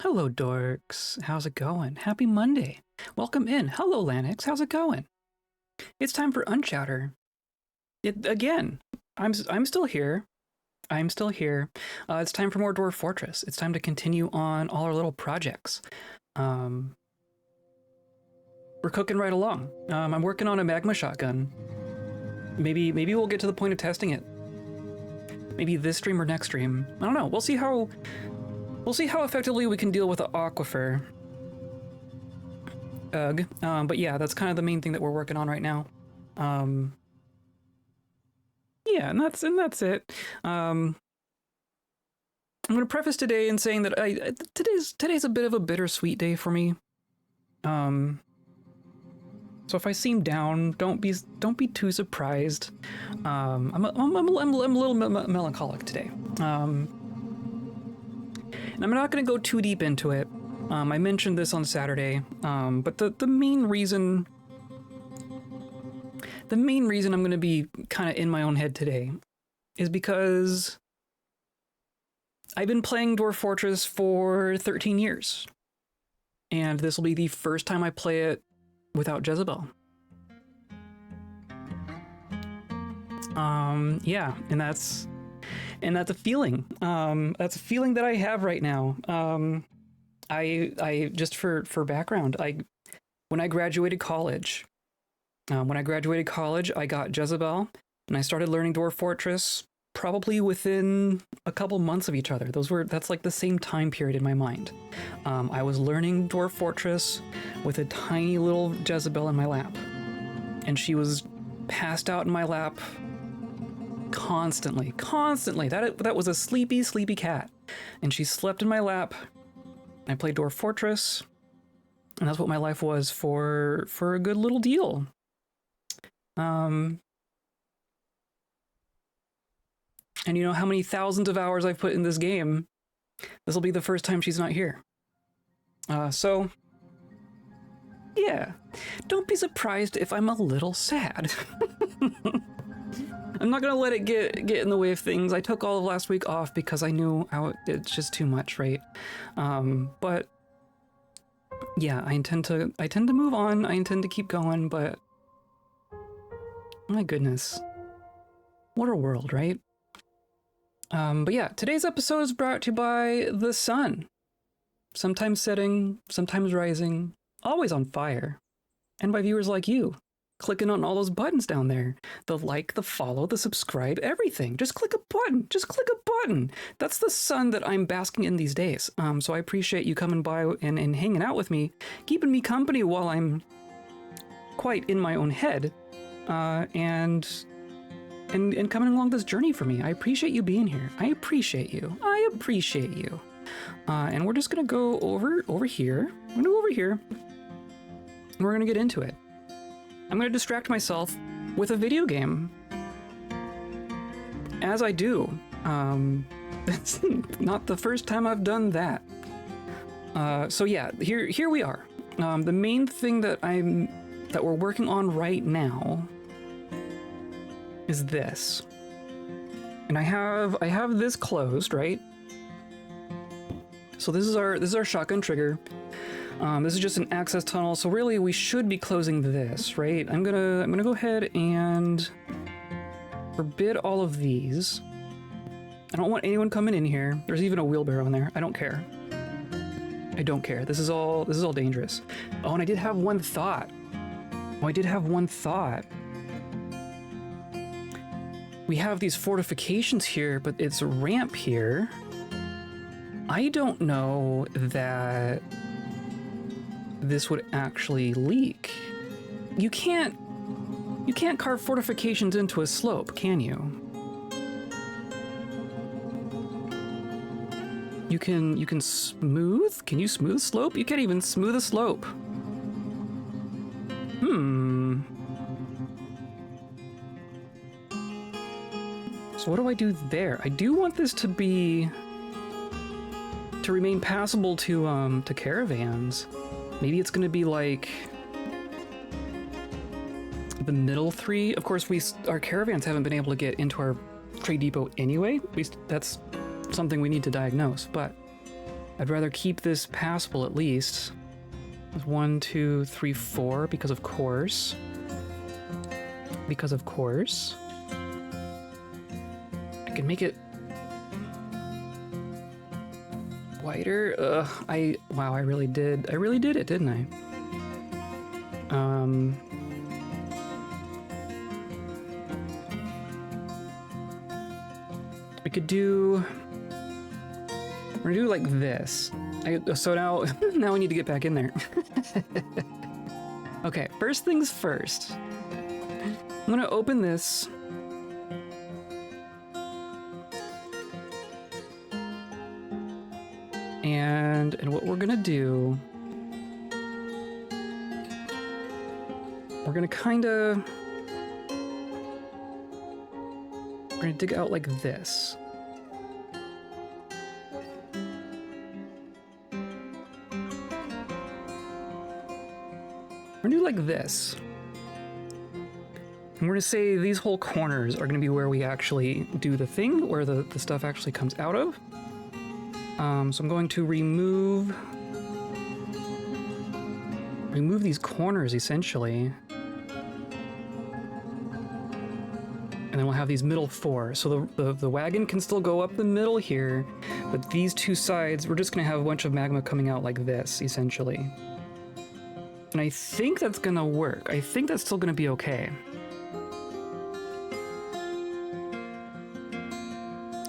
Hello, dorks. How's it going? Happy Monday. Welcome in. Hello, Lanix. How's it going? It's time for Unchowder. Again, I'm still here. I'm still here. It's time for more Dwarf Fortress. It's time to continue on all our little projects. We're cooking right along. I'm working on a magma shotgun. Maybe we'll get to the point of testing it. Maybe this stream or next stream. I don't know. We'll see how effectively we can deal with the aquifer. Ugh. But yeah, that's kind of the main thing that we're working on right now. Yeah, and that's it. I'm going to preface today in saying that today's a bit of a bittersweet day for me. So if I seem down, don't be too surprised. I'm a little melancholic today. And I'm not going to go too deep into it. I mentioned this on Saturday, but the main reason I'm going to be kind of in my own head today is because I've been playing Dwarf Fortress for 13 years, and this will be the first time I play it without Jezebel. Yeah, and that's a feeling. That's a feeling that I have right now. I just for background, when I graduated college, I got Jezebel, and I started learning Dwarf Fortress probably within a couple months of each other. That's like the same time period in my mind. I was learning Dwarf Fortress with a tiny little Jezebel in my lap, and she was passed out in my lap constantly. That was a sleepy cat, and she slept in my lap. I played Dwarf Fortress, and that's what my life was for a good little deal. And you know how many thousands of hours I've put in this game. This will be the first time she's not here. So yeah, don't be surprised if I'm a little sad. I'm not gonna let it get in the way of things. I took all of last week off because I knew it's just too much, right? But yeah, I intend to move on. I intend to keep going, but my goodness, what a world, right? But yeah, today's episode is brought to you by the sun. Sometimes setting, sometimes rising, always on fire. And by viewers like you, clicking on all those buttons down there. The like, the follow, the subscribe, everything. Just click a button. That's the sun that I'm basking in these days. So I appreciate you coming by and hanging out with me, keeping me company while I'm quite in my own head, and coming along this journey for me. I appreciate you being here. I appreciate you. And we're just gonna go over here. I'm gonna go over here, and we're gonna get into it. I'm going to distract myself with a video game. As I do. It's not the first time I've done that. So yeah, here we are. The main thing that we're working on right now is this. And I have this closed, right? So this is our shotgun trigger. This is just an access tunnel, so really we should be closing this, right? I'm gonna go ahead and forbid all of these. I don't want anyone coming in here. There's even a wheelbarrow in there. I don't care. This is all dangerous. Oh, and I did have one thought. We have these fortifications here, but it's a ramp here. I don't know that this would actually leak. You can't carve fortifications into a slope, can you? You can smooth? Can you smooth slope? You can't even smooth a slope. So what do I do there? I do want this to remain passable to caravans. Maybe it's going to be like the middle three. Of course, our caravans haven't been able to get into our trade depot anyway. That's something we need to diagnose. But I'd rather keep this passable at least. 1, 2, 3, 4, because of course. Because of course. I can make it wider. Wow, I really did it, didn't I? We could do, we're gonna do like this. So now, now we need to get back in there. Okay, first things first. I'm gonna open this. And what we're gonna do, we're gonna we're gonna dig out like this. We're gonna do like this. And we're gonna say these whole corners are gonna be where we actually do the thing, where the stuff actually comes out of. So I'm going to remove these corners essentially. And then we'll have these middle 4. So the wagon can still go up the middle here, but these 2 sides, we're just gonna have a bunch of magma coming out like this, essentially. And I think that's gonna work. I think that's still gonna be okay.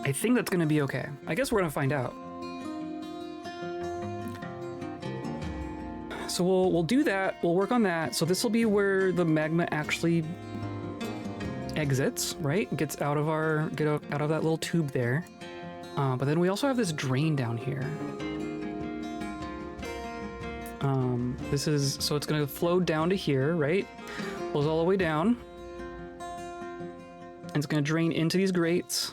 I think that's gonna be okay. I guess we're gonna find out. So we'll do that, we'll work on that. So this will be where the magma actually exits, right? Gets out of out of that little tube there. But then we also have this drain down here. So it's gonna flow down to here, right? Flows all the way down. And it's gonna drain into these grates.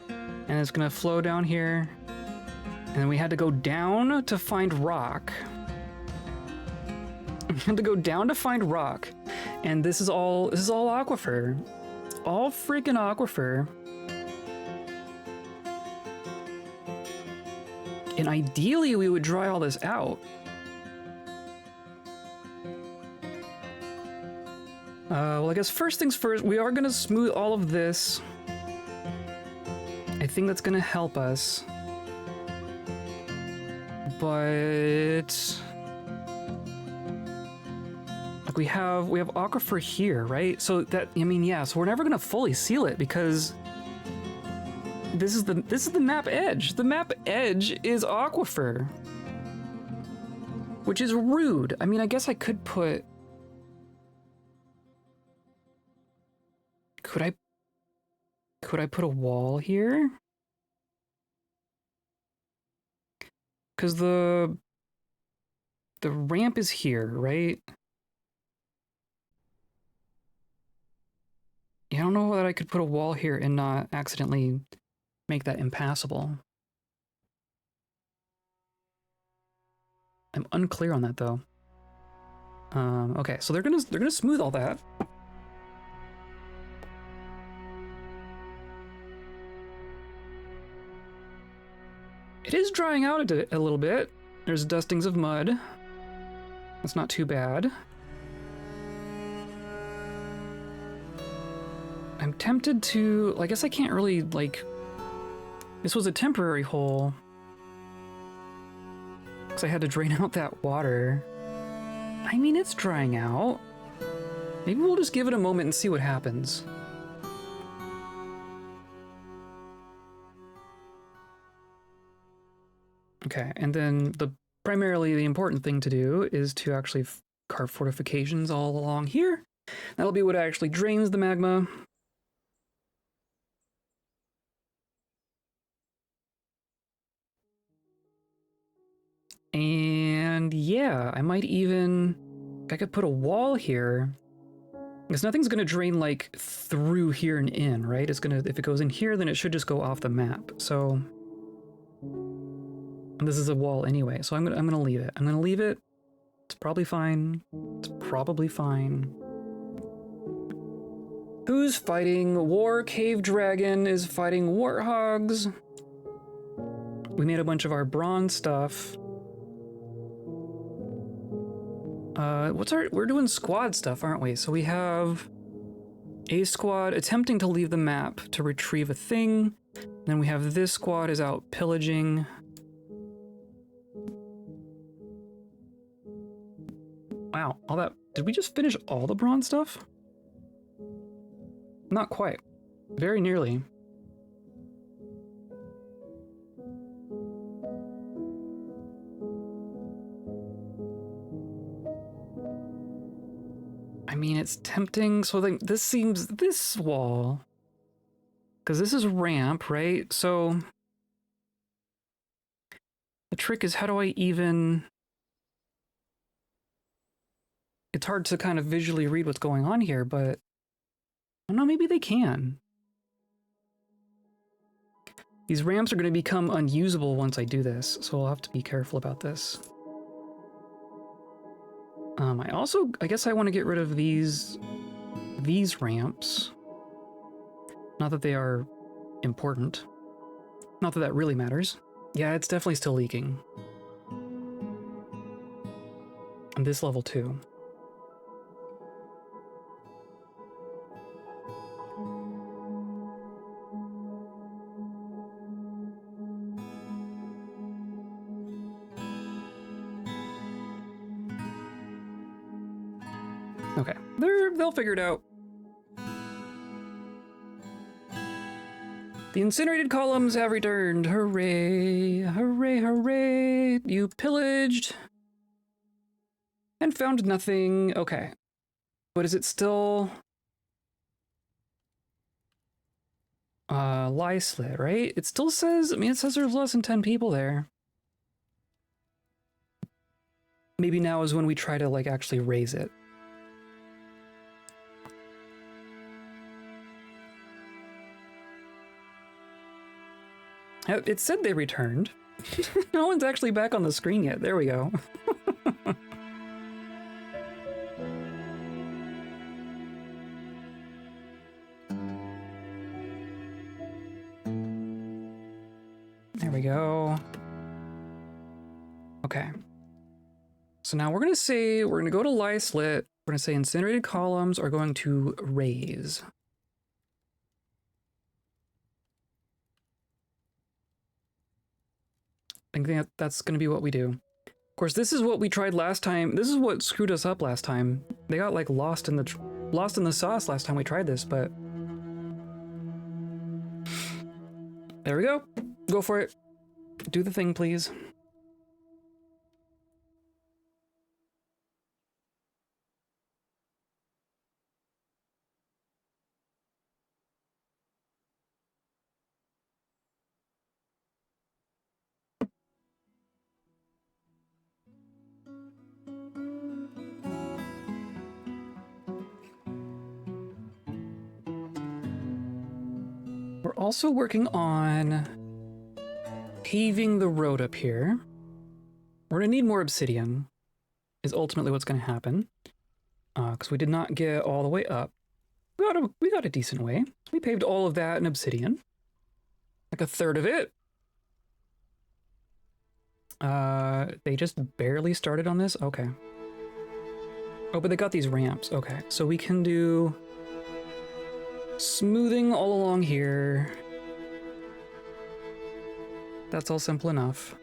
And it's gonna flow down here. And then we had to go down to find rock. We had to go down to find rock. And this is all aquifer. It's all freaking aquifer. And ideally we would dry all this out. Well, I guess first things first, we are gonna smooth all of this. I think that's gonna help us. But like we have aquifer here, right? So that, I mean, yeah, so we're never gonna fully seal it because this is the map edge. The map edge is aquifer. Which is rude. I mean, I guess I could put, could I put a wall here? Because the ramp is here, right? Yeah, I don't know that I could put a wall here and not accidentally make that impassable. I'm unclear on that though. Okay, so they're gonna smooth all that. It is drying out a little bit. There's dustings of mud. That's not too bad. I'm tempted to, I guess I can't really, like, this was a temporary hole. Because I had to drain out that water. I mean, it's drying out. Maybe we'll just give it a moment and see what happens. Okay, and then primarily the important thing to do is to actually carve fortifications all along here. That'll be what actually drains the magma. And yeah, I might even, I could put a wall here. Because nothing's gonna drain like through here and in, right? It's gonna, if it goes in here, then it should just go off the map. So, and this is a wall anyway, so I'm gonna leave it. I'm gonna leave it. It's probably fine. It's probably fine. Who's fighting? War Cave Dragon is fighting warthogs. We made a bunch of our bronze stuff. We're doing squad stuff, aren't we? So we have a squad attempting to leave the map to retrieve a thing. Then we have this squad is out pillaging. Wow, all that. Did we just finish all the bronze stuff? Not quite. Very nearly. I mean, it's tempting. So like, this wall, because this is ramp, right? So the trick is, how do I even... It's hard to kind of visually read what's going on here, but I don't know, maybe they can. These ramps are going to become unusable once I do this, so I'll have to be careful about this. I guess I want to get rid of these ramps. Not that they are important. Not that that really matters. Yeah, it's definitely still leaking. And this level too. Okay, they'll figure it out. The incinerated columns have returned. Hooray, hooray, hooray. You pillaged and found nothing. Okay, but is it still lie slit, right? It still says, I mean, it says there's less than 10 people there. Maybe now is when we try to like actually raise it. It said they returned. No one's actually back on the screen yet. There we go. There we go. Okay. So now we're going to go to lie slit. We're going to say incinerated columns are going to raise. I think that's going to be what we do. Of course, this is what we tried last time. This is what screwed us up last time. They got like lost in the sauce last time we tried this, but there we go. Go for it. Do the thing, please. We're also working on paving the road up here. We're gonna need more obsidian, is ultimately what's gonna happen. Because we did not get all the way up. We got a decent way. We paved all of that in obsidian. Like a third of it. They just barely started on this? Okay. Oh, but they got these ramps. Okay, so we can do smoothing all along here. That's all simple enough.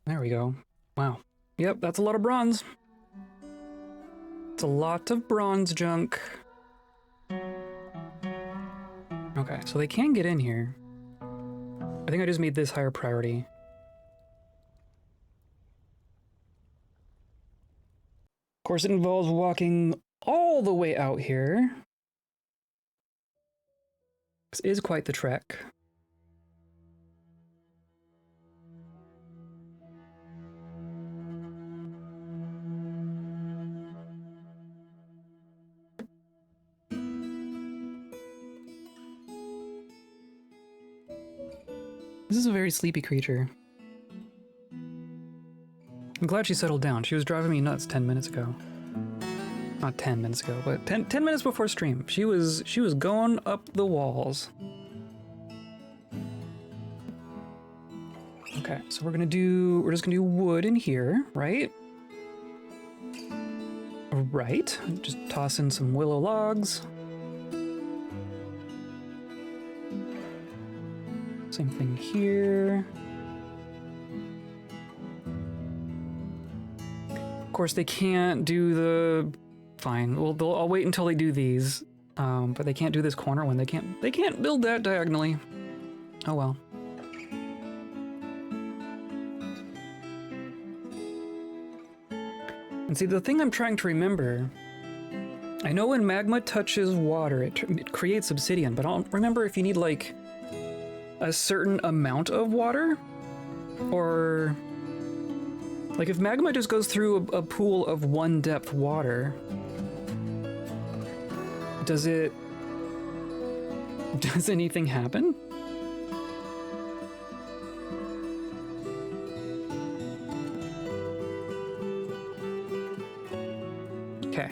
There we go. Wow. Yep, that's a lot of bronze. It's a lot of bronze junk. Okay, so they can get in here. I think I just made this higher priority. Of course, it involves walking all the way out here. This is quite the trek. This is a very sleepy creature. I'm glad she settled down. She was driving me nuts 10 minutes ago. Not 10 minutes ago, but 10 minutes before stream. She was going up the walls. Okay, so we're just gonna do wood in here, right? Right. Just toss in some willow logs. Same thing here. Of course, they can't do the... Fine. Well, I'll wait until they do these. But they can't do this corner one. They can't build that diagonally. Oh well. And see, the thing I'm trying to remember, I know when magma touches water, it creates obsidian, but I don't remember if you need like a certain amount of water, or like if magma just goes through a pool of 1 depth water, does anything happen? Okay.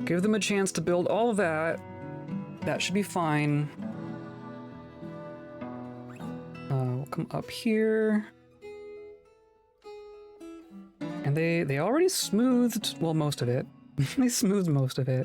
Give them a chance to build all of that. That should be fine. We'll come up here. And they already smoothed, well, most of it. They smoothed most of it.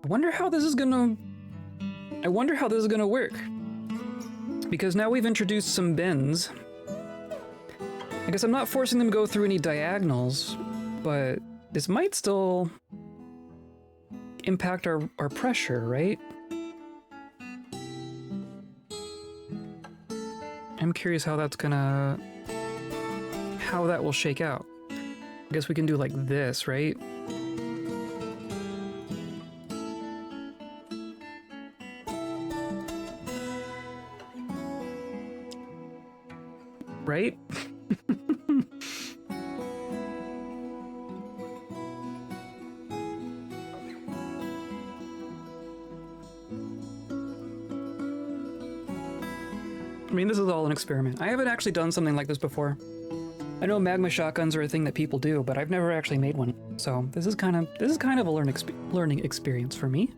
I wonder how this is gonna work. Because now we've introduced some bends. I guess I'm not forcing them to go through any diagonals, but this might still impact our pressure, right? I'm curious how that will shake out. I guess we can do like this, right? Right? I mean, this is all an experiment. I haven't actually done something like this before. I know magma shotguns are a thing that people do, but I've never actually made one. So this is kind of a learning experience for me.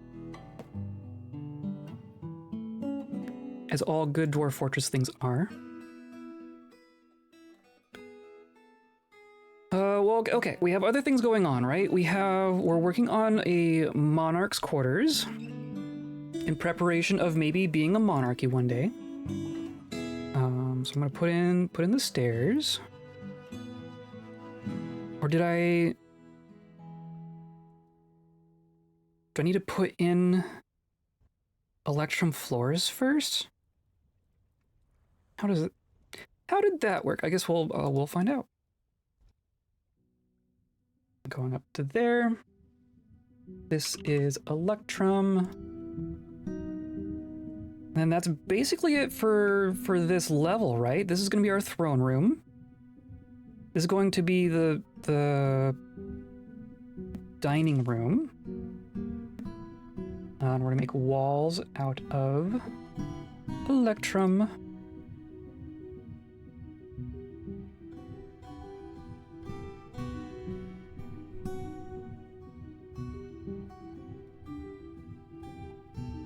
As all good Dwarf Fortress things are. Well, okay, we have other things going on, right? We're working on a monarch's quarters in preparation of maybe being a monarchy one day. So I'm gonna put in the stairs. Or do I need to put in electrum floors first? How did that work? I guess we'll find out. Going up to there. This is electrum. And that's basically it for this level, right? This is going to be our throne room. This is going to be the dining room. And we're going to make walls out of electrum.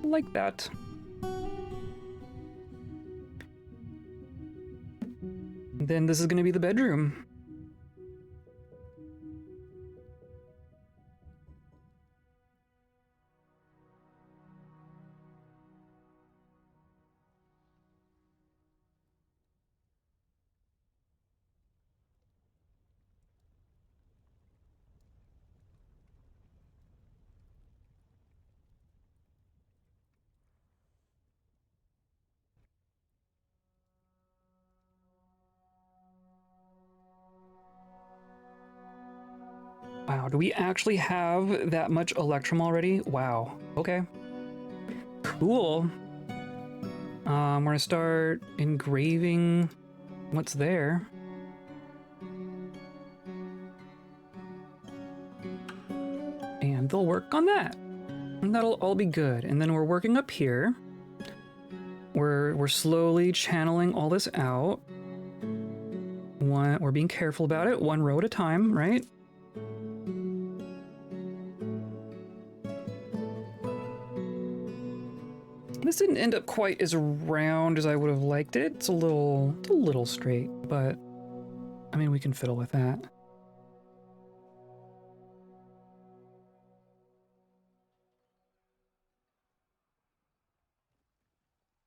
Like that. Then this is going to be the bedroom. Wow, do we actually have that much electrum already? Wow, okay. Cool. We're gonna start engraving what's there. And they'll work on that. And that'll all be good. And then we're working up here. We're slowly channeling all this out. We're being careful about it, one row at a time, right? This didn't end up quite as round as I would have liked it. It's a little straight, but I mean, we can fiddle with that.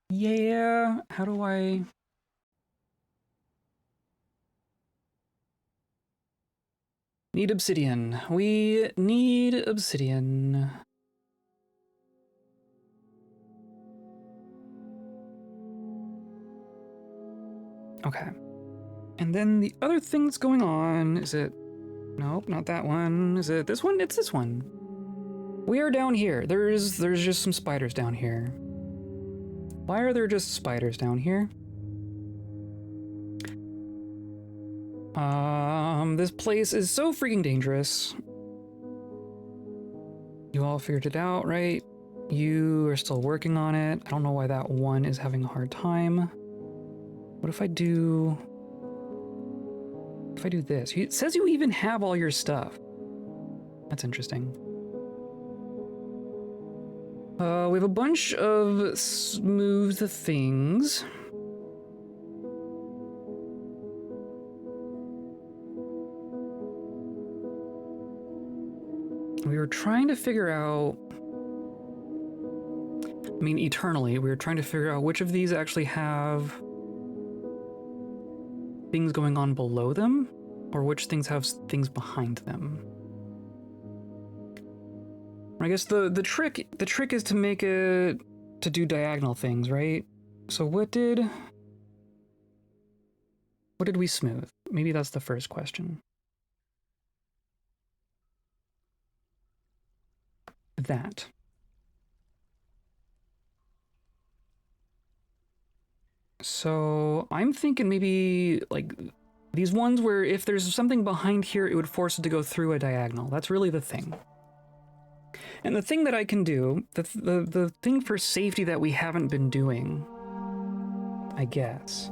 Yeah, how do I... Need obsidian. We need obsidian. Okay. And then the other thing that's going on, is it... Nope, not that one. Is it this one? It's this one. We are down here. There's just some spiders down here. Why are there just spiders down here? This place is so freaking dangerous. You all figured it out, right? You are still working on it. I don't know why that one is having a hard time. What if I do... If I do this? It says you even have all your stuff. That's interesting. We have a bunch of smooth things. We were trying to figure out... I mean, eternally, we were trying to figure out which of these actually have things going on below them, or which things have things behind them. I guess the trick is to make it to do diagonal things, right? So what did we smooth? Maybe that's the first question. That. So I'm thinking maybe like these ones where if there's something behind here, it would force it to go through a diagonal. That's really the thing. And the thing that I can do, the thing for safety that we haven't been doing, I guess,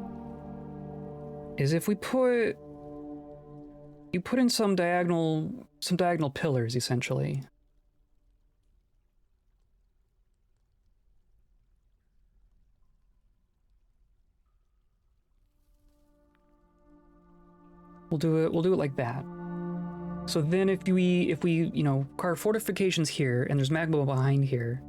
is if we put in some diagonal pillars, essentially. We'll do it like that. So then if we you know, carve fortifications here and there's magma behind here,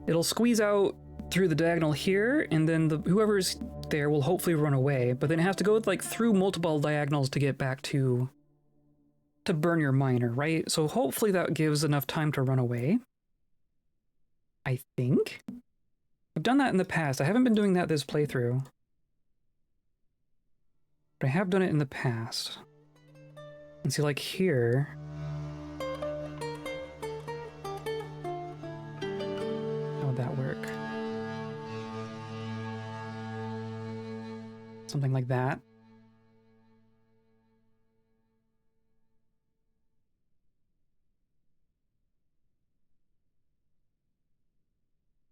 it'll squeeze out through the diagonal here, and then whoever's there will hopefully run away, but then it has to go like through multiple diagonals to get back to burn your miner, right? So hopefully that gives enough time to run away. I think. I've done that in the past. I haven't been doing that this playthrough. But I have done it in the past. And see, like here... How would that work? Something like that.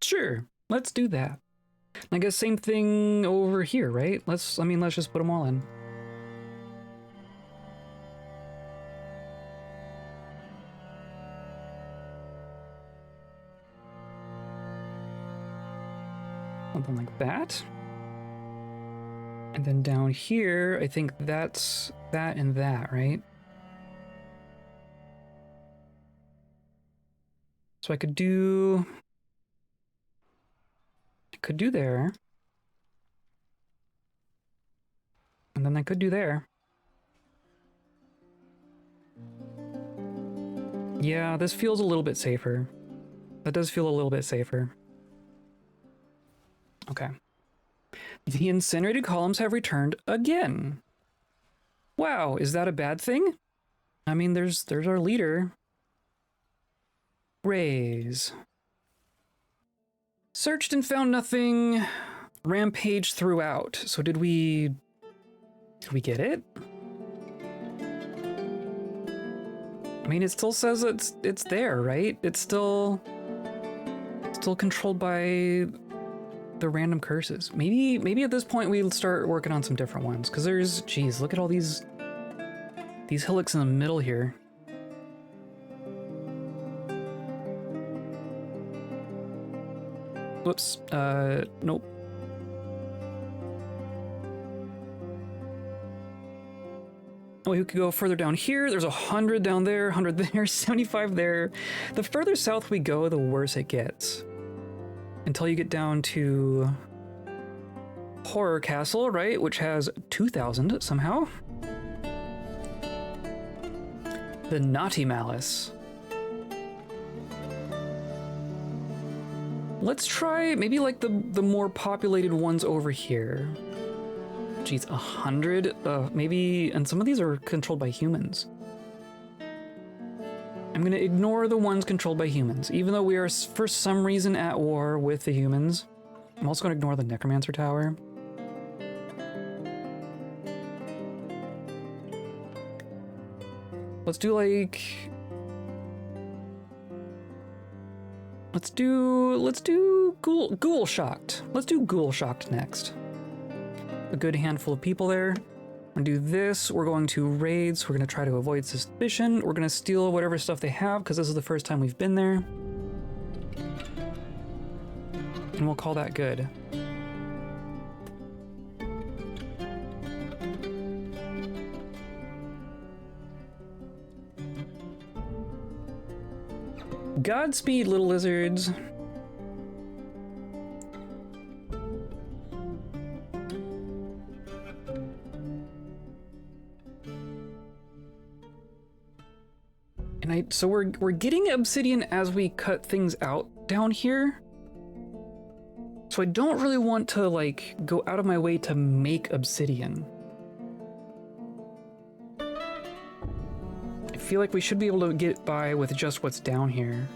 Sure, let's do that. I guess same thing over here, right? Let's just put them all in. Something like that. And then down here, I think that's that and that, right? So I could do there. And then I could do there. Yeah, this feels a little bit safer. That does feel a little bit safer. Okay. The incinerated columns have returned again. Wow, is that a bad thing? I mean, there's our leader. Raise. Searched and found nothing. rampage throughout. So did we get it? I mean, it still says it's there, right? It's still controlled by the random curses. Maybe at this point we'll start working on some different ones, because there's, geez, look at all these hillocks in the middle here. Whoops, nope. Oh, we could go further down here. There's 100 down there, 100 there, 75 there. The further south we go, the worse it gets. Until you get down to Horror Castle, right? Which has 2,000 somehow. The Naughty Malice. Let's try maybe like the more populated ones over here. Geez, 100? Maybe, and some of these are controlled by humans. I'm gonna ignore the ones controlled by humans, even though we are for some reason at war with the humans. I'm also gonna ignore the Necromancer Tower. Let's do like... Let's do Ghoul Shocked. Let's do Ghoul Shocked next. A good handful of people there. We're gonna do this. We're going to raids. We're gonna try to avoid suspicion. We're gonna steal whatever stuff they have because this is the first time we've been there. And we'll call that good. Godspeed, little lizards. And so we're getting obsidian as we cut things out down here. So I don't really want to like go out of my way to make obsidian. I feel like we should be able to get by with just what's down here.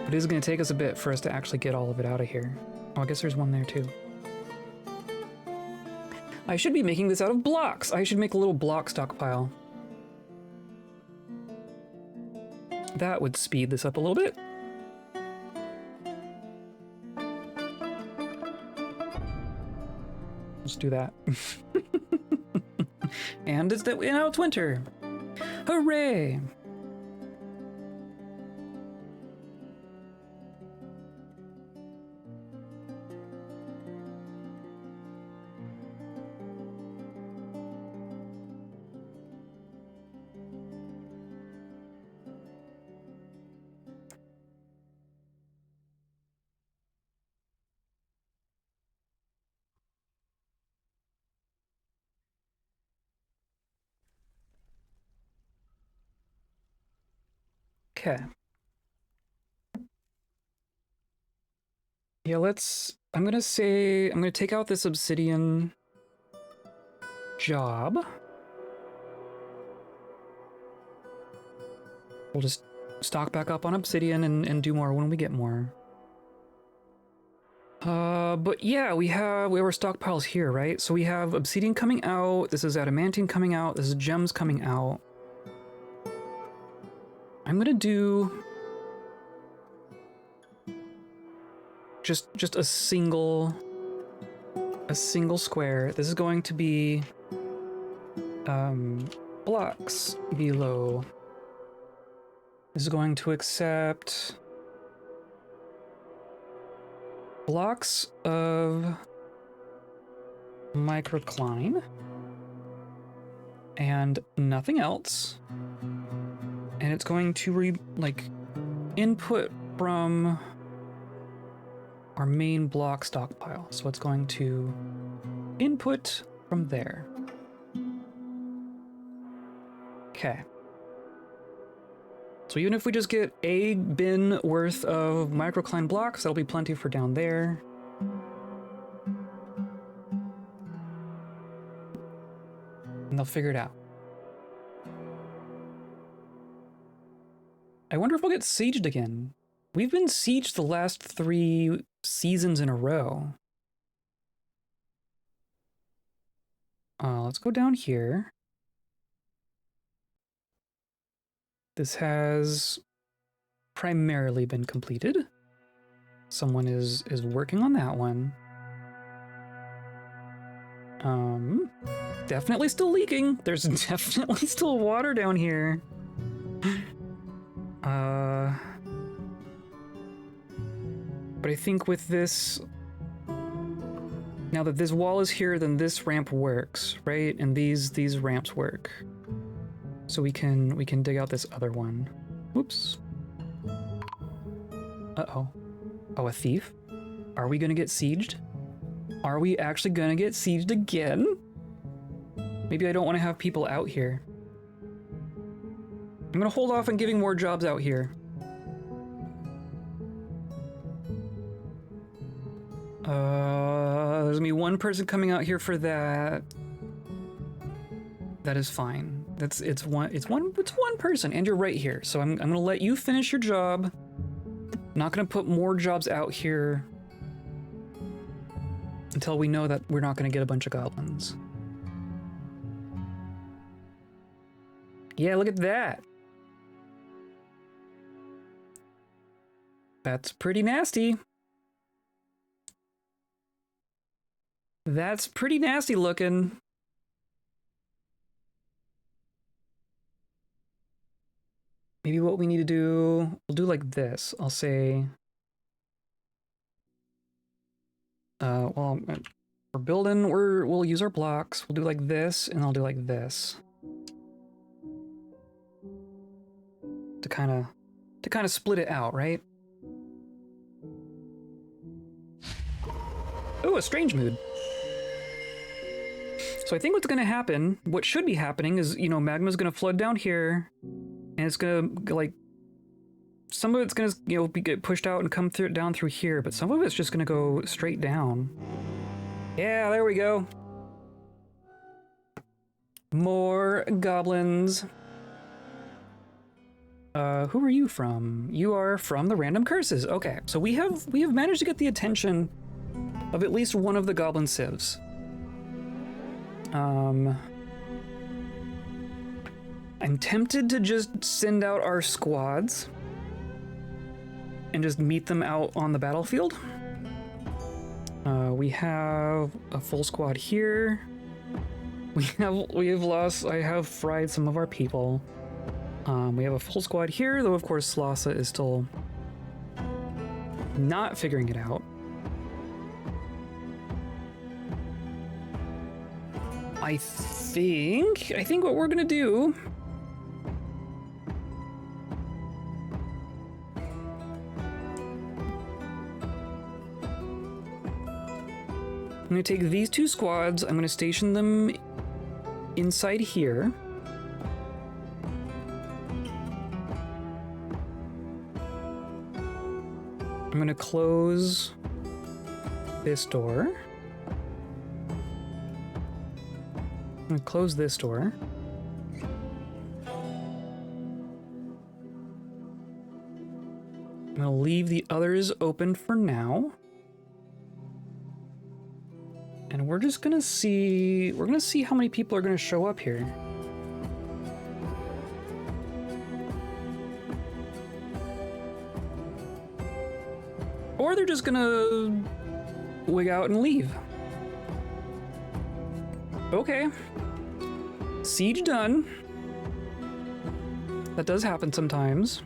It is going to take us a bit for us to actually get all of it out of here. Oh, I guess there's one there too. I should be making this out of blocks. I should make a little block stockpile. That would speed this up a little bit. Let's do that. And now it's winter. Hooray! Okay. Yeah, I'm gonna take out this obsidian job. We'll just stock back up on obsidian and do more when we get more. But yeah, we have our stockpiles here, right? So we have obsidian coming out, this is adamantine coming out, this is gems coming out. I'm gonna do just a single square. This is going to be blocks below. This is going to accept blocks of microcline and nothing else. And it's going to input from our main block stockpile. So it's going to input from there. Okay. So even if we just get a bin worth of microcline blocks, that'll be plenty for down there. And they'll figure it out. I wonder if we'll get sieged again. We've been sieged the last 3 seasons in a row. Let's go down here. This has primarily been completed. Someone is working on that one. Definitely still leaking. There's definitely still water down here. But I think with this, now that this wall is here, then this ramp works, right? And these ramps work. So we can dig out this other one. Whoops. Uh-oh. Oh, a thief? Are we gonna get sieged? Are we actually gonna get sieged again? Maybe I don't want to have people out here. I'm gonna hold off on giving more jobs out here. There's gonna be one person coming out here for that. That is fine. It's one person, and you're right here. So I'm gonna let you finish your job. Not gonna put more jobs out here until we know that we're not gonna get a bunch of goblins. Yeah, look at that. That's pretty nasty. That's pretty nasty looking. Maybe what we need to do, we'll do like this. I'll say, well, we're building, we'll use our blocks. We'll do like this, and I'll do like this. To kind of split it out, right? Oh, a strange mood. So I think what's gonna happen, what should be happening is, you know, magma's gonna flood down here, and it's gonna, like, some of it's gonna, you know, get pushed out and come through down through here, but some of it's just gonna go straight down. Yeah, there we go. More goblins. Who are you from? You are from the Random Curses. Okay, so we have managed to get the attention of at least one of the goblin civs. I'm tempted to just send out our squads and just meet them out on the battlefield. We have a full squad here. We have lost, I have fried some of our people. We have a full squad here, though of course Slasa is still not figuring it out. I think what we're gonna do I'm gonna take these 2 squads, I'm gonna station them inside here. I'm gonna close this door. I'm gonna close this door. I'm gonna leave the others open for now. And we're just gonna see, how many people are gonna show up here. Or they're just gonna wig out and leave. Okay. Siege done. That does happen sometimes.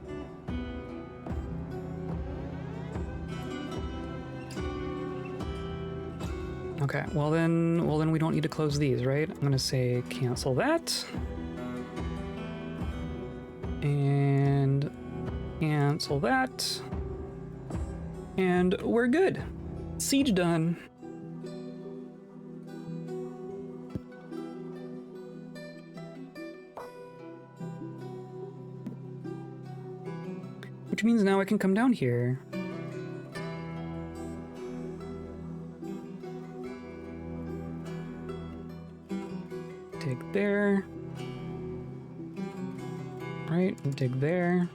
Okay, well then we don't need to close these, right? I'm gonna say cancel that. And cancel that. And we're good. Siege done. Which means now I can come down here. Dig there. Right, dig there.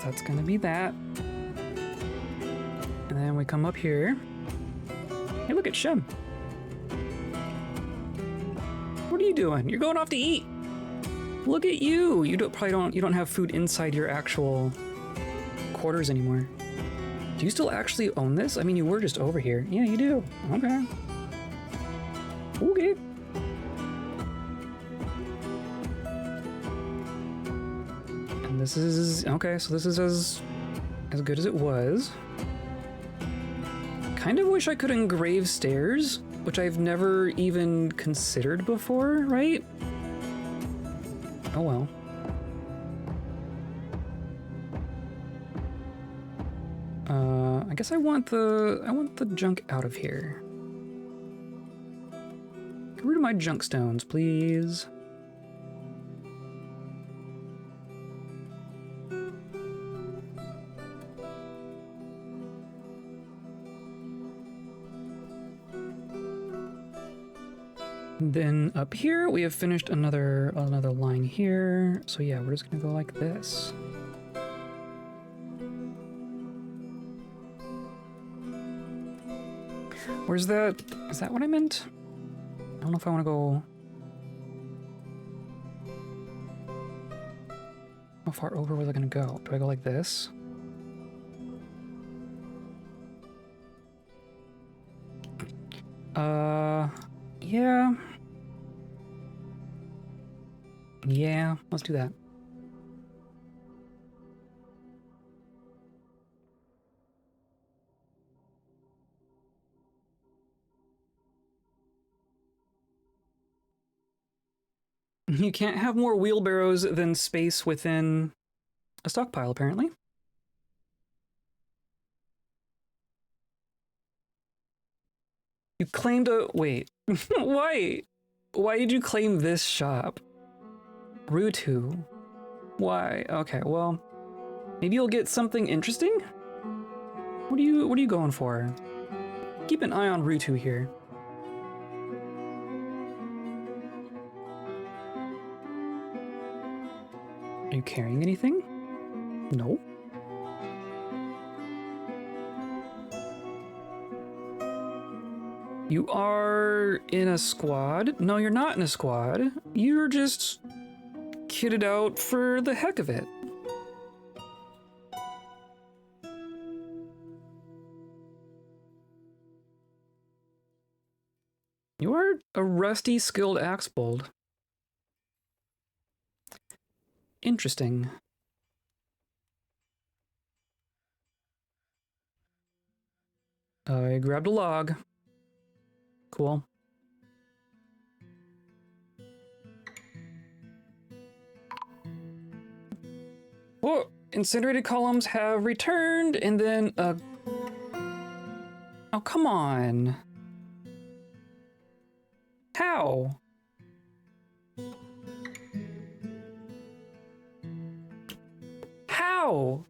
that's gonna be that. And then we come up here. Hey, look at Shem. What are you doing? You're going off to eat. Look at you. You don't have food inside your actual quarters anymore. Do you still actually own this? I mean, you were just over here. Yeah, you do. Okay. Okay. And this is okay. So this is as good as it was. Kind of wish I could engrave stairs, which I've never even considered before, right? Oh well. I guess I want the junk out of here. Get rid of my junk stones, please. Then up here, we have finished another line here. So yeah, we're just gonna go like this. Where's that? Is that what I meant? I don't know if I want to go... How far over was I gonna go? Do I go like this? Yeah. Yeah, let's do that. You can't have more wheelbarrows than space within a stockpile, apparently. You claimed a... Wait. Why? Why did you claim this shop? Rutu. Why? Okay, well... Maybe you'll get something interesting? What are you going for? Keep an eye on Rutu here. Are you carrying anything? No. You are in a squad? No, you're not in a squad. You're just kitted out for the heck of it. You are a rusty, skilled axebold. Interesting. I grabbed a log. Cool. Whoa! Incinerated columns have returned, and then, oh, come on. How? How?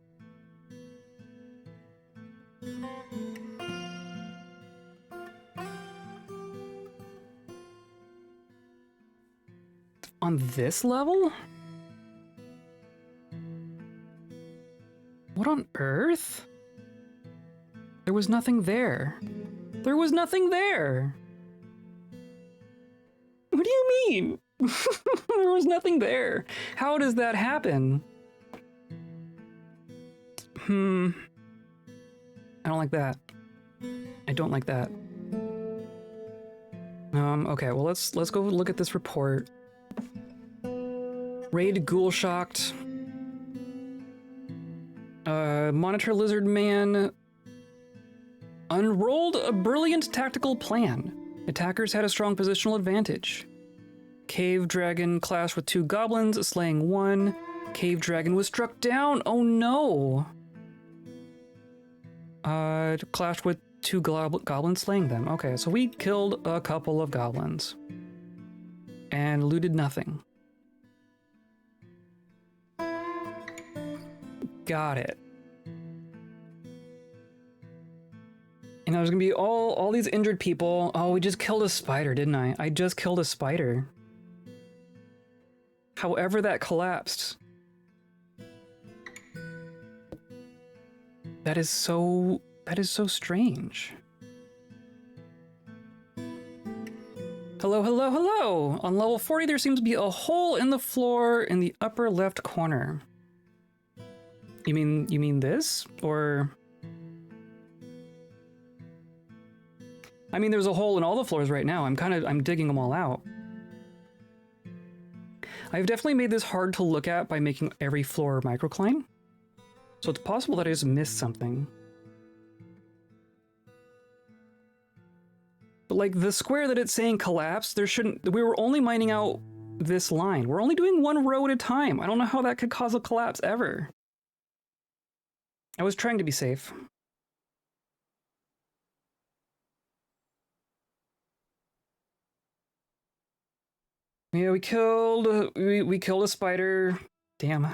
On this level? What on earth? There was nothing there. There was nothing there! What do you mean? There was nothing there. How does that happen? I don't like that. I don't like that. Okay, well let's go look at this report. Raid Ghoul Shocked. Monitor Lizard Man unrolled a brilliant tactical plan. Attackers had a strong positional advantage. Cave Dragon clashed with 2 goblins, slaying 1. Cave Dragon was struck down. Oh no! Clashed with 2 goblins, slaying them. Okay, so we killed a couple of goblins. And looted nothing. Got it. And there's gonna be all these injured people. Oh, we just killed a spider, didn't I? I just killed a spider. However that collapsed. That is so strange. Hello, hello, hello! On level 40, there seems to be a hole in the floor in the upper left corner. You mean this? Or... I mean, there's a hole in all the floors right now. I'm digging them all out. I've definitely made this hard to look at by making every floor microcline. So it's possible that I just missed something. But like the square that it's saying collapse, we were only mining out this line. We're only doing one row at a time. I don't know how that could cause a collapse ever. I was trying to be safe. Yeah, we killed a spider. Damn.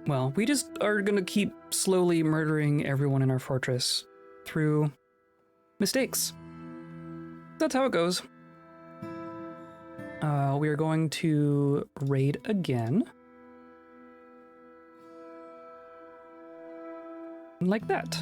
Well, we just are gonna keep slowly murdering everyone in our fortress through mistakes. That's how it goes. We are going to raid again. Like that.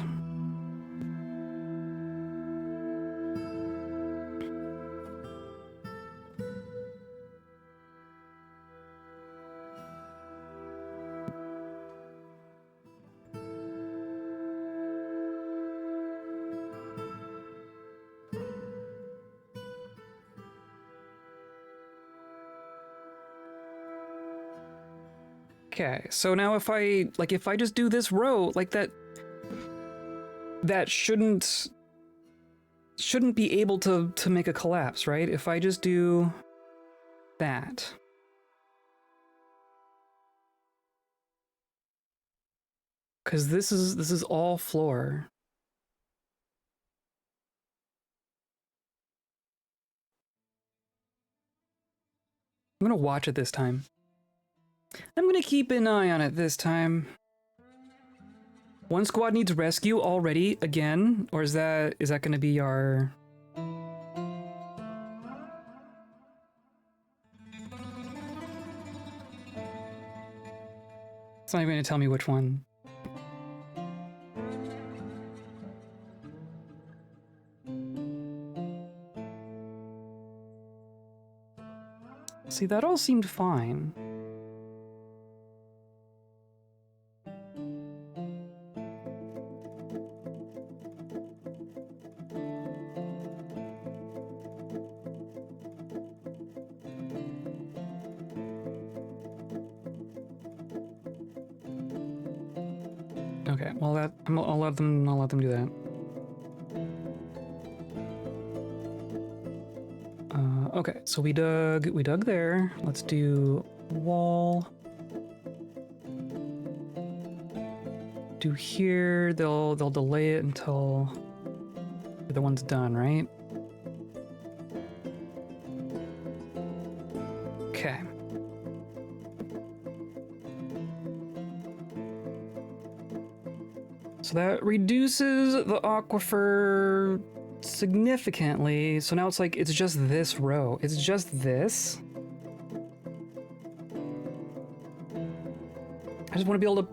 Okay, so now if I just do this row, like that shouldn't be able to make a collapse, right? If I just do that. Cause this is all floor. I'm gonna watch it this time. I'm gonna keep an eye on it this time. One squad needs rescue already again, or is that gonna be our... It's not even gonna tell me which one. See, that all seemed fine. Okay, well I'll let them do that. Okay, so we dug there. Let's do wall. Do here. They'll delay it until the other one's done, right? Okay. So that reduces the aquifer significantly. So now it's like, it's just this row. It's just this. I just want to be able to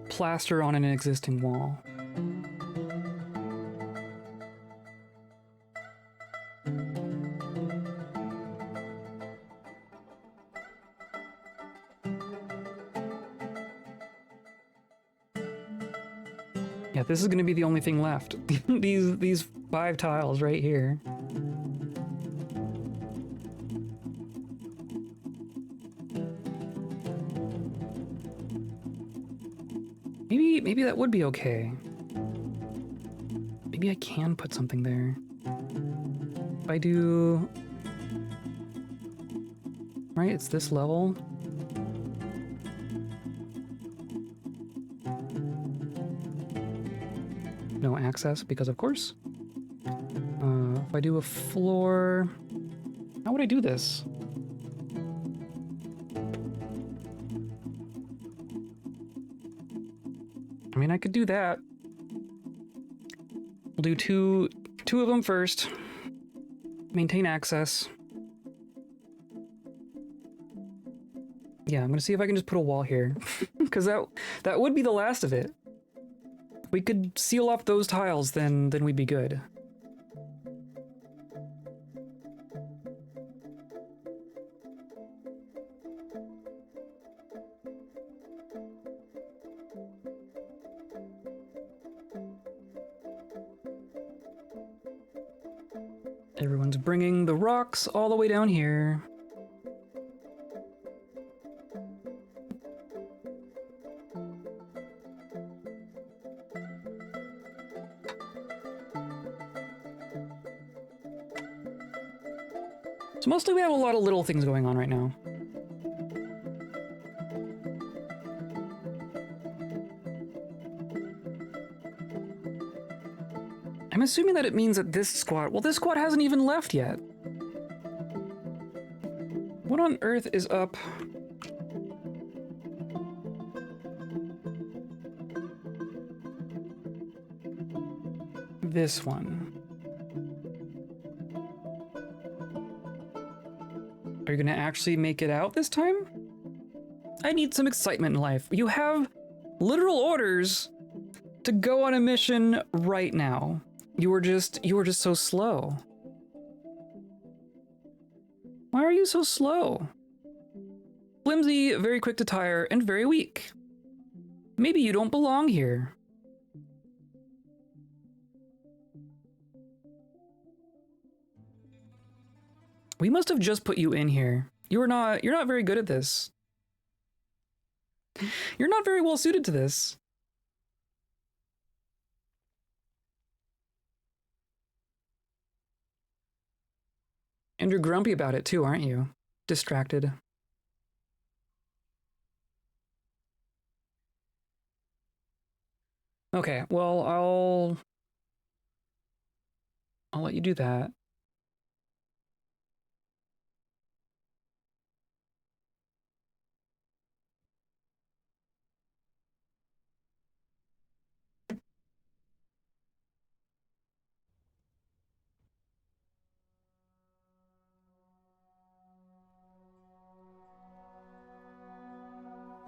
plaster on an existing wall. Yeah, this is going to be the only thing left. these 5 tiles right here. Maybe that would be okay. Maybe I can put something there. If I do... Right, it's this level. No access, because of course. If I do a floor... How would I do this? I mean, I could do that. We'll do two of them first. Maintain access. Yeah, I'm gonna see if I can just put a wall here. Because that would be the last of it. If we could seal off those tiles, then we'd be good. Everyone's bringing the rocks all the way down here. So mostly we have a lot of little things going on right now. I'm assuming that it means that this squad... Well, this squad hasn't even left yet. What on earth is up? This one. Are you gonna actually make it out this time? I need some excitement in life. You have literal orders to go on a mission right now. You were just so slow. Why are you so slow? Flimsy, very quick to tire, and very weak. Maybe you don't belong here. We must have just put you in here. You're not very good at this. You're not very well suited to this. And you're grumpy about it too, aren't you? Distracted. Okay, well, I'll let you do that.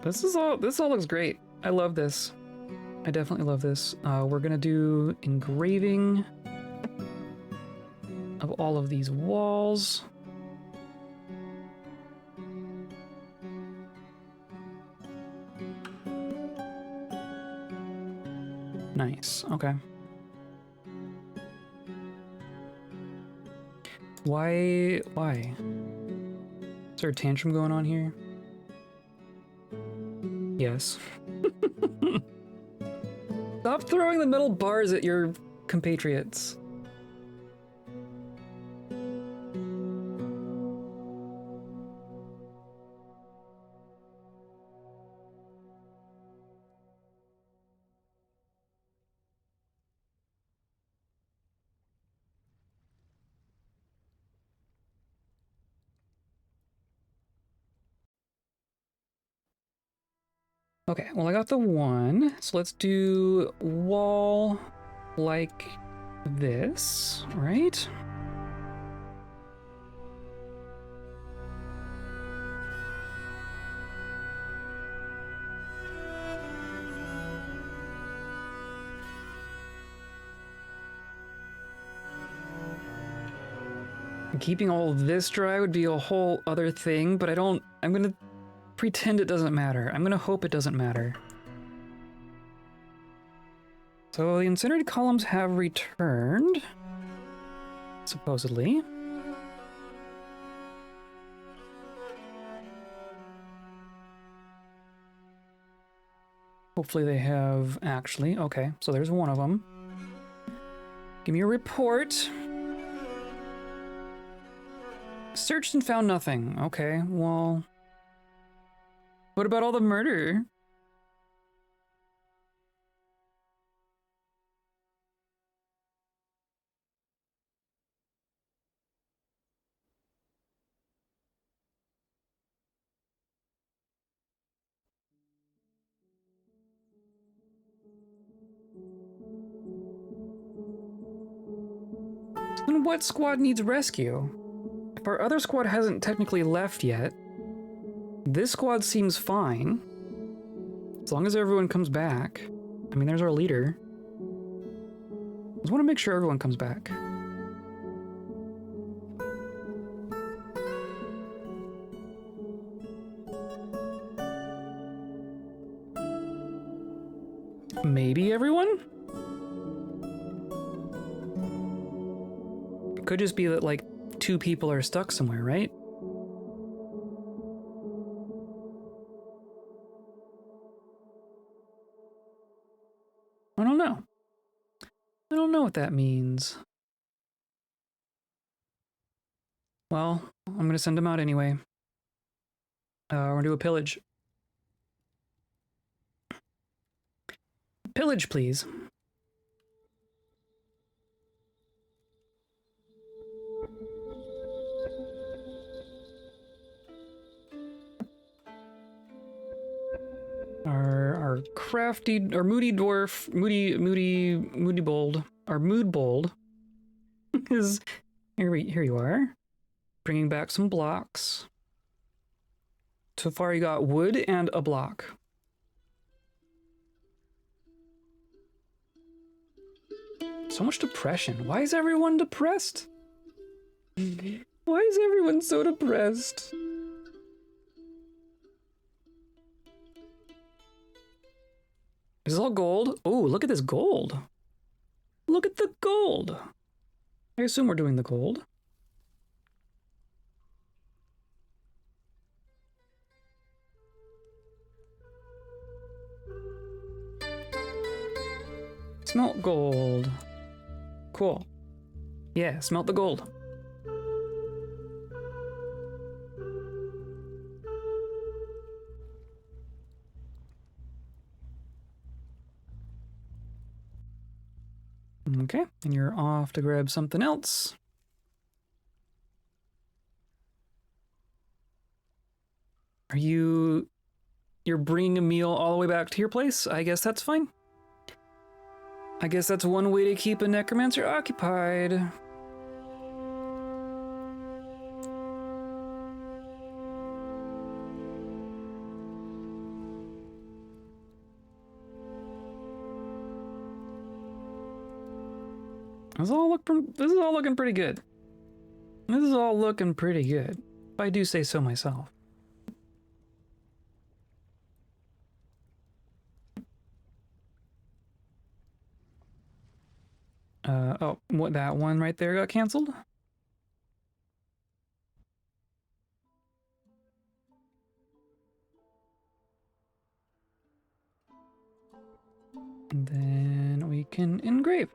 This all looks great. I love this. I definitely love this. We're gonna do engraving of all of these walls. Nice, okay. Why? Is there a tantrum going on here? Yes. Stop throwing the metal bars at your compatriots. Okay, well, I got the one, so let's do wall like this, right? Keeping all of this dry would be a whole other thing, but I'm gonna pretend it doesn't matter. I'm gonna hope it doesn't matter. So the incinerated columns have returned, supposedly. Hopefully they have actually. Okay, so there's one of them. Give me a report. Searched and found nothing. Okay, well... What about all the murder? Then what squad needs rescue? If our other squad hasn't technically left yet, This squad seems fine. As long as everyone comes back. I mean, there's our leader. Just want to make sure everyone comes back. Maybe everyone? It could just be that, like, 2 people are stuck somewhere, right? I don't know. I don't know what that means. Well, I'm gonna send them out anyway. We're gonna do a pillage. Pillage, please. Our crafty, our moody dwarf, moody bold, our mood bold is here. Here you are, bringing back some blocks. So far, you got wood and a block. So much depression. Why is everyone depressed? Why is everyone so depressed? Is this all gold? Oh, look at this gold. Look at the gold. I assume we're doing the gold. Smelt gold. Cool. Yeah, smelt the gold. Okay, and you're off to grab something else. You're bringing a meal all the way back to your place? I guess that's fine. I guess that's one way to keep a necromancer occupied. This is all looking pretty good. This is all looking pretty good, if I do say so myself. Oh, what, that one right there got canceled? And then we can engrave.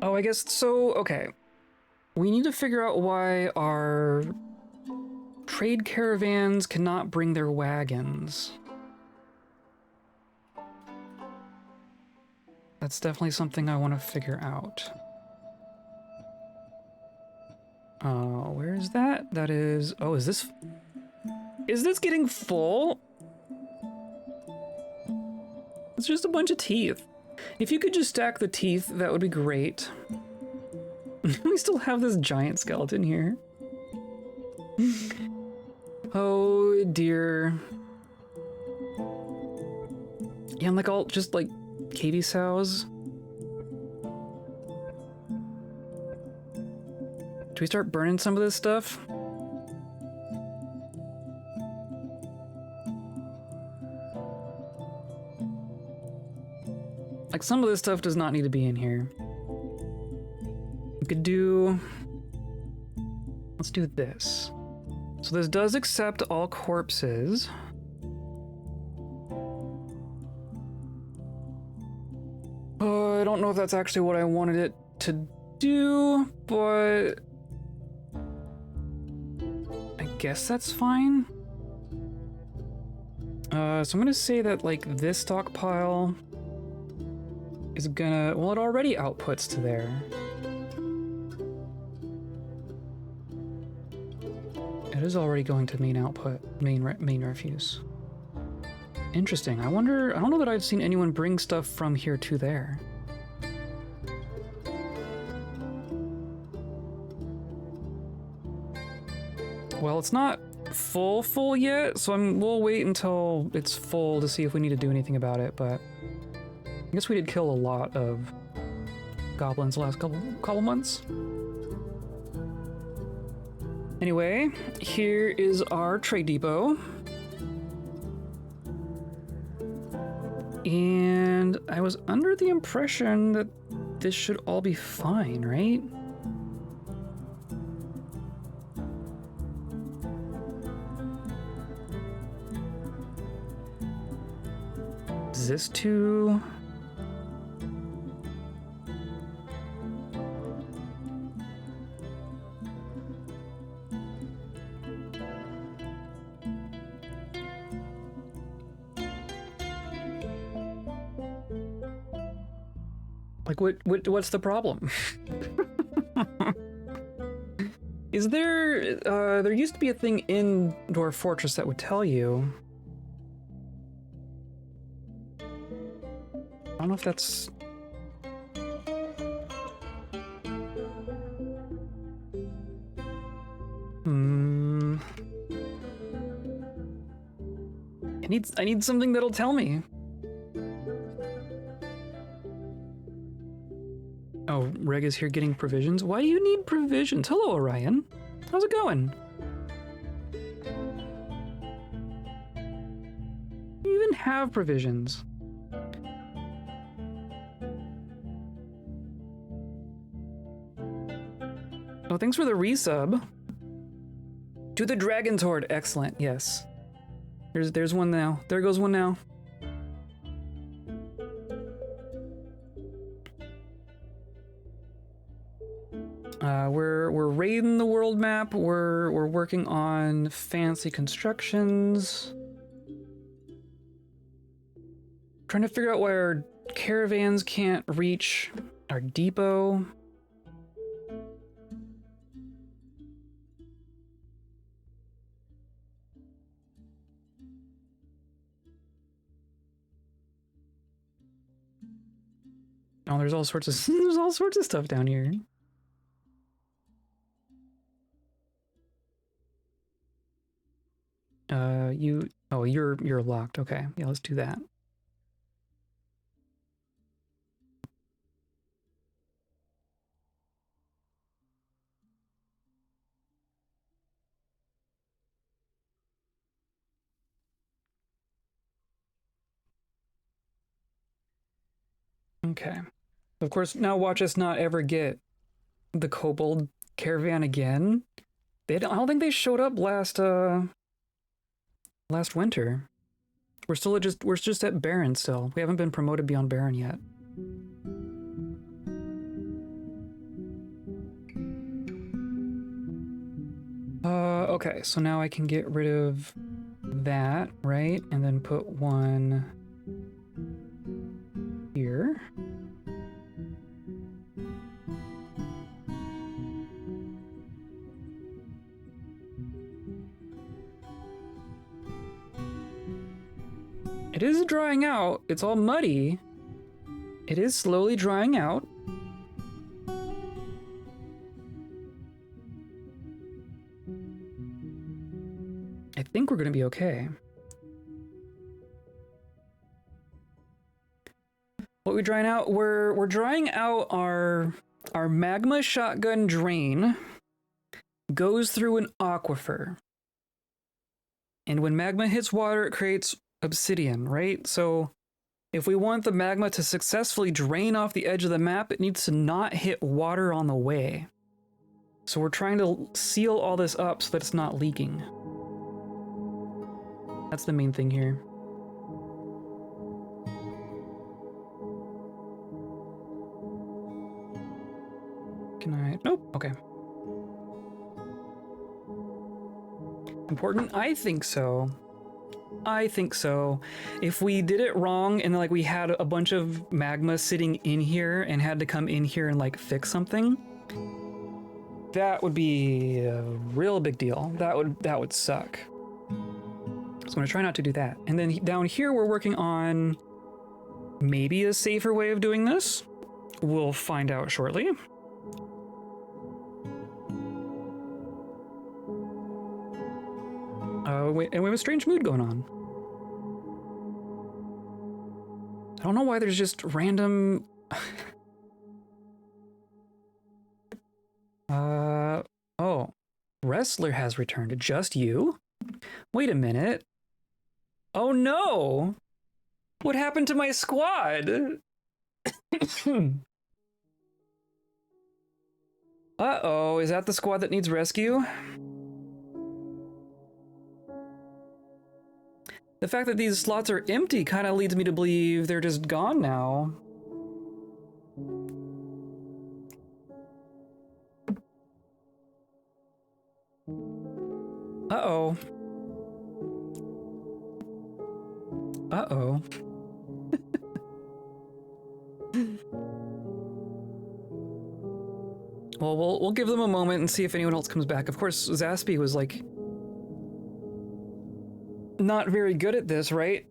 Oh, I guess so. Okay. We need to figure out why our trade caravans cannot bring their wagons. That's definitely something I want to figure out. Where is that? That is... Oh, is this getting full? It's just a bunch of teeth. If you could just stack the teeth, that would be great. We still have this giant skeleton here. Oh dear. Yeah, I'm like all just like cavey sows. Do we start burning some of this stuff? Like, some of this stuff does not need to be in here. We could do... Let's do this. So this does accept all corpses. I don't know if that's actually what I wanted it to do, but... I guess that's fine. So I'm gonna say that, like, this stockpile is gonna... Well, it already outputs to there. It is already going to main output, main refuse. Interesting. I wonder... I don't know that I've seen anyone bring stuff from here to there. Well, it's not full yet, so we'll wait until it's full to see if we need to do anything about it, but I guess we did kill a lot of goblins the last couple months. Anyway, here is our trade depot. And I was under the impression that this should all be fine, right? Is this too... Like, what's the problem? Is there, there used to be a thing in Dwarf Fortress that would tell you. I don't know if that's... I need something that'll tell me. Oh, Reg is here getting provisions. Why do you need provisions? Hello, Orion. How's it going? You even have provisions. Oh, thanks for the resub. To the Dragon Tord. Excellent, yes. There's one now. There goes one now. We're raiding the world map. We're working on fancy constructions. Trying to figure out why our caravans can't reach our depot. Oh, there's all sorts of stuff down here. You're locked. Okay, yeah, let's do that. Okay. Of course, now watch us not ever get the Kobold caravan again. I don't think they showed up last winter. We're just at Baron still. We haven't been promoted beyond Baron yet. Okay, so now I can get rid of that, right? And then put one here. It is drying out. It's all muddy. It is slowly drying out. I think we're gonna be okay. What are we drying out? We're drying out our magma shotgun drain goes through an aquifer. And when magma hits water, it creates obsidian, right? So if we want the magma to successfully drain off the edge of the map, it needs to not hit water on the way. So we're trying to seal all this up so that it's not leaking. That's the main thing here. Can I? Nope. Okay. Important? I think so. I think so. If we did it wrong and like we had a bunch of magma sitting in here and had to come in here and like fix something, that would be a real big deal. That would suck. So I'm gonna try not to do that. And then down here we're working on maybe a safer way of doing this. We'll find out shortly. And we have a strange mood going on. I don't know why there's just random... Oh. Wrestler has returned. Just you? Wait a minute. Oh no! What happened to my squad? Uh-oh, is that the squad that needs rescue? The fact that these slots are empty kind of leads me to believe they're just gone now. Uh-oh. Uh-oh. Well, we'll give them a moment and see if anyone else comes back. Of course, Zaspy was like not very good at this, right?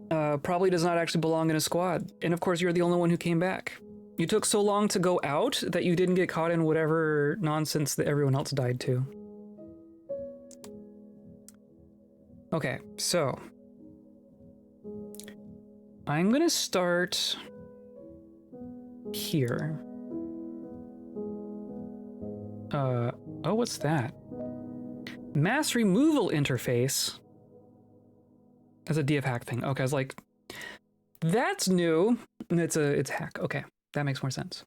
Probably does not actually belong in a squad. And of course, you're the only one who came back. You took so long to go out that you didn't get caught in whatever nonsense that everyone else died to. Okay, so I'm gonna start here. Oh, what's that? Mass removal interface. That's a DF hack thing. Okay, I was like, that's new. It's hack. Okay, that makes more sense.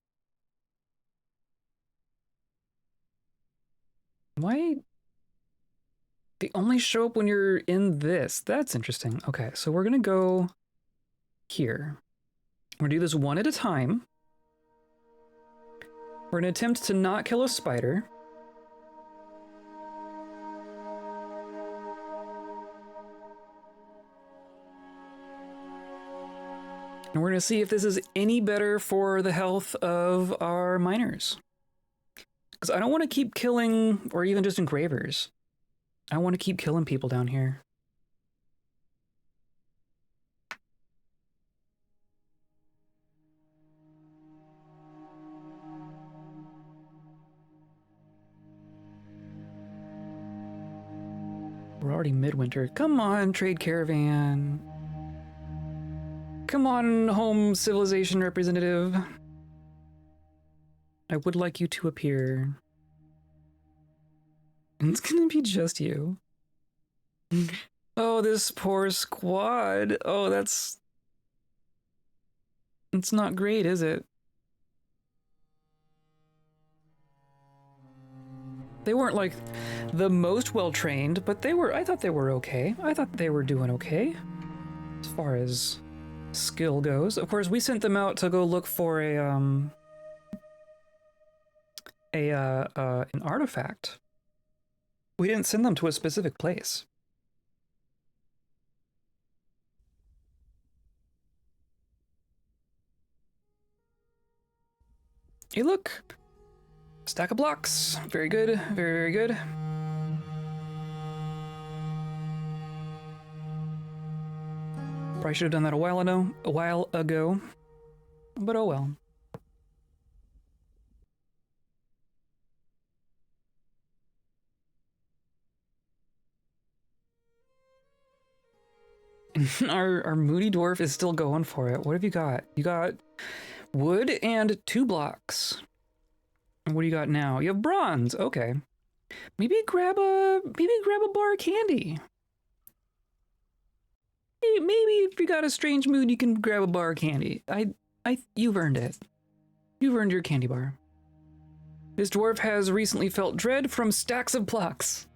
Why? They only show up when you're in this. That's interesting. Okay, so we're gonna go here. We're gonna do this one at a time. We're gonna attempt to not kill a spider. And we're gonna see if this is any better for the health of our miners. Because I don't want to keep killing, or even just engravers. I want to keep killing people down here. We're already midwinter. Come on, trade caravan. Come on, home civilization representative. I would like you to appear. It's gonna be just you. Oh, this poor squad. Oh, it's not great, is it? They weren't like the most well-trained, but I thought they were okay. I thought they were doing okay as far as skill goes. Of course, we sent them out to go look for an artifact. We didn't send them to a specific place. Hey, look! Stack of blocks. Very good. Very, very good. Probably should have done that a while ago. But oh well. Our moody dwarf is still going for it. What have you got? You got wood and 2 blocks. And what do you got now? You have bronze. Okay. Maybe grab a bar of candy. Maybe if you got a strange mood, you can grab a bar of candy. You've earned it. You've earned your candy bar. This dwarf has recently felt dread from stacks of blocks.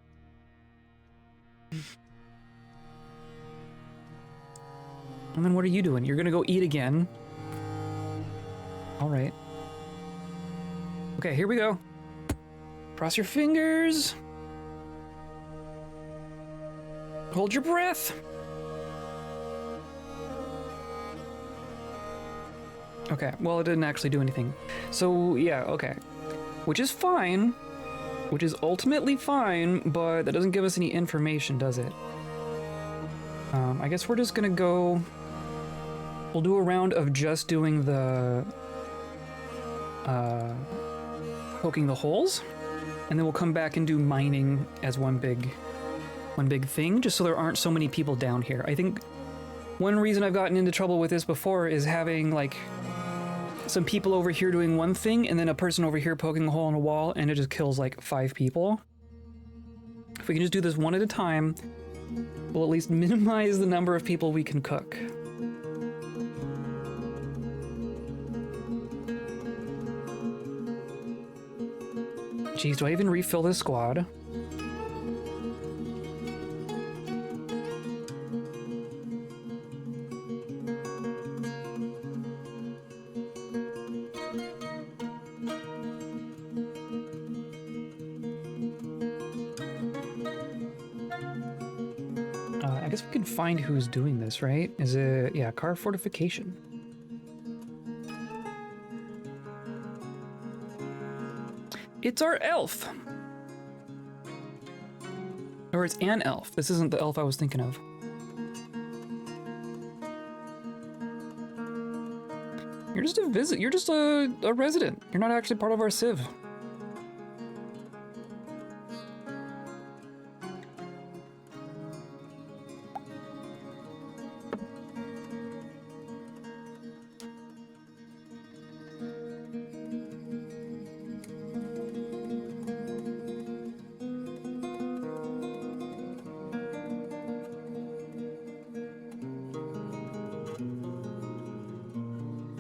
And then what are you doing? You're gonna go eat again. All right. Okay, here we go. Cross your fingers. Hold your breath. Okay, well, it didn't actually do anything. So, yeah, okay. Which is fine. Which is ultimately fine, but that doesn't give us any information, does it? I guess we're just gonna go... We'll do a round of just doing the... poking the holes, and then we'll come back and do mining as one big one big thing, just so there aren't so many people down here. I think one reason I've gotten into trouble with this before is having like some people over here doing one thing and then a person over here poking a hole in a wall, and it just kills like 5 people. If we can just do this one at a time, we'll at least minimize the number of people we can cook. Geez, do I even refill this squad? I guess we can find who's doing this, right? Is it, yeah, car fortification. It's our elf! Or it's an elf. This isn't the elf I was thinking of. You're just a visit. You're just a resident. You're not actually part of our civ.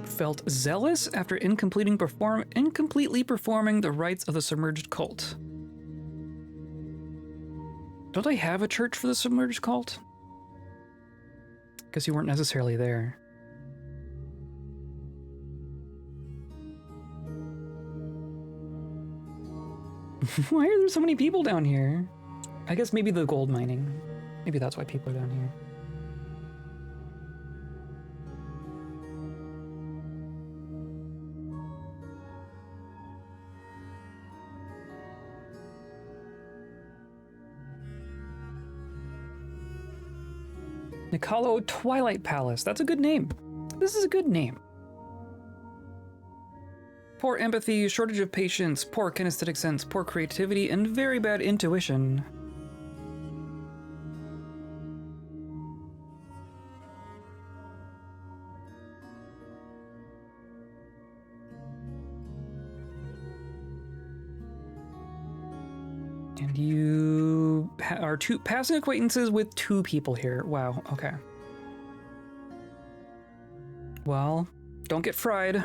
Felt zealous after incompletely performing the rites of the submerged cult. Don't I have a church for the submerged cult? Guess you weren't necessarily there. Why are there so many people down here? I guess maybe the gold mining. Maybe that's why people are down here. Nicolo Twilight Palace. That's a good name. This is a good name. Poor empathy, shortage of patience, poor kinesthetic sense, poor creativity, and very bad intuition. And you are passing acquaintances with 2 people here. Wow, okay. Well, don't get fried.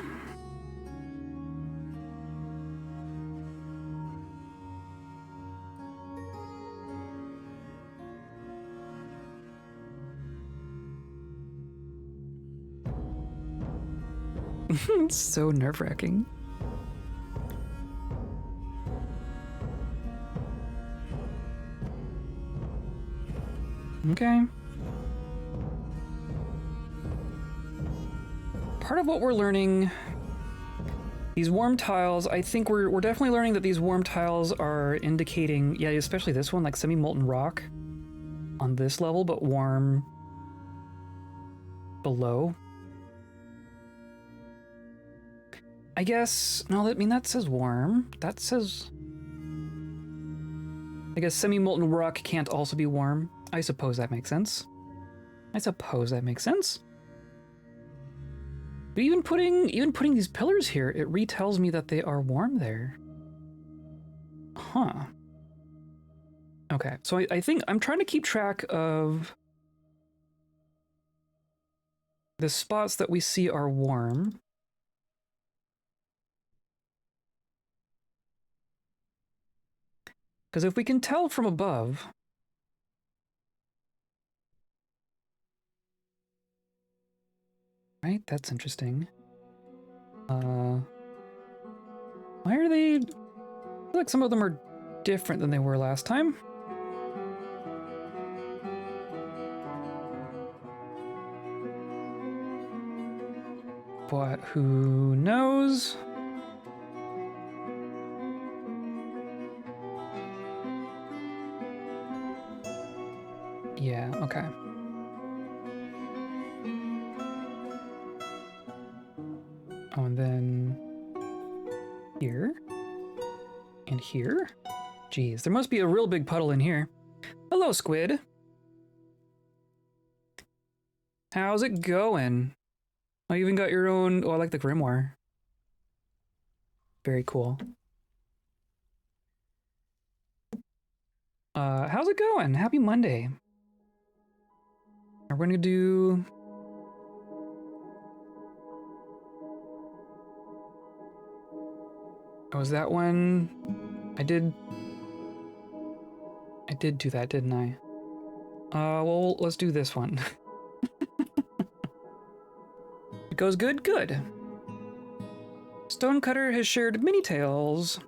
It's so nerve-wracking. Okay. Part of what we're learning, these warm tiles, I think we're definitely learning that these warm tiles are indicating, yeah, especially this one, like semi-molten rock on this level, but warm below. I guess, no, I mean, that says warm. That says, I guess semi-molten rock can't also be warm. I suppose that makes sense. But even putting these pillars here, it retells me that they are warm there. Huh. Okay, so I think I'm trying to keep track of the spots that we see are warm. Because if we can tell from above, right, that's interesting. Why are they? I feel like some of them are different than they were last time. But who knows? Yeah, okay. Oh, and then here and here. Geez, there must be a real big puddle in here. Hello, Squid. How's it going? Oh, you even got your own... Oh, I like the grimoire. Very cool. How's it going? Happy Monday. We're gonna do... Oh, was that one? I did do that, didn't I? Well, let's do this one. It goes good? Good. Stonecutter has shared many tales.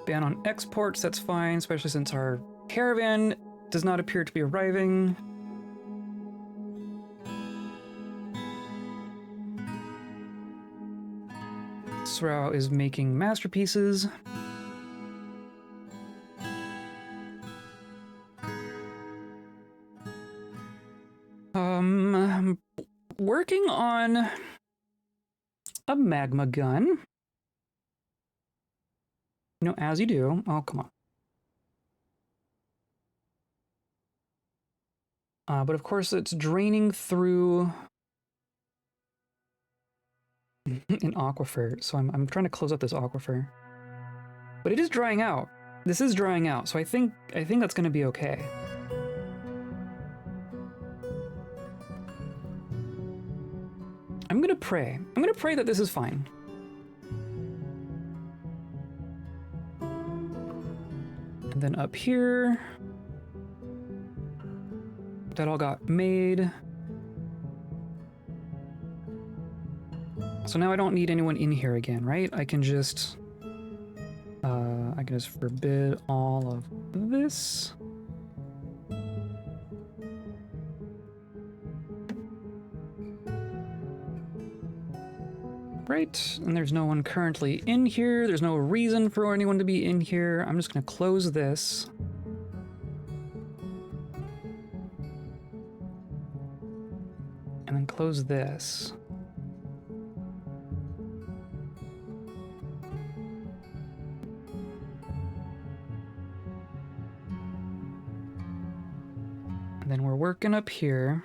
Ban on exports, that's fine, especially since our caravan does not appear to be arriving. Srao is making masterpieces. I'm working on a magma gun. You know, as you do. Oh, come on. But of course, it's draining through an aquifer, so I'm trying to close up this aquifer. But it is drying out. This is drying out, so I think that's going to be okay. I'm gonna pray. I'm gonna pray that this is fine. And then up here, that all got made. So now I don't need anyone in here again, right? I can just forbid all of this. Right, and there's no one currently in here. There's no reason for anyone to be in here. I'm just gonna close this. And then close this. And then we're working up here.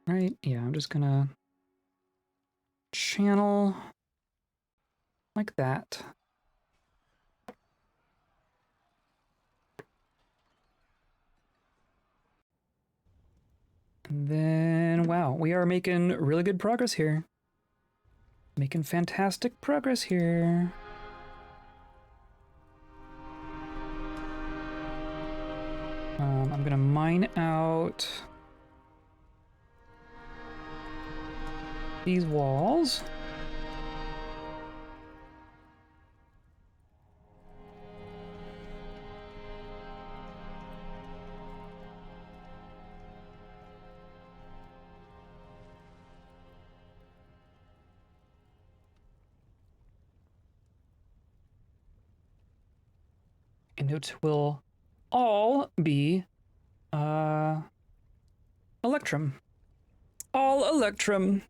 Right, yeah, I'm just gonna channel like that. And then, wow, we are making really good progress here. Making fantastic progress here. I'm gonna mine out these walls. And it will all be Electrum. All Electrum.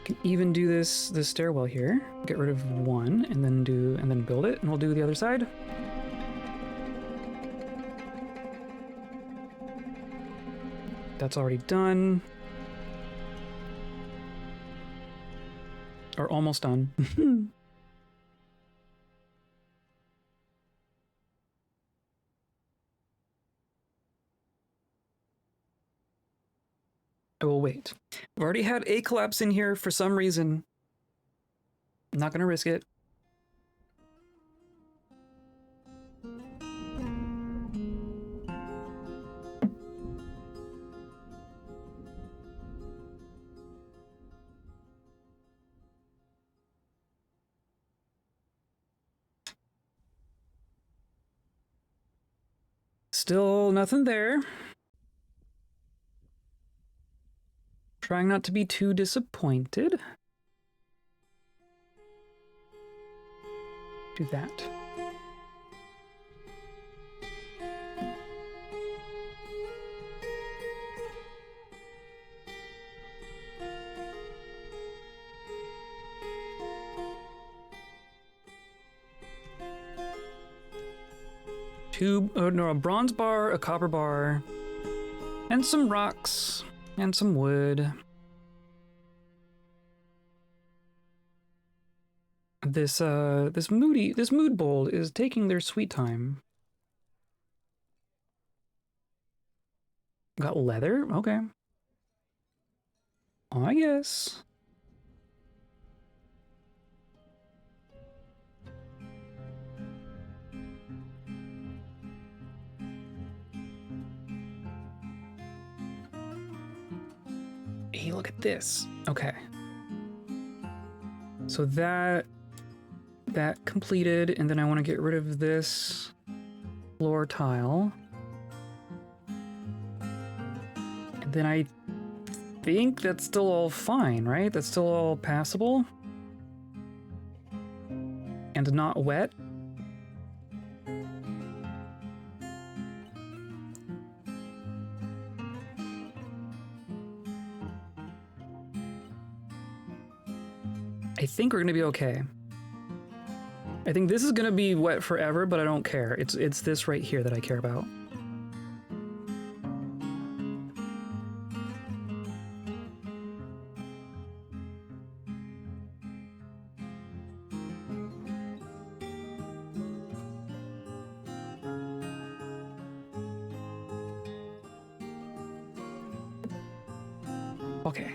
Can even do this stairwell here. Get rid of one and then build it, and we'll do the other side. That's already done. Or almost done. I will wait. I've already had a collapse in here for some reason. I'm not gonna risk it. Still nothing there. Trying not to be too disappointed. Do that. a bronze bar, a copper bar, and some rocks, and some wood. This mood bowl is taking their sweet time. Got leather? Okay. I guess. Hey, look at this. Okay. So that completed, and then I want to get rid of this floor tile. And then I think that's still all fine, right? That's still all passable. And not wet. I think we're gonna be okay. I think this is gonna be wet forever, but I don't care. It's this right here that I care about. Okay.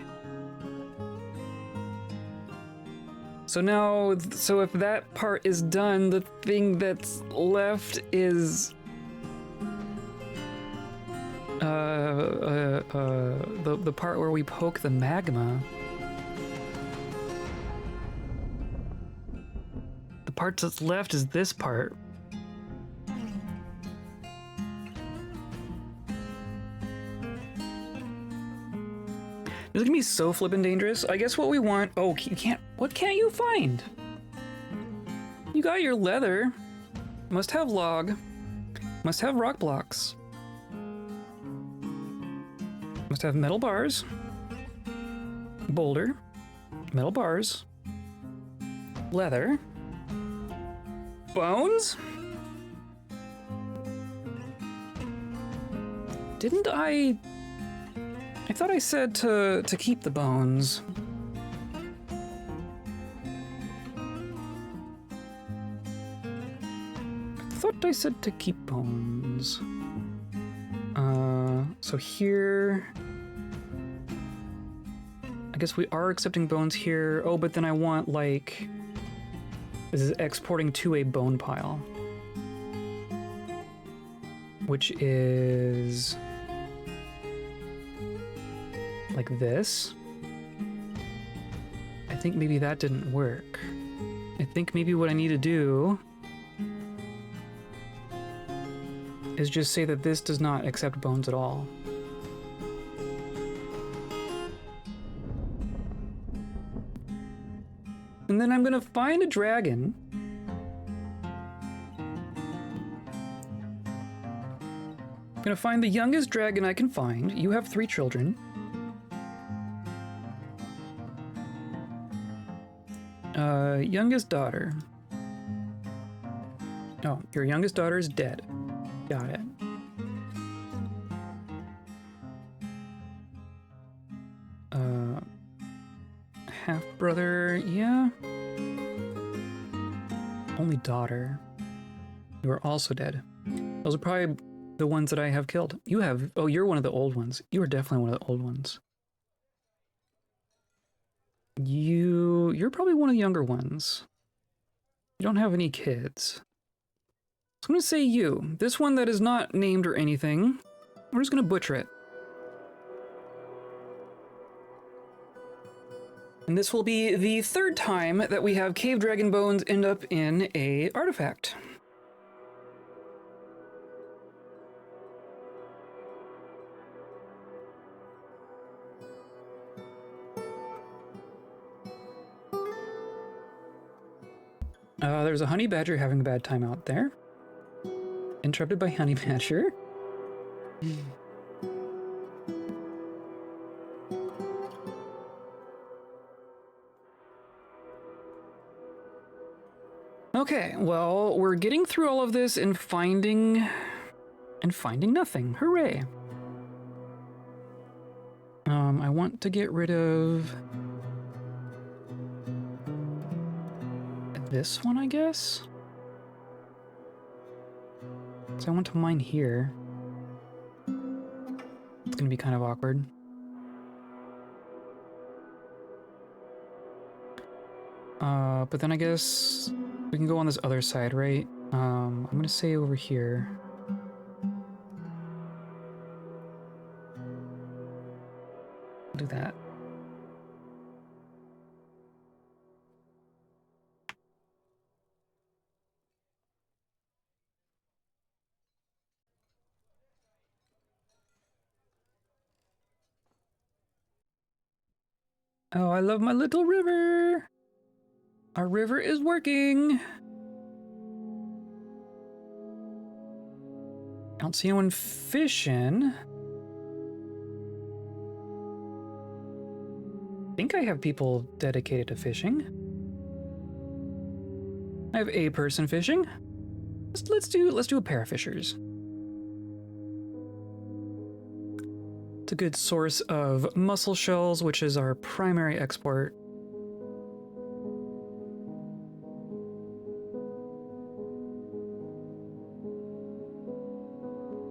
So now, so if that part is done, the thing that's left is the part where we poke the magma. The part that's left is this part. This is gonna be so flippin' dangerous. I guess what we want... Oh, you can't... What can't you find? You got your leather. Must have log. Must have rock blocks. Must have metal bars. Boulder. Metal bars. Leather. Bones? Didn't I thought I said to keep the bones. I thought I said to keep bones. So here... I guess we are accepting bones here. Oh, but then I want, like... This is exporting to a bone pile. Which is... like this. I think maybe that didn't work. I think maybe what I need to do is just say that this does not accept bones at all. And then I'm gonna find a dragon. I'm gonna find the youngest dragon I can find. You have 3 children. Youngest daughter. Oh, your youngest daughter is dead. Got it. Half-brother, yeah. Only daughter. You are also dead. Those are probably the ones that I have killed. You have... Oh, you're one of the old ones. You are definitely one of the old ones. You're probably one of the younger ones. You don't have any kids. So I'm gonna say you. This one that is not named or anything. We're just gonna butcher it. And this will be the 3rd time that we have cave dragon bones end up in a artifact. There's a honey badger having a bad time out there. Interrupted by honey badger. Okay, well, we're getting through all of this and finding nothing. Hooray. I want to get rid of this one, I guess. So I want to mine here. It's gonna be kind of awkward. But then I guess we can go on this other side, right? I'm gonna say over here. Do that. Oh, I love my little river. Our river is working. I don't see anyone fishing. I think I have people dedicated to fishing. I have a person fishing. Let's do a pair of fishers. It's a good source of mussel shells, which is our primary export.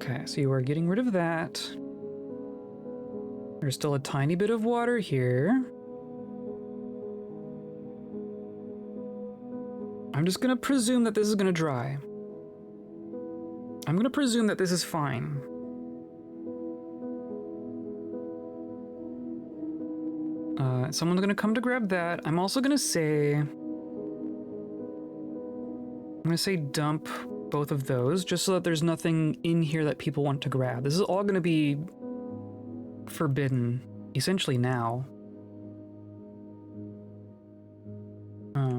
Okay, so you are getting rid of that. There's still a tiny bit of water here. I'm just gonna presume that this is gonna dry. I'm gonna presume that this is fine. Someone's gonna come to grab that. I'm also gonna say... dump both of those, just so that there's nothing in here that people want to grab. This is all gonna be forbidden, essentially now.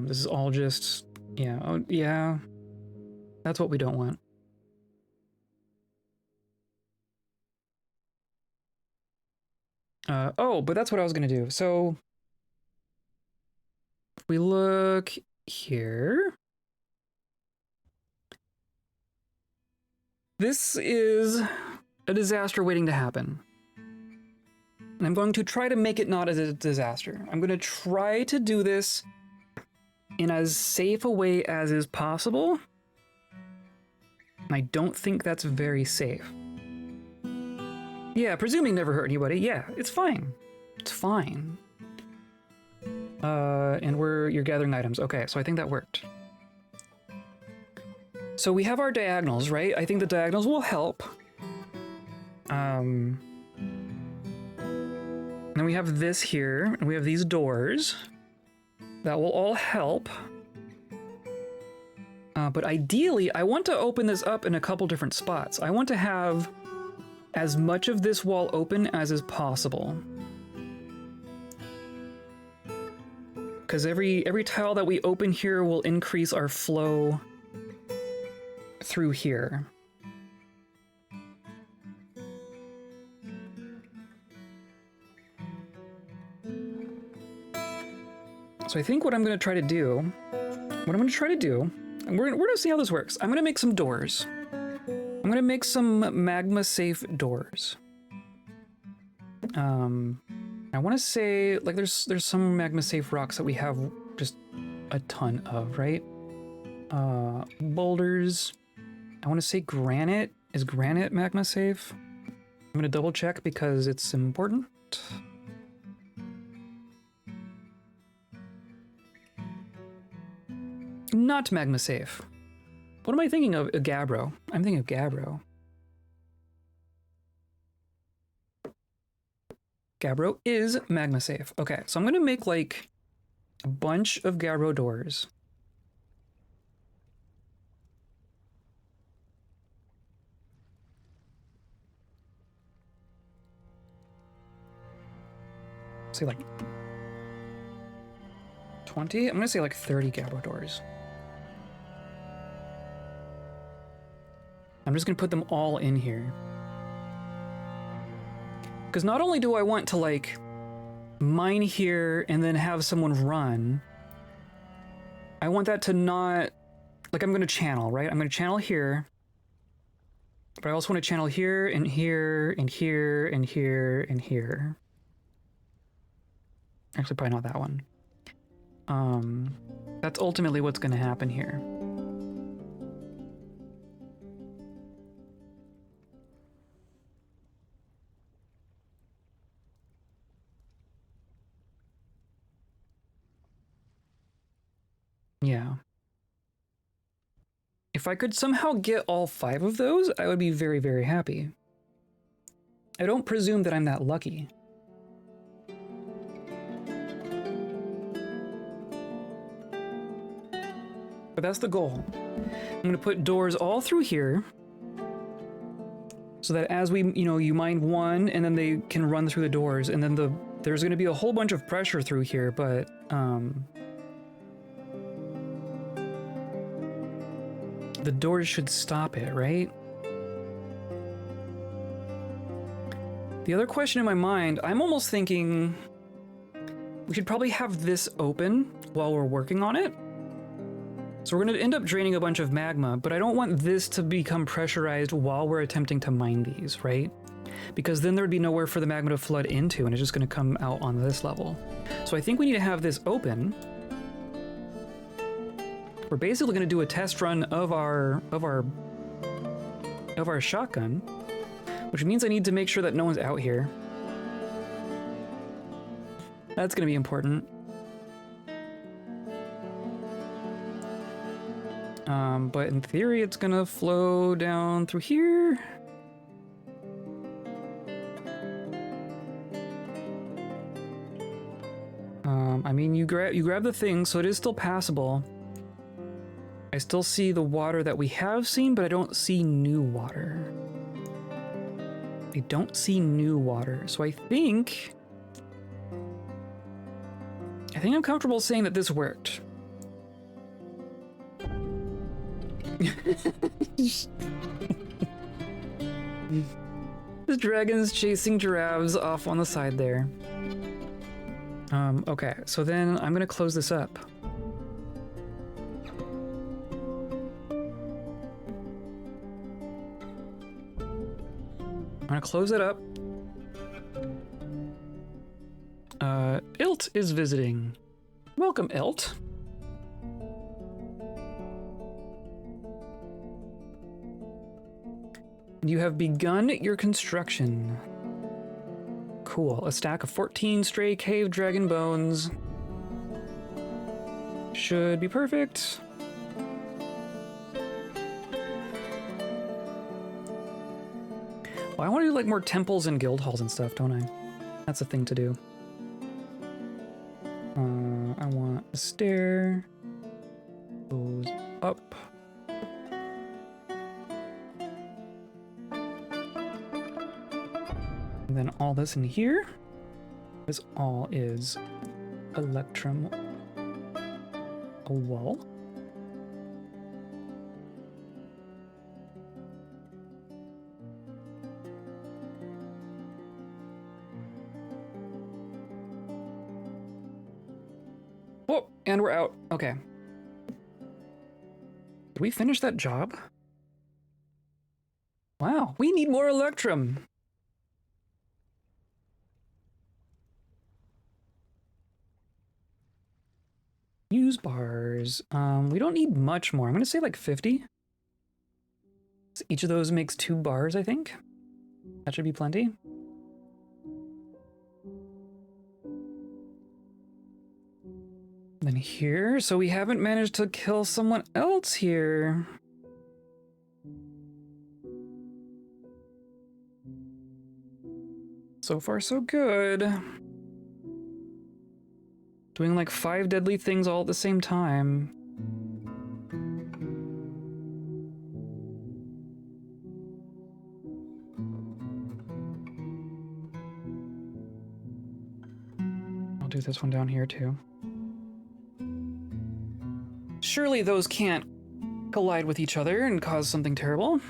This is all just... yeah, oh, yeah. That's what we don't want. Oh, but that's what I was gonna do. So, if we look here, this is a disaster waiting to happen. And I'm going to try to make it not as a disaster. I'm going to try to do this in as safe a way as is possible. And I don't think that's very safe. Yeah, presuming never hurt anybody. Yeah, it's fine. It's fine. And you're gathering items. Okay, so I think that worked. So we have our diagonals, right? I think the diagonals will help. Then we have this here, and we have these doors. That will all help. But ideally, I want to open this up in a couple different spots. I want to have as much of this wall open as is possible. Because every tile that we open here will increase our flow through here. So I think what I'm going to try to do, and we're going to see how this works. I'm going to make some doors. I'm going to make some magma safe doors. I want to say, like, there's some magma safe rocks that we have just a ton of, right? Boulders. I want to say granite. Is granite magma safe? I'm going to double check because it's important. Not magma safe. What am I thinking of? A gabbro. I'm thinking of gabbro. Gabbro is magma safe. Okay, so I'm gonna make like a bunch of gabbro doors. Say like 20? I'm gonna say like 30 gabbro doors. I'm just gonna put them all in here. Because not only do I want to like mine here and then have someone run, I want that to not like I'm going to channel, right? I'm going to channel here, but I also want to channel here and here and here and here and here. Actually, probably not that one. That's ultimately what's going to happen here. Yeah. If I could somehow get all 5 of those, I would be very, very happy. I don't presume that I'm that lucky. But that's the goal. I'm going to put doors all through here so that as we, you mine one and then they can run through the doors, and then there's going to be a whole bunch of pressure through here, but the doors should stop it, right? The other question in my mind, I'm almost thinking we should probably have this open while we're working on it. So we're going to end up draining a bunch of magma, but I don't want this to become pressurized while we're attempting to mine these, right? Because then there would be nowhere for the magma to flood into, and it's just going to come out on this level. So I think we need to have this open. We're basically going to do a test run of our shotgun, which means I need to make sure that no one's out here. That's going to be important. But in theory, it's going to flow down through here. I mean, you grab the thing, so it is still passable. I still see the water that we have seen, but I don't see new water. I don't see new water, so I think I'm comfortable saying that this worked. The dragon's chasing giraffes off on the side there. Okay, so then I'm gonna close this up. I'm gonna close it up. Ilt is visiting. Welcome, Ilt. You have begun your construction. Cool. A stack of 14 stray cave dragon bones. Should be perfect. Well, I want to do like more temples and guild halls and stuff, don't I? That's a thing to do. I want a stair. Goes up. And then all this in here. This all is electrum. A wall. Whoa, and we're out. Okay. Did we finish that job? Wow, we need more electrum. Use bars. We don't need much more. I'm gonna say like 50. So each of those makes 2 bars, I think. That should be plenty. Then here, so we haven't managed to kill someone else here. So far, so good. Doing like 5 deadly things all at the same time. I'll do this one down here too. Surely those can't collide with each other and cause something terrible.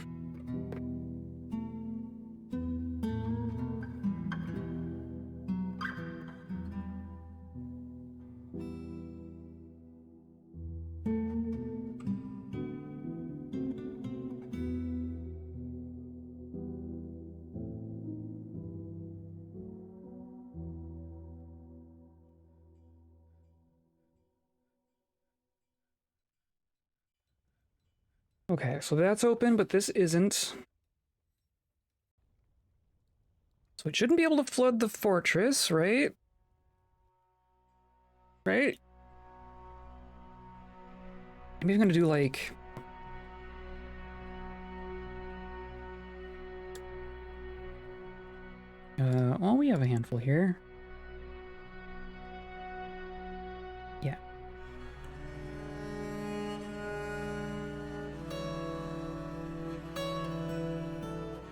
Okay, so that's open, but this isn't. So it shouldn't be able to flood the fortress, right? Right? Maybe I'm gonna do like... well, we have a handful here. Yeah.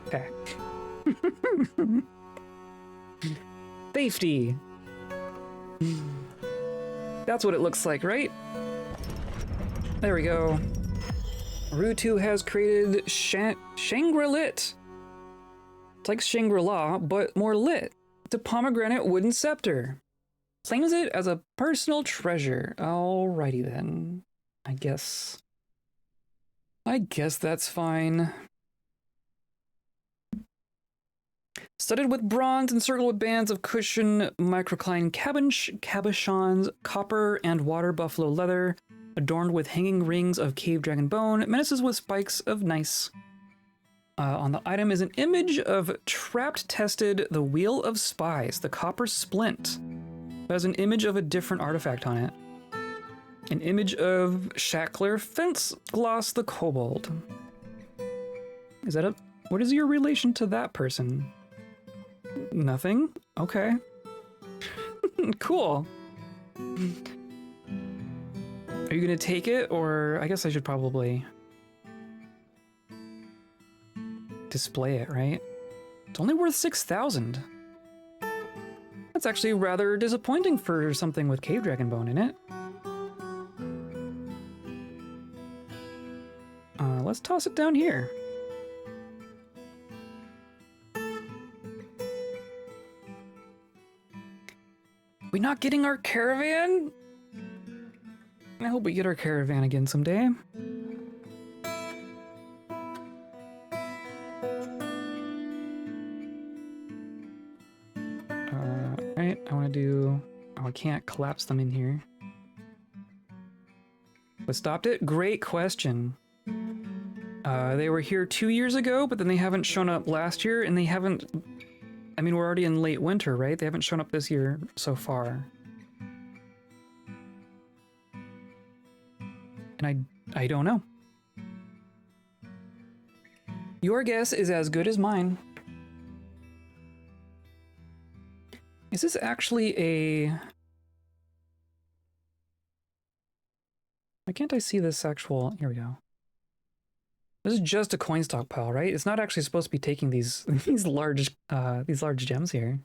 Okay. Safety. That's what it looks like, right? There we go. Rutu has created Shangri-Lit. It's like Shangri-La, but more lit. It's a pomegranate wooden scepter. Claims it as a personal treasure. Alrighty then. I guess that's fine. Studded with bronze, encircled with bands of cushion microcline cabochons, copper and water buffalo leather, adorned with hanging rings of cave dragon bone, menaces with spikes of nice. On the item is an image of trapped tested the Wheel of Spies, the copper splint. It has an image of a different artifact on it. An image of Shackler Fence Gloss the Kobold. Is that a... What is your relation to that person? Nothing? Okay. Cool. Are you gonna take it, or... I guess I should probably... display it, right? It's only worth 6,000. That's actually rather disappointing for something with cave dragon bone in it. Let's toss it down here. We not getting our caravan? I hope we get our caravan again someday. Right, I want to do... Oh, I can't collapse them in here. What stopped it? Great question. They were here 2 years ago, but then they haven't shown up last year, and they haven't... I mean, we're already in late winter, right? They haven't shown up this year so far. And I don't know. Your guess is as good as mine. Is this actually a... Why can't I see this actual... Here we go. This is just a coin stockpile, right? It's not actually supposed to be taking these these large gems here.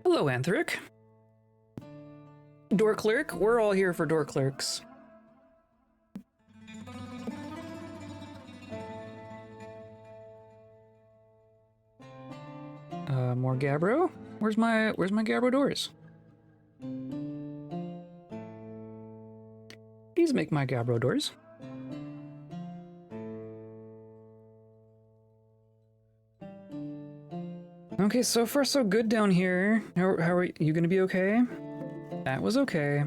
Hello, Anthric. Door clerk, we're all here for door clerks. More Gabbro? Where's my Gabbro doors? Please make my Gabbro doors. Okay, so far so good down here. How are you gonna be okay? That was okay.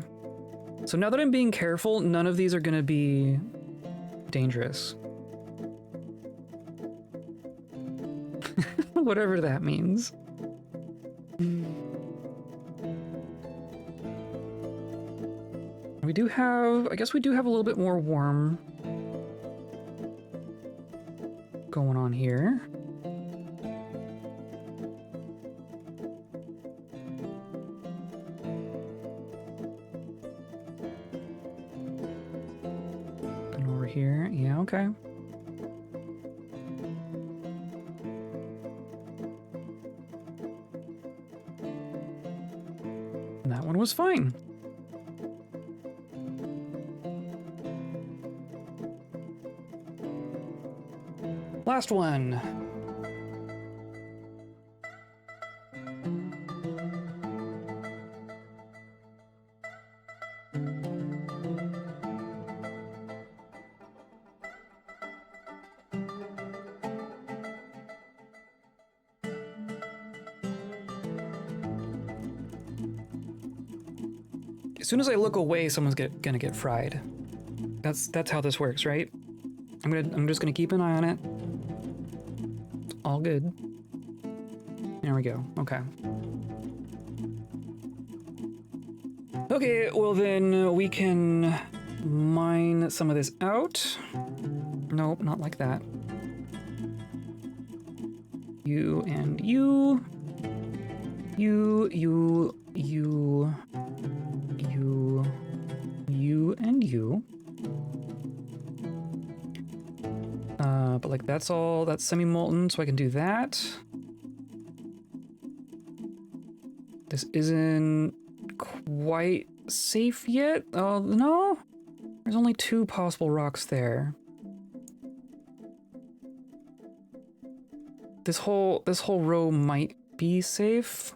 So now that I'm being careful, none of these are gonna be dangerous. Whatever that means. We do have, I guess we do have a little bit more worm going on here. And over here, yeah, okay. And that one was fine. Last one. As soon as I look away, someone's gonna get fried. That's how this works, right? I'm just gonna keep an eye on it. All good. There we go. Okay. Okay, well then we can mine some of this out. Nope, not like that. You and you. You and you. But like that's semi-molten, so I can do that. This isn't quite safe yet. Oh, no? There's only 2 possible rocks there. This whole row might be safe.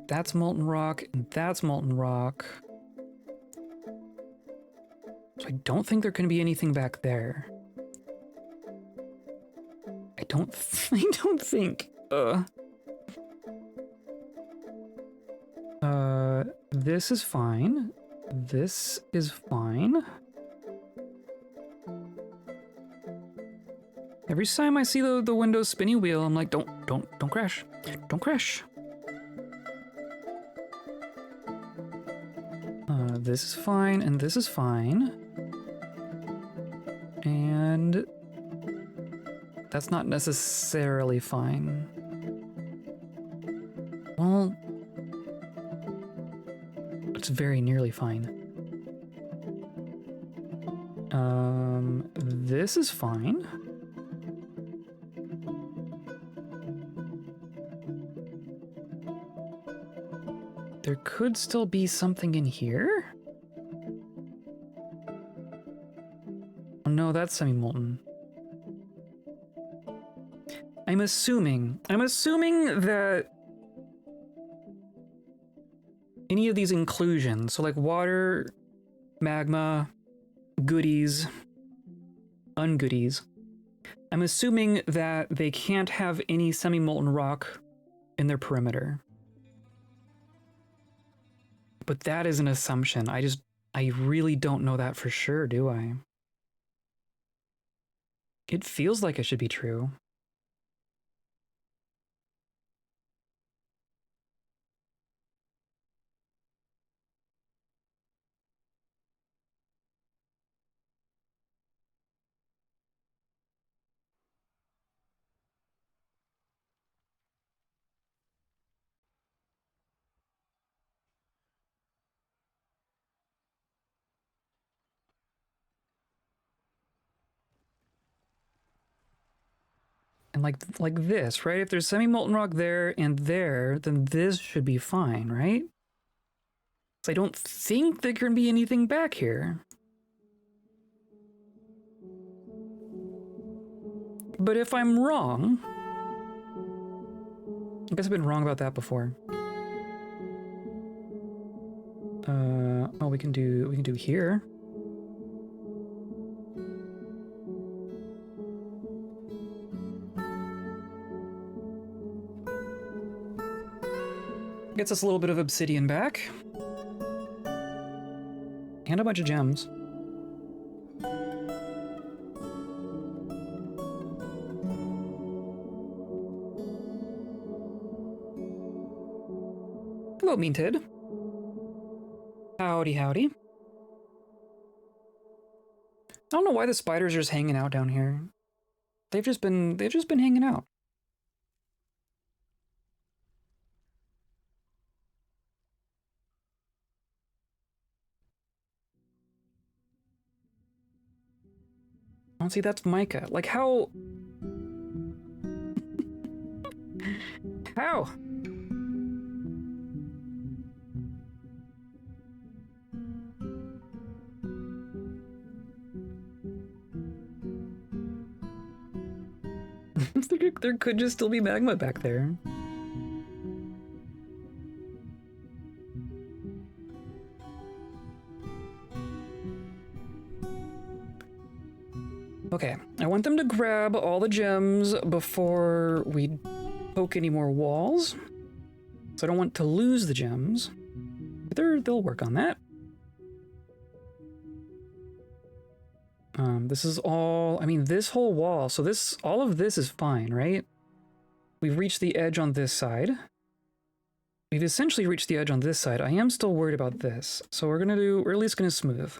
That's molten rock, and that's molten rock. So I don't think there can be anything back there. I don't think. This is fine. This is fine. Every time I see the Windows spinny wheel, I'm like, don't crash. Don't crash. This is fine, and this is fine. And that's not necessarily fine. Well, it's very nearly fine. This is fine. There could still be something in here? Oh no, that's semi-molten. I'm assuming that any of these inclusions, so like water, magma, goodies, ungoodies, I'm assuming that they can't have any semi-molten rock in their perimeter. But that is an assumption. I really don't know that for sure, do I? It feels like it should be true. And like this, right? If there's semi-molten rock there and there, then this should be fine, right? So I don't think there can be anything back here. But if I'm wrong, I guess I've been wrong about that before. Oh, we can do here. Gets us a little bit of obsidian back. And a bunch of gems. Hello, Meantid. Howdy, howdy. I don't know why the spiders are just hanging out down here. They've just been hanging out. Oh, see, that's mica. Like, how? How? There could just still be magma back there. Okay, I want them to grab all the gems before we poke any more walls. So I don't want to lose the gems. But they'll work on that. This is all, I mean, this whole wall, so all of this is fine, right? We've reached the edge on this side. We've essentially reached the edge on this side. I am still worried about this. So we're at least gonna smooth.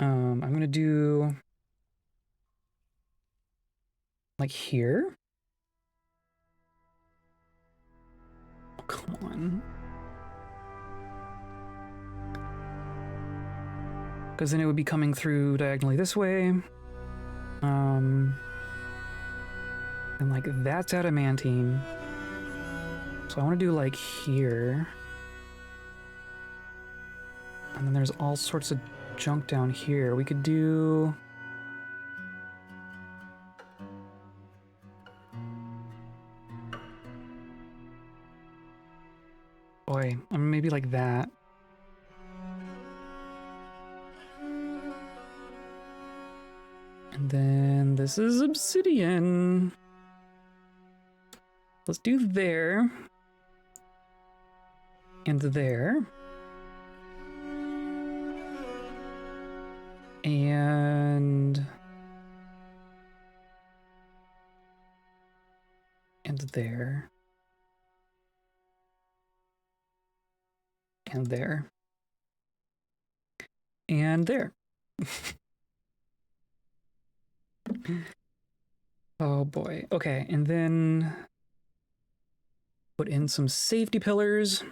I'm gonna do like here. Oh, come on. Because then it would be coming through diagonally this way. And like that's adamantine. So I want to do like here. And then there's all sorts of junk down here. We could do... Boy, maybe like that. And then this is obsidian. Let's do there. And there. And there. And there. And there. Oh boy. Okay, and then put in some safety pillars.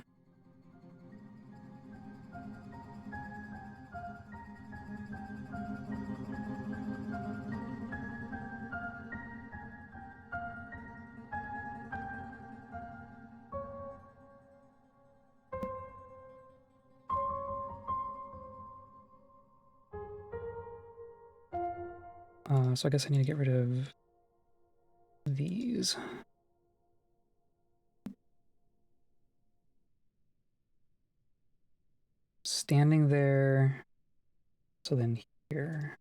So I guess I need to get rid of these. Standing there. So then here.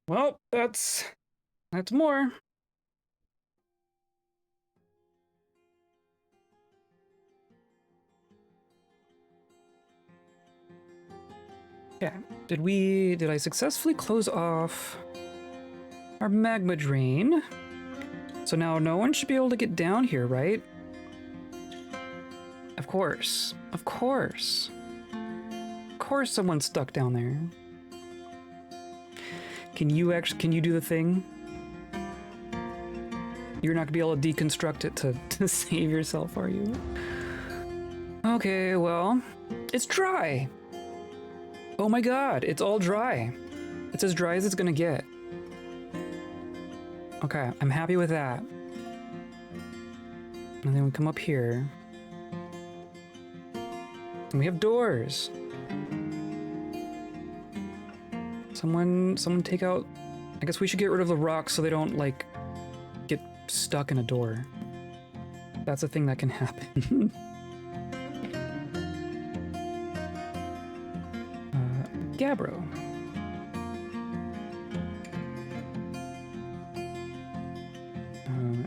Well, that's more. Yeah. Did I successfully close off our magma drain? So now no one should be able to get down here, right? Of course. Of course. Of course someone's stuck down there. Can you do the thing? You're not gonna be able to deconstruct it to save yourself, are you? Okay, well, it's dry. Oh my god, it's all dry. It's as dry as it's gonna get. Okay, I'm happy with that. And then we come up here. And we have doors. Someone take out... I guess we should get rid of the rocks so they don't, like, get stuck in a door. That's a thing that can happen. Gabbro.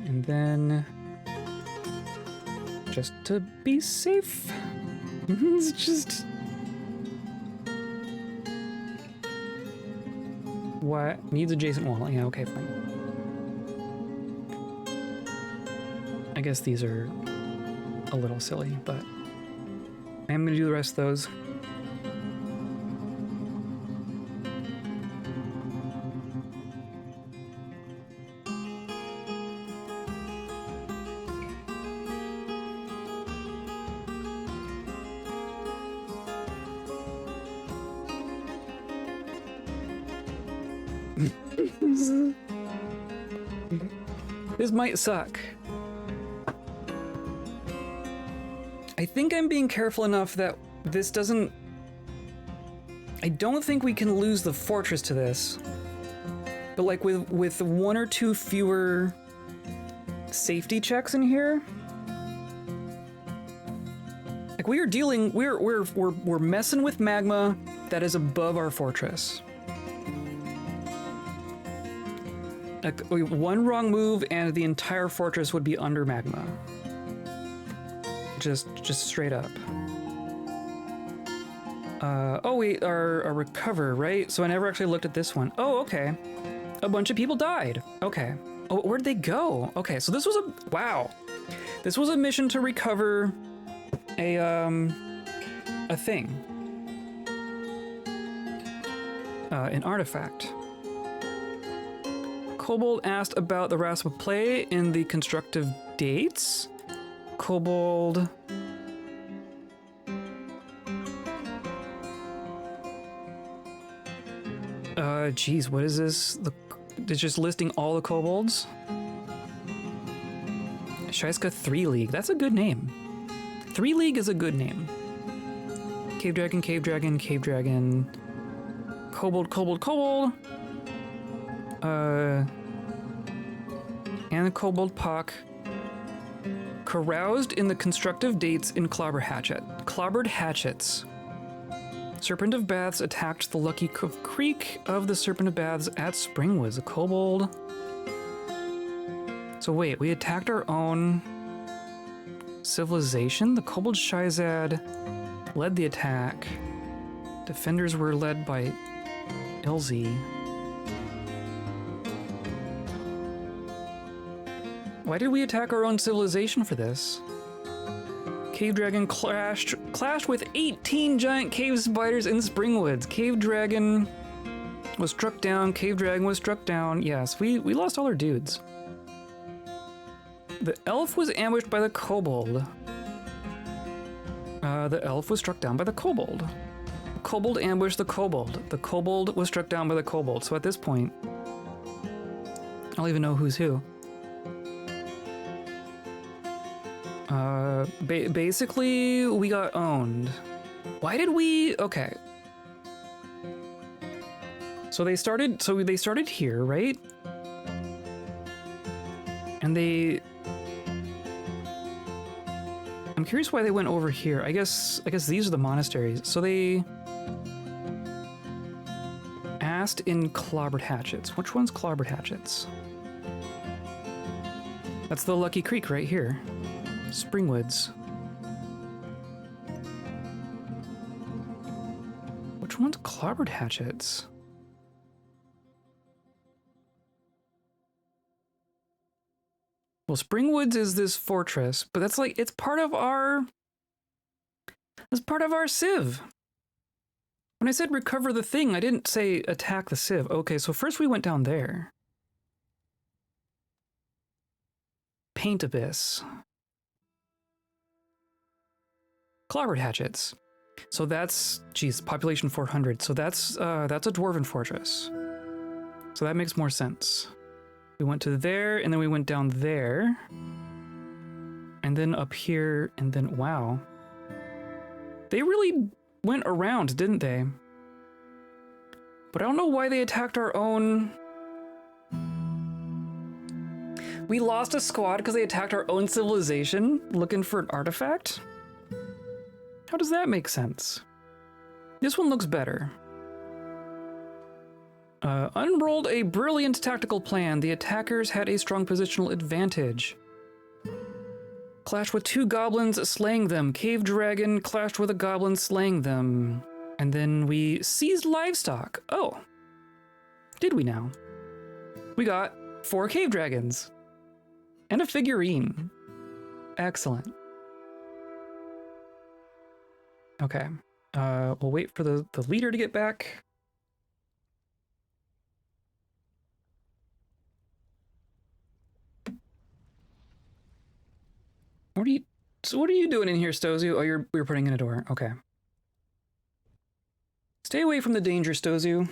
And then... just to be safe... it's just... What? Needs adjacent wall. Yeah, okay, fine. I guess these are a little silly, but I am gonna do the rest of those. This might suck. I think I'm being careful enough that this doesn't... I don't think we can lose the fortress to this. But like with one or two fewer safety checks in here, like we're messing with magma that is above our fortress. Like one wrong move and the entire fortress would be under magma. Just straight up. Oh wait, our recover, right? So I never actually looked at this one. Oh, okay. A bunch of people died. Okay. Oh, where'd they go? Okay, so this was wow. This was a mission to recover a thing. An artifact. Kobold asked about the rasp of play in the constructive dates. Kobold. Geez, what is this? It's just listing all the kobolds. Shaiska 3 League. That's a good name. 3 League is a good name. Cave Dragon, Cave Dragon, Cave Dragon. Kobold, Kobold, Kobold. And the Kobold Pock. Caroused in the constructive dates in Clobbered Hatchets. Serpent of Baths attacked the Lucky Creek of the Serpent of Baths at Springwoods. A kobold. So wait, we attacked our own civilization? The Kobold Shizad led the attack. Defenders were led by Ilzy. Why did we attack our own civilization for this? Cave Dragon clashed with 18 giant cave spiders in Springwoods. Cave Dragon was struck down. Cave Dragon was struck down. Yes, we lost all our dudes. The elf was ambushed by the kobold. The elf was struck down by the kobold. Kobold ambushed the kobold. The kobold was struck down by the kobold. So at this point, I don't even know who's who. Basically, we got owned. Why did we? Okay. So they started here, right? And I'm curious why they went over here. I guess these are the monasteries. So they asked in Clobbered Hatchets. Which one's Clobbered Hatchets? That's the Lucky Creek right here. Springwoods. Which one's Clobbered Hatchets? Well, Springwoods is this fortress, but that's like, it's part of our civ. When I said recover the thing, I didn't say attack the civ. Okay, so first we went down there. Paint Abyss. Clobbered Hatchets. So that's, geez, population 400. So that's a dwarven fortress. So that makes more sense. We went to there, and then we went down there. And then up here, and then, wow. They really went around, didn't they? But I don't know why they attacked our own... We lost a squad because they attacked our own civilization looking for an artifact? How does that make sense? This one looks better. Unrolled a brilliant tactical plan. The attackers had a strong positional advantage. Clashed with 2 goblins, slaying them. Cave Dragon clashed with a goblin, slaying them. And then we seized livestock. Oh. Did we now? We got 4 cave dragons. And a figurine. Excellent. Okay. We'll wait for the leader to get back. What are you doing in here, Stozu? Oh, you're putting in a door. Okay. Stay away from the danger, Stozu.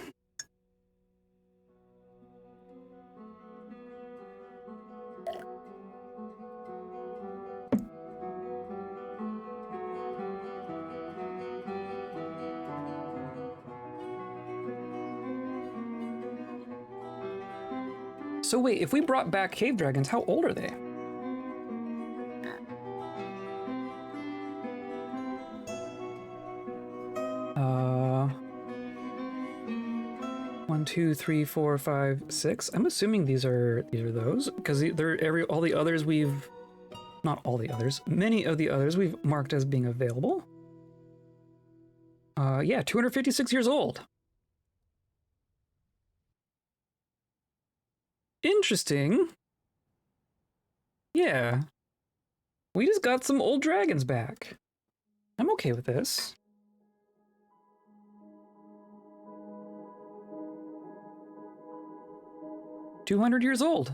So wait, if we brought back cave dragons, how old are they? One, two, three, four, five, six. I'm assuming these are those because they're all the others we've, not all the others, many of the others we've marked as being available. Yeah, 256 years old. Interesting. Yeah. We just got some old dragons back. I'm okay with this. $200 years old.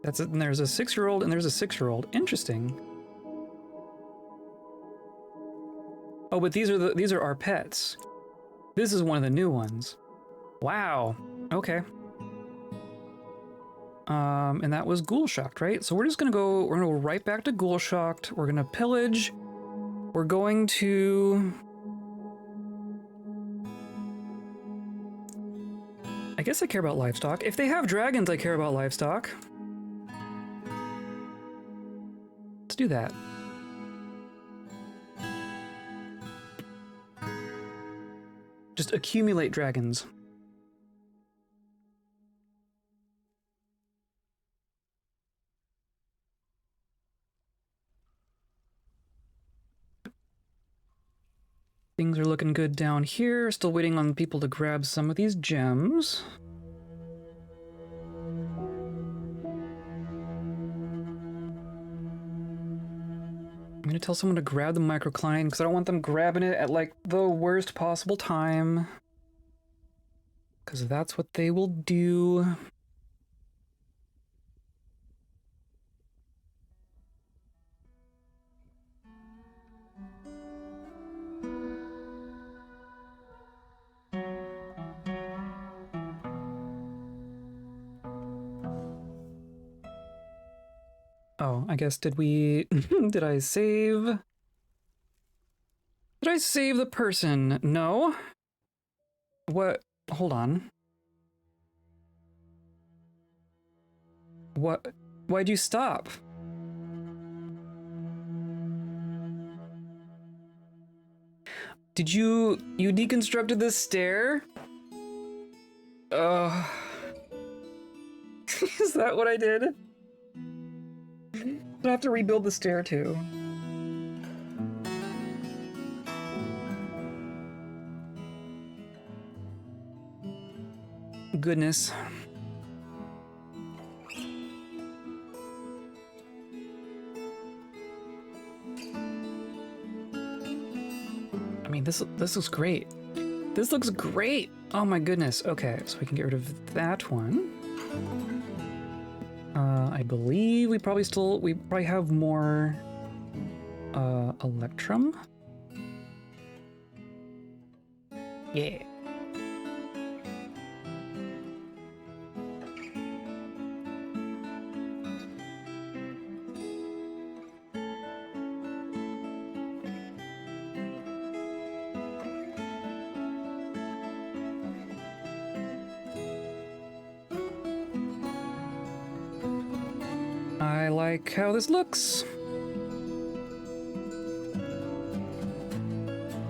That's it. And there's a 6-year-old and there's a 6-year-old. Interesting. Oh, but these are our pets. This is one of the new ones. Wow. Okay. And that was Ghoulshocked, right? So we're gonna go right back to Ghoulshocked. We're gonna pillage. We're going to... I guess I care about livestock. If they have dragons, I care about livestock. Let's do that. Just accumulate dragons. Things are looking good down here. Still waiting on people to grab some of these gems. I'm gonna tell someone to grab the microcline because I don't want them grabbing it at like the worst possible time. Because that's what they will do. Oh, I guess did we... did I save... Did I save the person? No? What? Hold on. What? Why'd you stop? Did you deconstructed this stair? Is that what I did? I have to rebuild the stair too. Goodness. I mean, this looks great. This looks great. Oh my goodness. Okay, so we can get rid of that one. I believe we probably have more Electrum. Yeah. I like how this looks.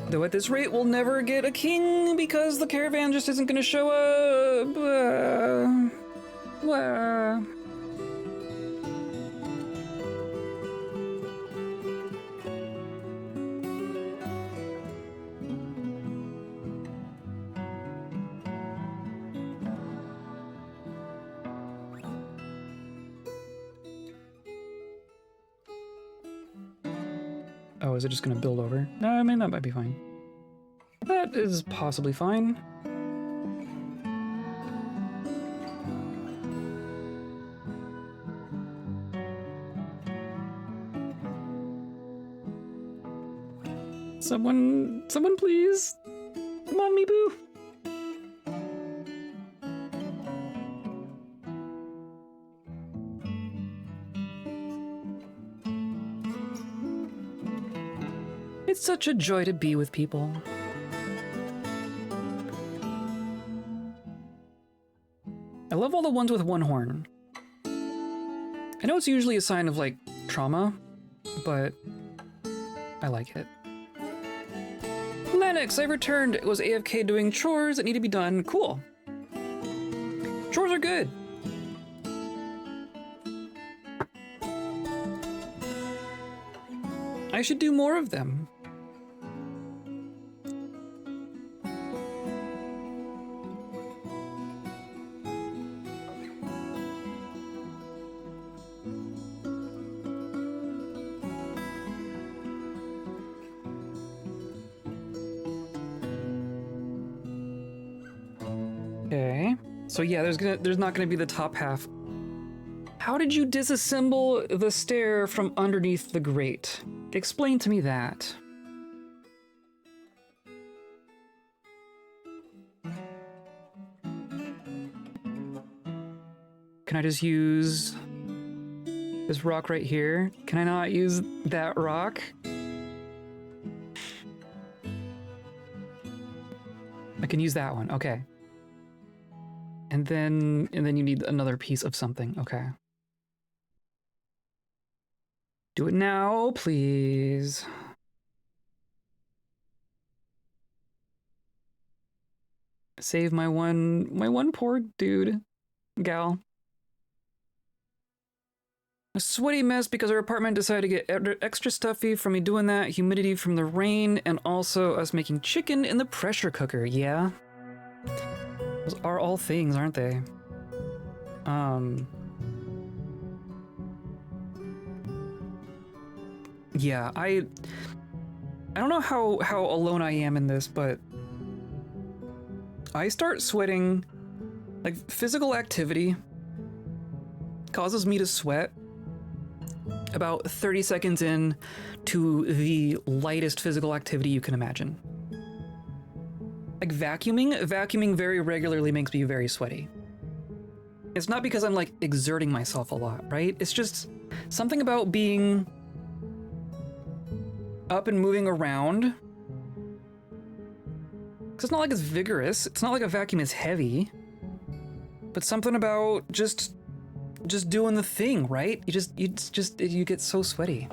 Though at this rate, we'll never get a king because the caravan just isn't going to show up. Oh, is it just gonna build over? No, I mean, that might be fine. That is possibly fine. Someone please. Come on, Meeboo. It's such a joy to be with people. I love all the ones with one horn. I know it's usually a sign of, like, trauma, but I like it. Lennox, I returned. It was AFK doing chores that need to be done. Cool. Chores are good. I should do more of them. Okay. So yeah, there's not gonna be the top half. How did you disassemble the stair from underneath the grate? Explain to me that. Can I just use this rock right here? Can I not use that rock? I can use that one, okay. And then you need another piece of something, okay. Do it now, please. Save my one poor dude, gal. A sweaty mess because our apartment decided to get extra stuffy from me doing that, humidity from the rain, and also us making chicken in the pressure cooker, yeah? Those are all things, aren't they? Yeah, I don't know how alone I am in this, but I start sweating, like, physical activity causes me to sweat about 30 seconds in to the lightest physical activity you can imagine. Like vacuuming very regularly makes me very sweaty. It's not because I'm, like, exerting myself a lot, right? It's just something about being up and moving around. Because it's not like it's vigorous. It's not like a vacuum is heavy. But something about just doing the thing, right? You get so sweaty.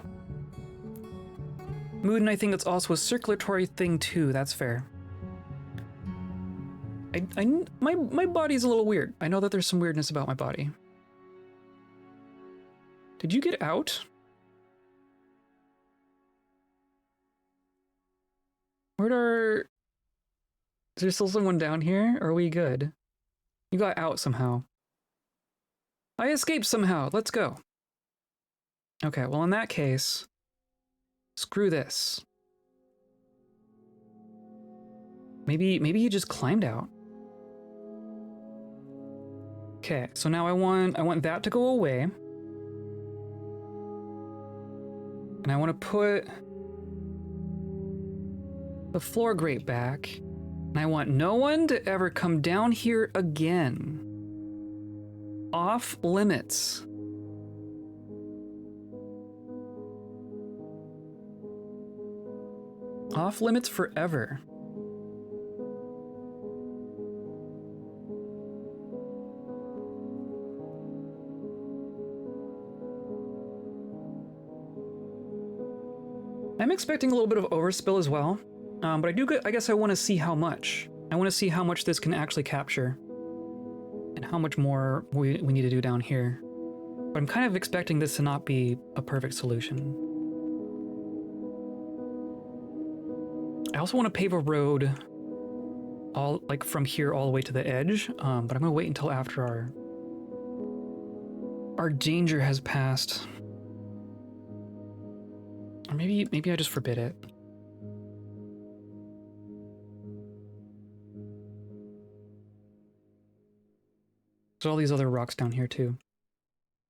Mood, and I think it's also a circulatory thing too. That's fair. My body's a little weird. I know that there's some weirdness about my body. Did you get out? Is there still someone down here? Or are we good? You got out somehow. I escaped somehow. Let's go. Okay, well, in that case, screw this. Maybe you just climbed out. Okay, so now I want that to go away. And I want to put the floor grate back. And I want no one to ever come down here again. Off limits. Off limits forever. I'm expecting a little bit of overspill as well, but I guess I want to see how much. I want to see how much this can actually capture, and how much more we need to do down here. But I'm kind of expecting this to not be a perfect solution. I also want to pave a road, from here all the way to the edge, but I'm gonna wait until after our danger has passed. Or maybe I just forbid it. There's all these other rocks down here too.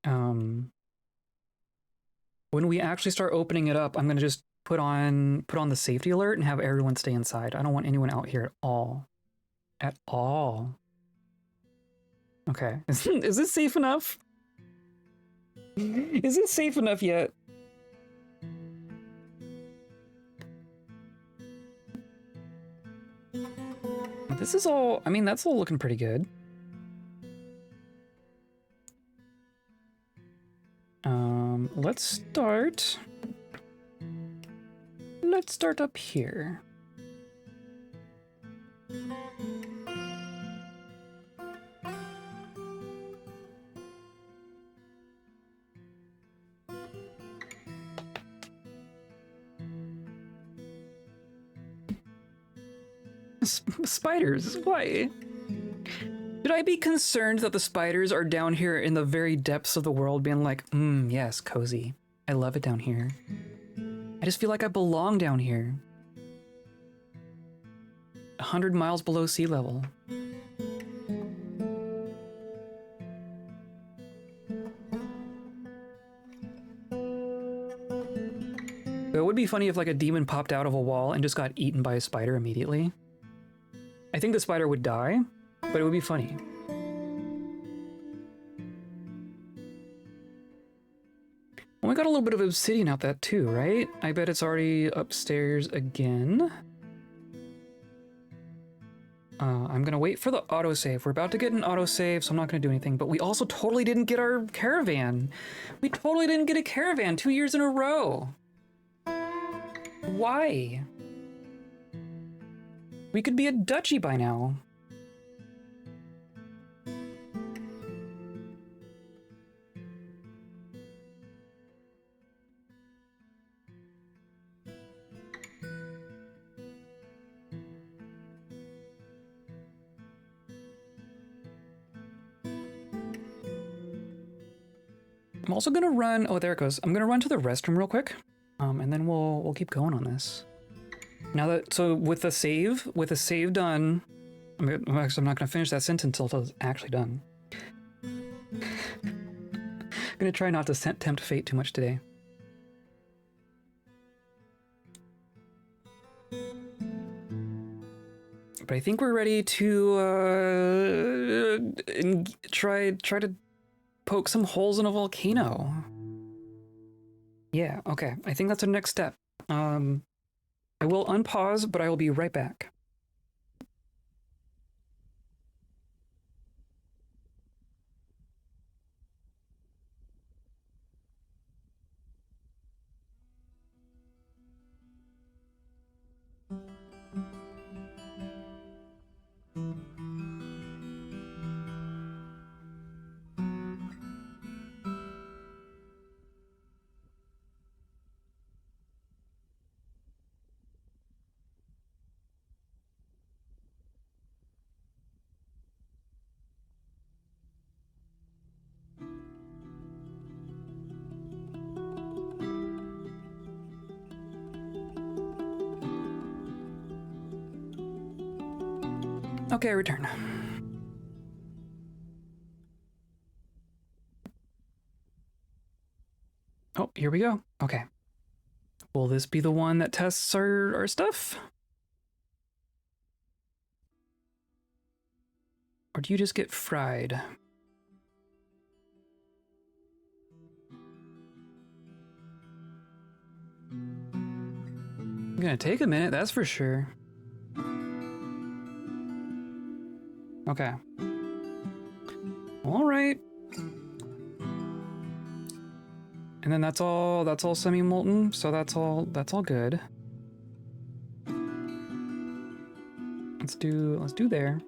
When we actually start opening it up, I'm gonna just put on the safety alert and have everyone stay inside. I don't want anyone out here at all. At all. Okay. Is this safe enough? Is it safe enough yet? This is all, I mean, that's all looking pretty good. let's start. Let's start up here. Spiders, why? Should I be concerned that the spiders are down here in the very depths of the world being like, yes, cozy. I love it down here. I just feel like I belong down here. 100 miles below sea level. It would be funny if like a demon popped out of a wall and just got eaten by a spider immediately. I think the spider would die, but it would be funny. Well, we got a little bit of obsidian out that too, right? I bet it's already upstairs again. I'm gonna wait for the autosave. We're about to get an autosave, so I'm not gonna do anything, but we also totally didn't get our caravan. We totally didn't get a caravan 2 years in a row. Why? We could be a duchy by now. I'm also gonna run, oh, there it goes. I'm gonna run to the restroom real quick, and then we'll keep going on this. Now that, so with the save done, I'm not gonna finish that sentence until it's actually done. I'm gonna try not to tempt fate too much today. But I think we're ready to try to poke some holes in a volcano. Yeah, okay. I think that's our next step. I will unpause, but I will be right back. Okay, return. Oh, here we go. Okay. Will this be the one that tests our stuff? Or do you just get fried? It's gonna take a minute, that's for sure. Okay. All right. And then that's all semi-molten, so that's all good. Let's do there.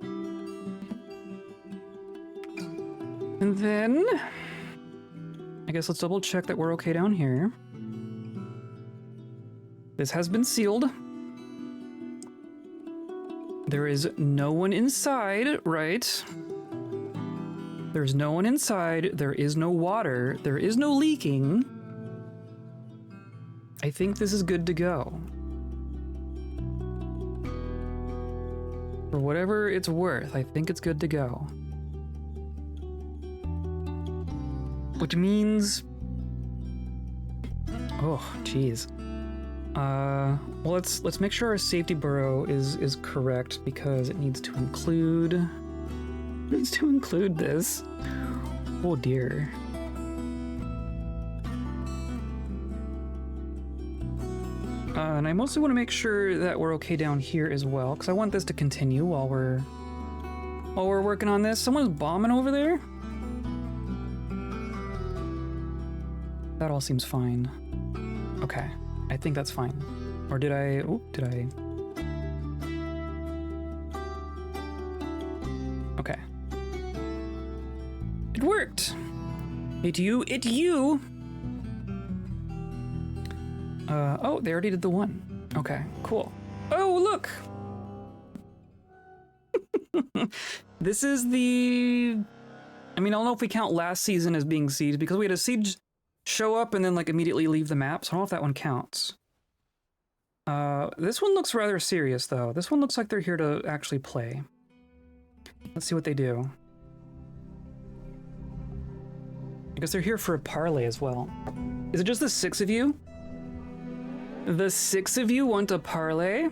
And then I guess let's double check that we're okay down here. This has been sealed. There is no one inside, right? There's no one inside. There is no water. There is no leaking. I think this is good to go. For whatever it's worth, I think it's good to go. Which means... oh, jeez. Well, let's make sure our safety burrow is correct because it needs to include this. Oh dear. And I mostly want to make sure that we're okay down here as well, because I want this to continue while we're working on this. Someone's bombing over there? That all seems fine. Okay, I think that's fine. Or did I? Oh, did I? Okay. It worked. It you. Oh, they already did the one. Okay, cool. Oh, look. This is the... I mean, I don't know if we count last season as being siege, because we had a siege show up and then like immediately leave the map, so I don't know if that one counts. This one looks rather serious, though. This one looks like they're here to actually play. Let's see what they do. I guess they're here for a parlay as well. Is it just the 6 of you? The 6 of you want a parlay?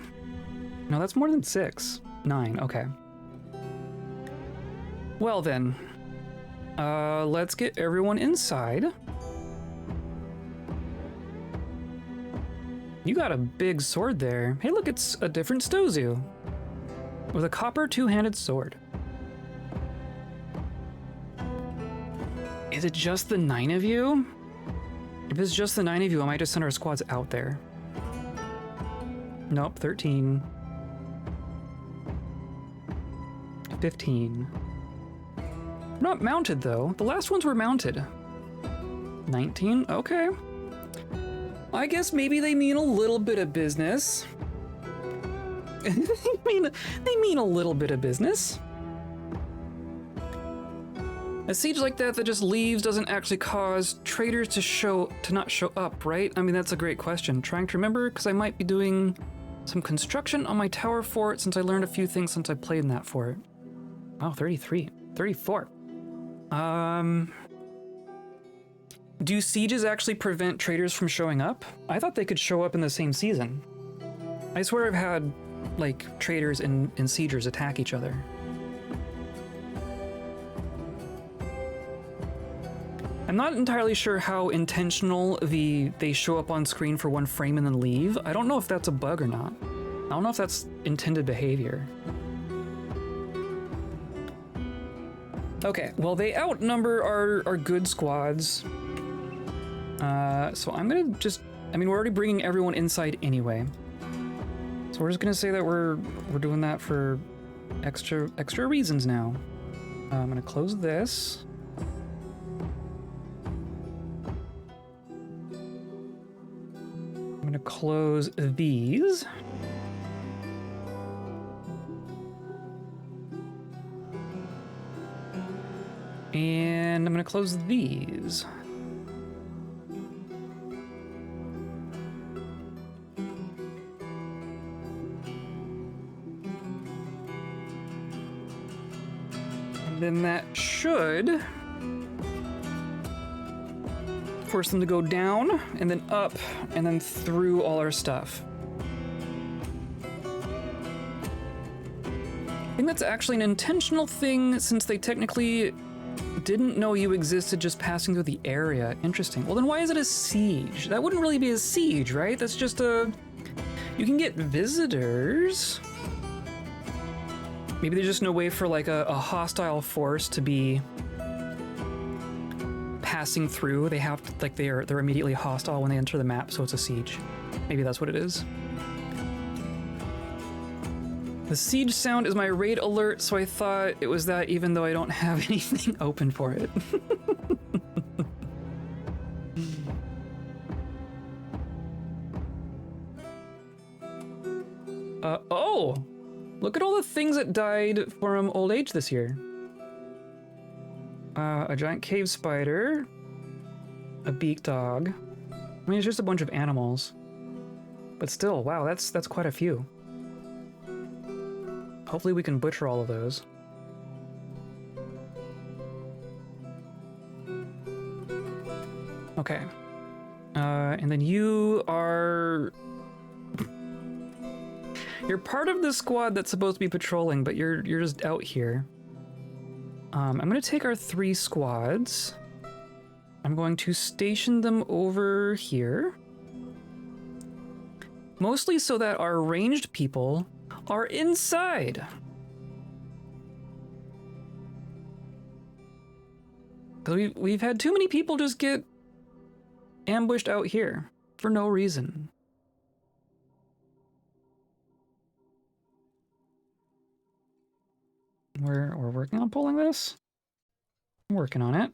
No, that's more than 6. 9, okay. Well then, let's get everyone inside. You got a big sword there. Hey, look, it's a different Stozu with a copper two-handed sword. Is it just the 9 of you? If it's just the 9 of you, I might just send our squads out there. Nope, 13. 15. Not mounted, though. The last ones were mounted. 19? Okay. I guess maybe they mean a little bit of business. they mean a little bit of business. A siege like that just leaves doesn't actually cause traders to not show up, right? I mean, that's a great question. Trying to remember, because I might be doing some construction on my tower fort since I learned a few things since I played in that fort. Wow, 33, 34. Do sieges actually prevent traders from showing up? I thought they could show up in the same season. I swear I've had, like, traders and siegers attack each other. I'm not entirely sure how intentional they show up on screen for one frame and then leave. I don't know if that's a bug or not. I don't know if that's intended behavior. Okay, well, they outnumber our good squads. So I'm gonna just... I mean, we're already bringing everyone inside anyway. So we're just gonna say that we're doing that for extra reasons now. I'm gonna close this. I'm gonna close these. And I'm gonna close these. And then that should force them to go down and then up and then through all our stuff. I think that's actually an intentional thing since they technically didn't know you existed just passing through the area. Interesting. Well, then why is it a siege? That wouldn't really be a siege, right? That's just a... You can get visitors. Maybe there's just no way for like a hostile force to be passing through. They have to, like, they're immediately hostile when they enter the map, so it's a siege. Maybe that's what it is. The siege sound is my raid alert, so I thought it was that even though I don't have anything open for it. Oh! Look at all the things that died from old age this year. A giant cave spider. A beak dog. I mean, it's just a bunch of animals. But still, wow, that's quite a few. Hopefully we can butcher all of those. Okay. And then you are... You're part of the squad that's supposed to be patrolling, but you're just out here. I'm gonna take our 3 squads. I'm going to station them over here. Mostly so that our ranged people are inside. Because we've had too many people just get ambushed out here for no reason. We're working on pulling this. I'm working on it.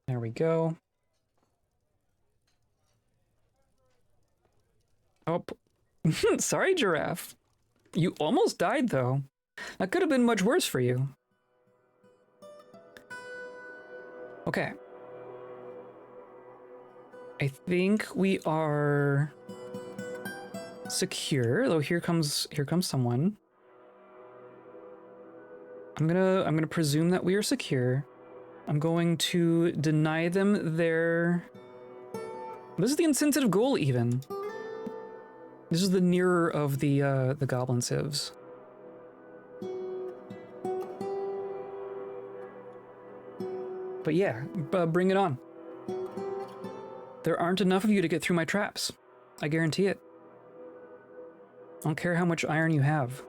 There we go. Oh, sorry, giraffe. You almost died, though. That could have been much worse for you. Okay. I think we are secure, though here comes someone. I'm gonna presume that we are secure. I'm going to deny them their... This is the insensitive goal, even. This is the nearer of the goblin civs. But yeah, bring it on. There aren't enough of you to get through my traps. I guarantee it. I don't care how much iron you have.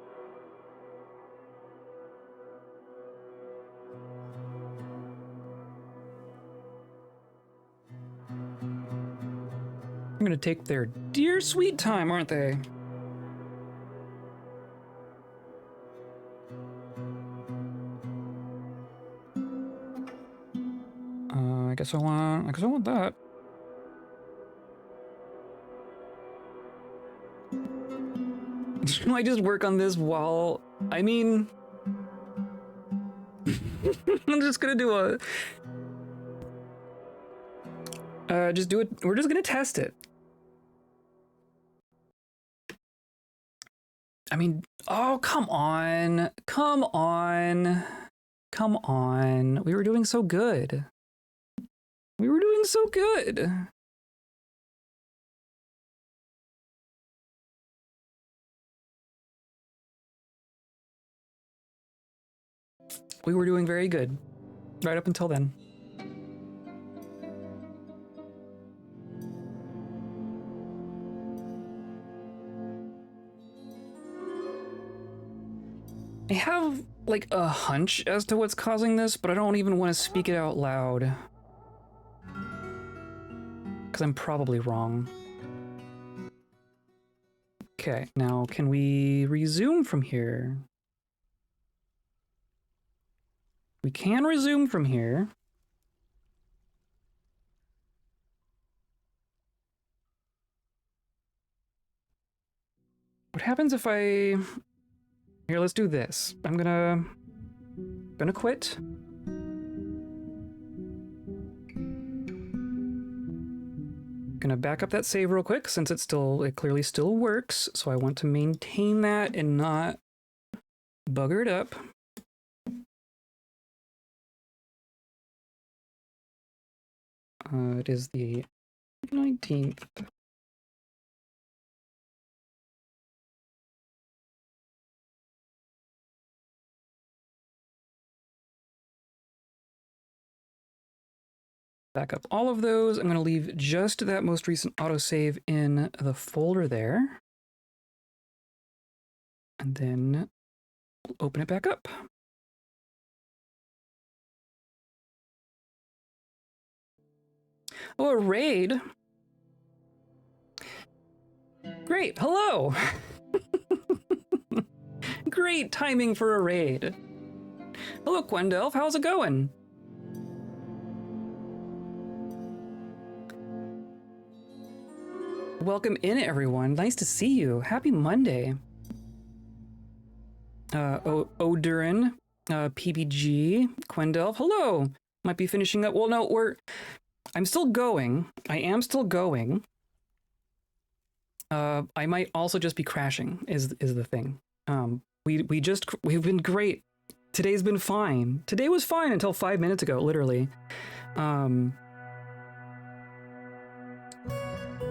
They're gonna take their dear sweet time, aren't they? I guess I want that. Should I just work on this while... I mean... I'm just gonna do a... just do it. We're just gonna test it. I mean... Oh, come on. Come on. Come on. We were doing so good. We were doing so good. We were doing very good. Right up until then. I have, like, a hunch as to what's causing this, but I don't even want to speak it out loud. Because I'm probably wrong. Okay, now can we resume from here? We can resume from here. What happens if I... Here, let's do this. I'm gonna quit. Gonna back up that save real quick since it clearly still works. So I want to maintain that and not bugger it up. It is the 19th. Back up all of those. I'm going to leave just that most recent autosave in the folder there. And then open it back up. Oh, a raid. Great, hello. Great timing for a raid. Hello, Quendelf, how's it going? Welcome in, everyone. Nice to see you. Happy Monday. Odurin, PBG, Quendelf, hello. Might be finishing up. Well, no, I'm still going. I am still going. I might also just be crashing is the thing. We've been great. Today's been fine. Today was fine until 5 minutes ago, literally.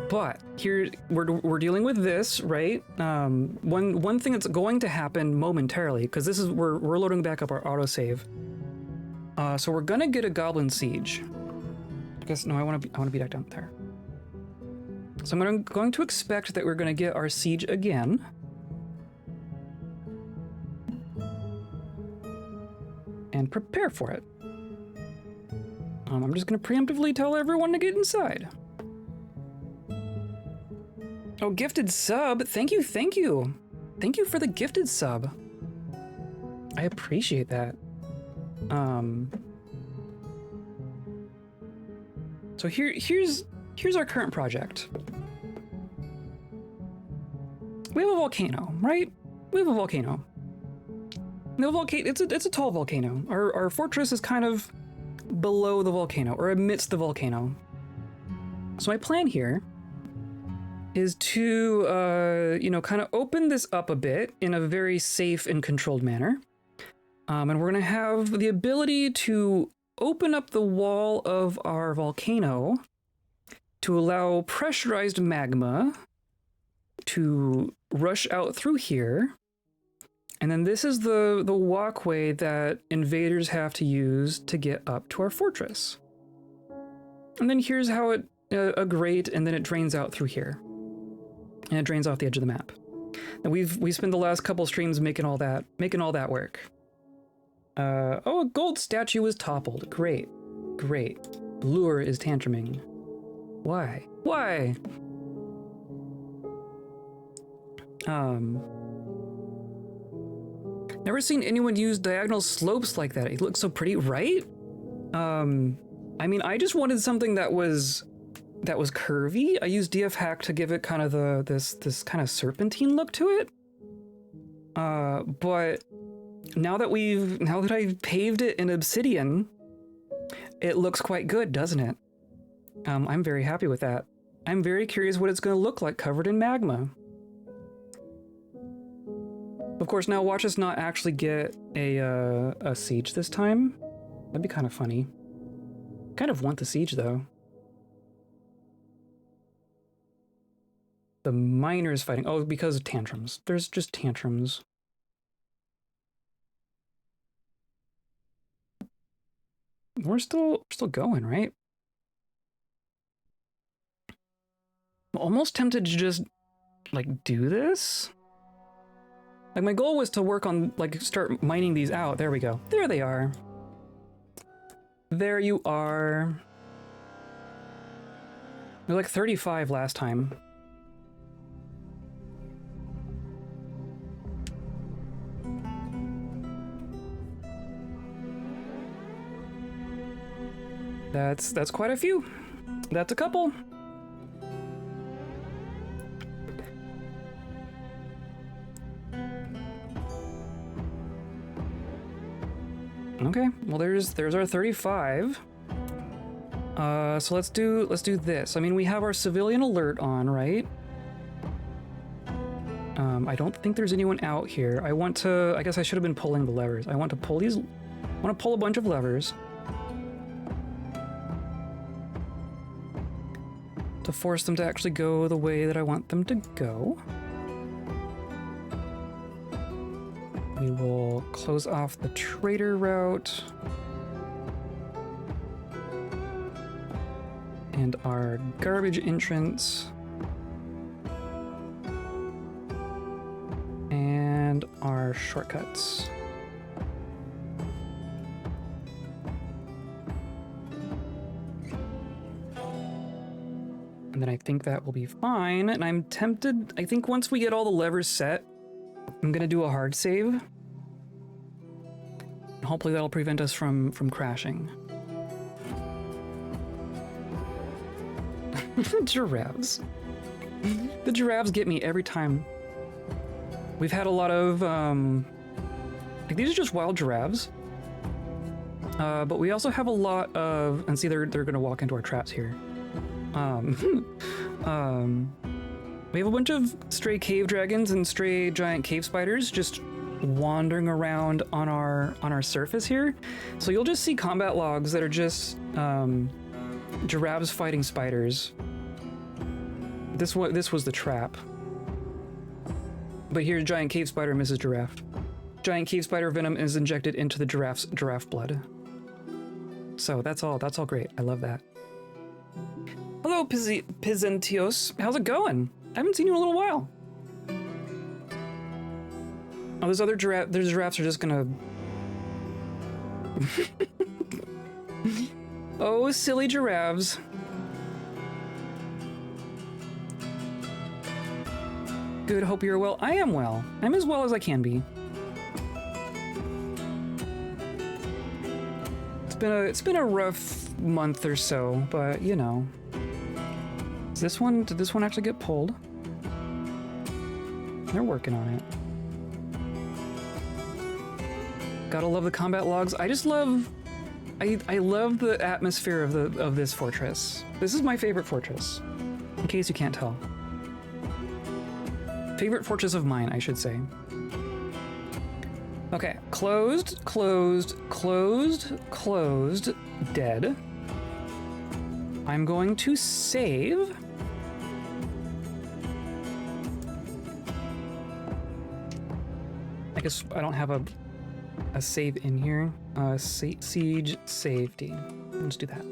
But here we're dealing with this, right? One thing that's going to happen momentarily, because this is we're loading back up our autosave. So we're gonna get a goblin siege. I guess no, I want to be back down there. So I'm going to expect that we're gonna get our siege again. And prepare for it. I'm just gonna preemptively tell everyone to get inside. Oh, gifted sub. Thank you, thank you. Thank you for the gifted sub. I appreciate that. So here's our current project. We have a volcano, right? We have a volcano. No volcano. It's a tall volcano. Our fortress is kind of below the volcano, or amidst the volcano. So my plan here is to, you know, kind of open this up a bit in a very safe and controlled manner. And we're gonna have the ability to open up the wall of our volcano to allow pressurized magma to rush out through here. And then this is the walkway that invaders have to use to get up to our fortress. And then here's how it, a grate, and then it drains out through here. And it drains off the edge of the map. And we spent the last couple streams making all that work. Oh, a gold statue was toppled. Great. Great. Lure is tantruming. Why? Why? Never seen anyone use diagonal slopes like that. It looks so pretty, right? I mean, I just wanted something that was curvy. I used DF Hack to give it kind of this kind of serpentine look to it. But now that I've paved it in obsidian, it looks quite good, doesn't it? I'm very happy with that. I'm very curious what it's going to look like covered in magma. Of course, now watch us not actually get a siege this time. That'd be kind of funny. Kind of want the siege though. The miners fighting. Oh, because of tantrums. There's just tantrums. We're still going, right? I'm almost tempted to just like do this. Like my goal was to work on like start mining these out. There we go. There they are. There you are. They're like 35 last time. That's quite a few. That's a couple. Okay, well there's our 35. So let's do this. I mean, we have our civilian alert on, right? I don't think there's anyone out here. I guess I should have been pulling the levers. I want to pull a bunch of levers to force them to actually go the way that I want them to go. We will close off the trader route. And our garbage entrance. And our shortcuts. And then I think that will be fine. And I'm tempted, I think once we get all the levers set, I'm gonna do a hard save. And hopefully that'll prevent us from crashing. Giraffes. The giraffes get me every time. We've had a lot of, like these are just wild giraffes. But we also have a lot of, and see they're gonna walk into our traps here. We have a bunch of stray cave dragons and stray giant cave spiders just wandering around on our surface here. So you'll just see combat logs that are just giraffes fighting spiders. This was the trap. But here, giant cave spider misses giraffe. Giant cave spider venom is injected into the giraffe blood. So that's all great. I love that. Hello, Pizentios. How's it going? I haven't seen you in a little while. Oh, those other giraffes are just gonna... Oh, silly giraffes. Good, hope you're well. I am well. I'm as well as I can be. It's been a rough month or so, but you know. Did this one actually get pulled? They're working on it. Gotta love the combat logs. I just love I love the atmosphere of this fortress. This is my favorite fortress, in case you can't tell. Favorite fortress of mine, I should say. Okay, closed, closed, closed, closed, dead. I'm going to save. I guess I don't have a save in here. Siege safety. Let's do that.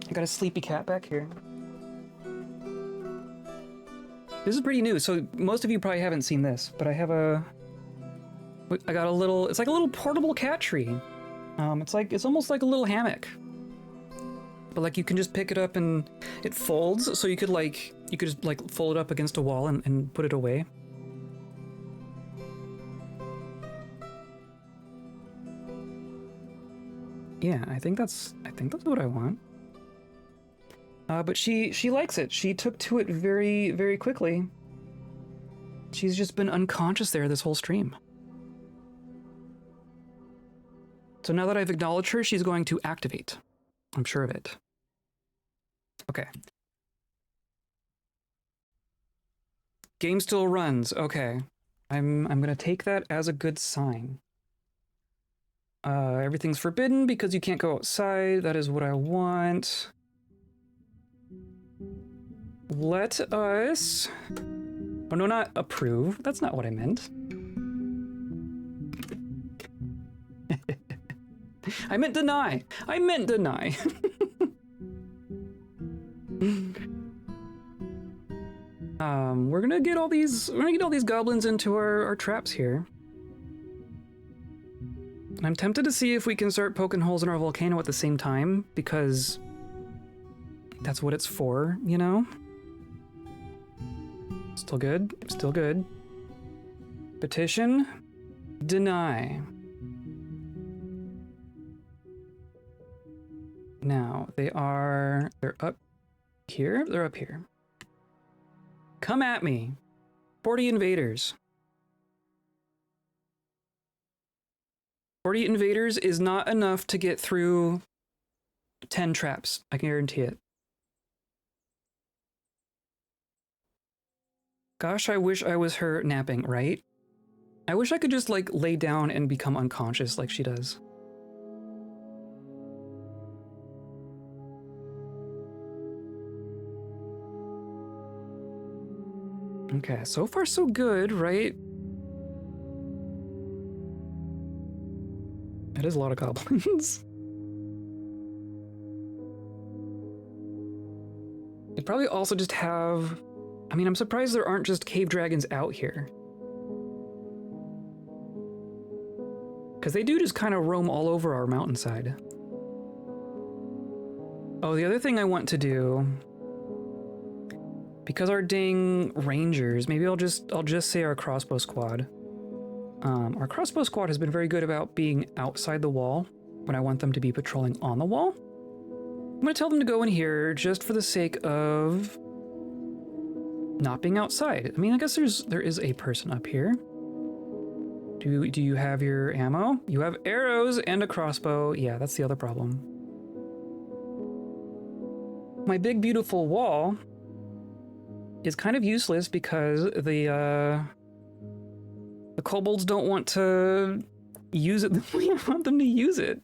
I got a sleepy cat back here. This is pretty new, so most of you probably haven't seen this, but I got a little, it's like a little portable cat tree. It's almost like a little hammock. But like you can just pick it up and it folds, so you could just like fold it up against a wall and put it away. Yeah, I think that's what I want. But she likes it. She took to it very, very quickly. She's just been unconscious there this whole stream. So now that I've acknowledged her, she's going to activate. I'm sure of it. Okay. Game still runs. Okay. I'm gonna take that as a good sign. Everything's forbidden because you can't go outside. That is what I want. Let us... Oh, no, not approve. That's not what I meant. I meant deny. I meant deny. We're gonna get all these goblins into our traps here. I'm tempted to see if we can start poking holes in our volcano at the same time, because that's what it's for, you know? Still good? Still good. Petition. Deny. Now, they're up here? They're up here. Come at me. 40 invaders. 40 invaders is not enough to get through 10 traps. I can guarantee it. Gosh, I wish I was her napping, right? I wish I could just, like, lay down and become unconscious like she does. Okay, so far so good, right? That is a lot of goblins. They probably also just have... I mean, I'm surprised there aren't just cave dragons out here. Because they do just kind of roam all over our mountainside. Oh, the other thing I want to do... Because our dang rangers, maybe I'll just say our crossbow squad. Our crossbow squad has been very good about being outside the wall when I want them to be patrolling on the wall. I'm gonna tell them to go in here just for the sake of not being outside. I mean, I guess there is a person up here. Do you have your ammo? You have arrows and a crossbow. Yeah, that's the other problem. My big beautiful wall is kind of useless because the kobolds don't want to use it the way I want them to use it.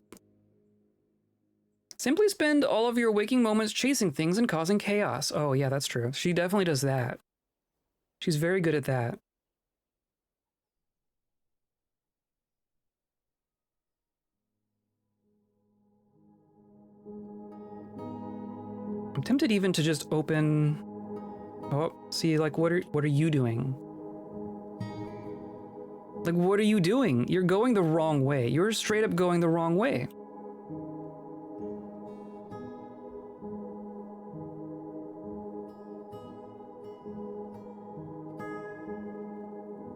Simply spend all of your waking moments chasing things and causing chaos. Oh yeah, that's true. She definitely does that. She's very good at that. I'm tempted even to just open... Oh, see, like, what are you doing? Like, what are you doing? You're going the wrong way. You're straight up going the wrong way.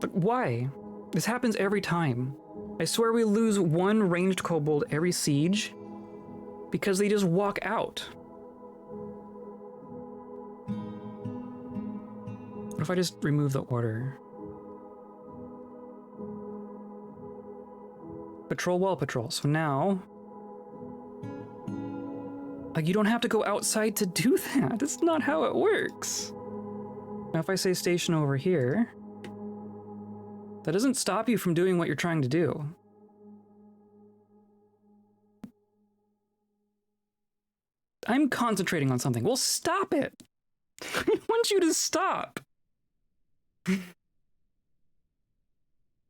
Like, why? This happens every time. I swear we lose one ranged kobold every siege because they just walk out. What if I just remove the order? Patrol wall patrol. So now... Like, you don't have to go outside to do that. That's not how it works. Now if I say station over here... That doesn't stop you from doing what you're trying to do. I'm concentrating on something. Well, stop it! I want you to stop! This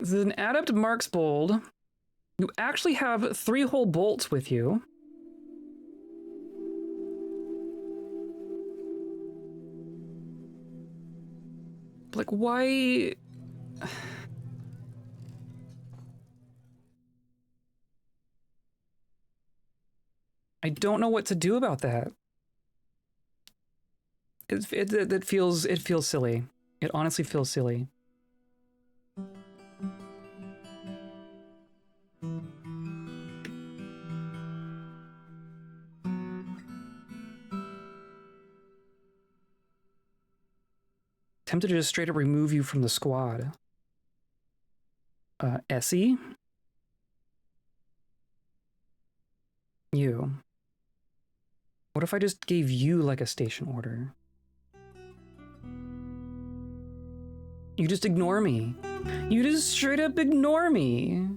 is an adept marks bold. You actually have 3 whole bolts with you. Like, why... I don't know what to do about that. It feels silly. It honestly feels silly. Tempted to just straight up remove you from the squad. Essie? You. What if I just gave you, like, a station order? You just ignore me. You just straight up ignore me.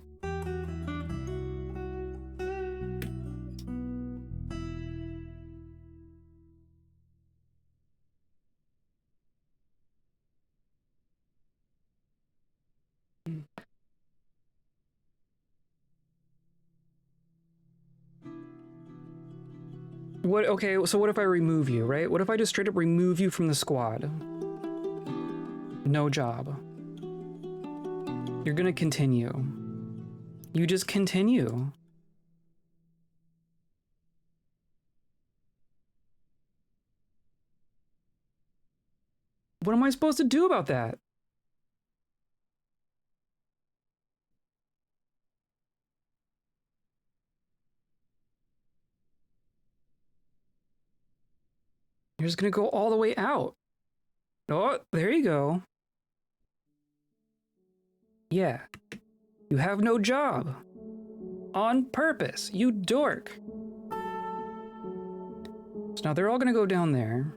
What, okay, so what if I remove you, right? What if I just straight up remove you from the squad? No job. You're gonna continue. You just continue. What am I supposed to do about that? You're just gonna go all the way out. Oh, there you go. Yeah. You have no job. On purpose, you dork. So now they're all gonna go down there.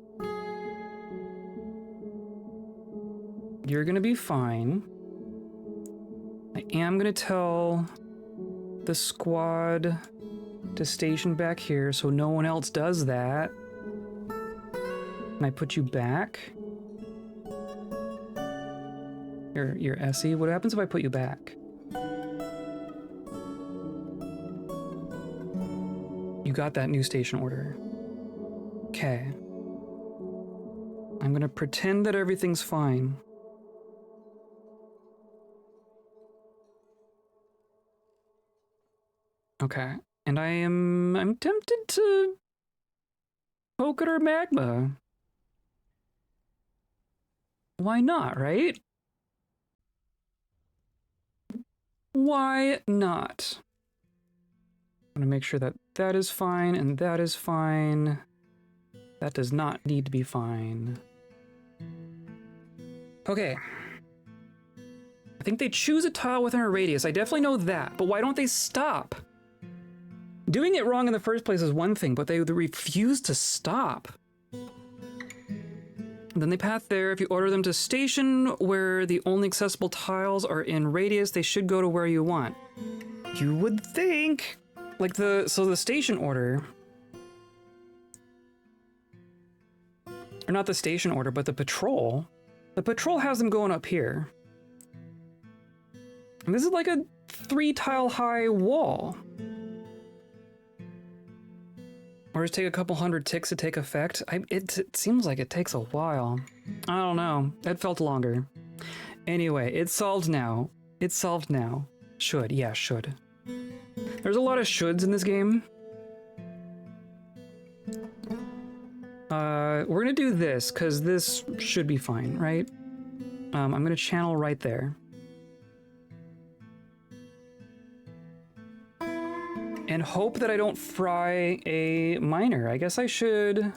You're gonna be fine. I am gonna tell the squad to station back here so no one else does that. Can I put you back? You're Essie. What happens if I put you back? You got that new station order. Okay. I'm gonna pretend that everything's fine. Okay. And I'm tempted to poke at our magma. Why not, right? Why not? I'm gonna make sure that that is fine and that is fine. That does not need to be fine. Okay. I think they choose a tile within a radius. I definitely know that, but why don't they stop? Doing it wrong in the first place is one thing, but they refuse to stop. And then they path there. If you order them to station where the only accessible tiles are in radius, they should go to where you want. You would think. Like the station order. Or not the station order, but the patrol. The patrol has them going up here. And this is like a 3 tile high wall. Or just take a couple hundred ticks to take effect. It seems like it takes a while. I don't know. It felt longer. Anyway, it's solved now. It's solved now. Should. Yeah, should. There's a lot of shoulds in this game. We're gonna do this, because this should be fine, right? I'm gonna channel right there. And hope that I don't fry a miner. I guess I should...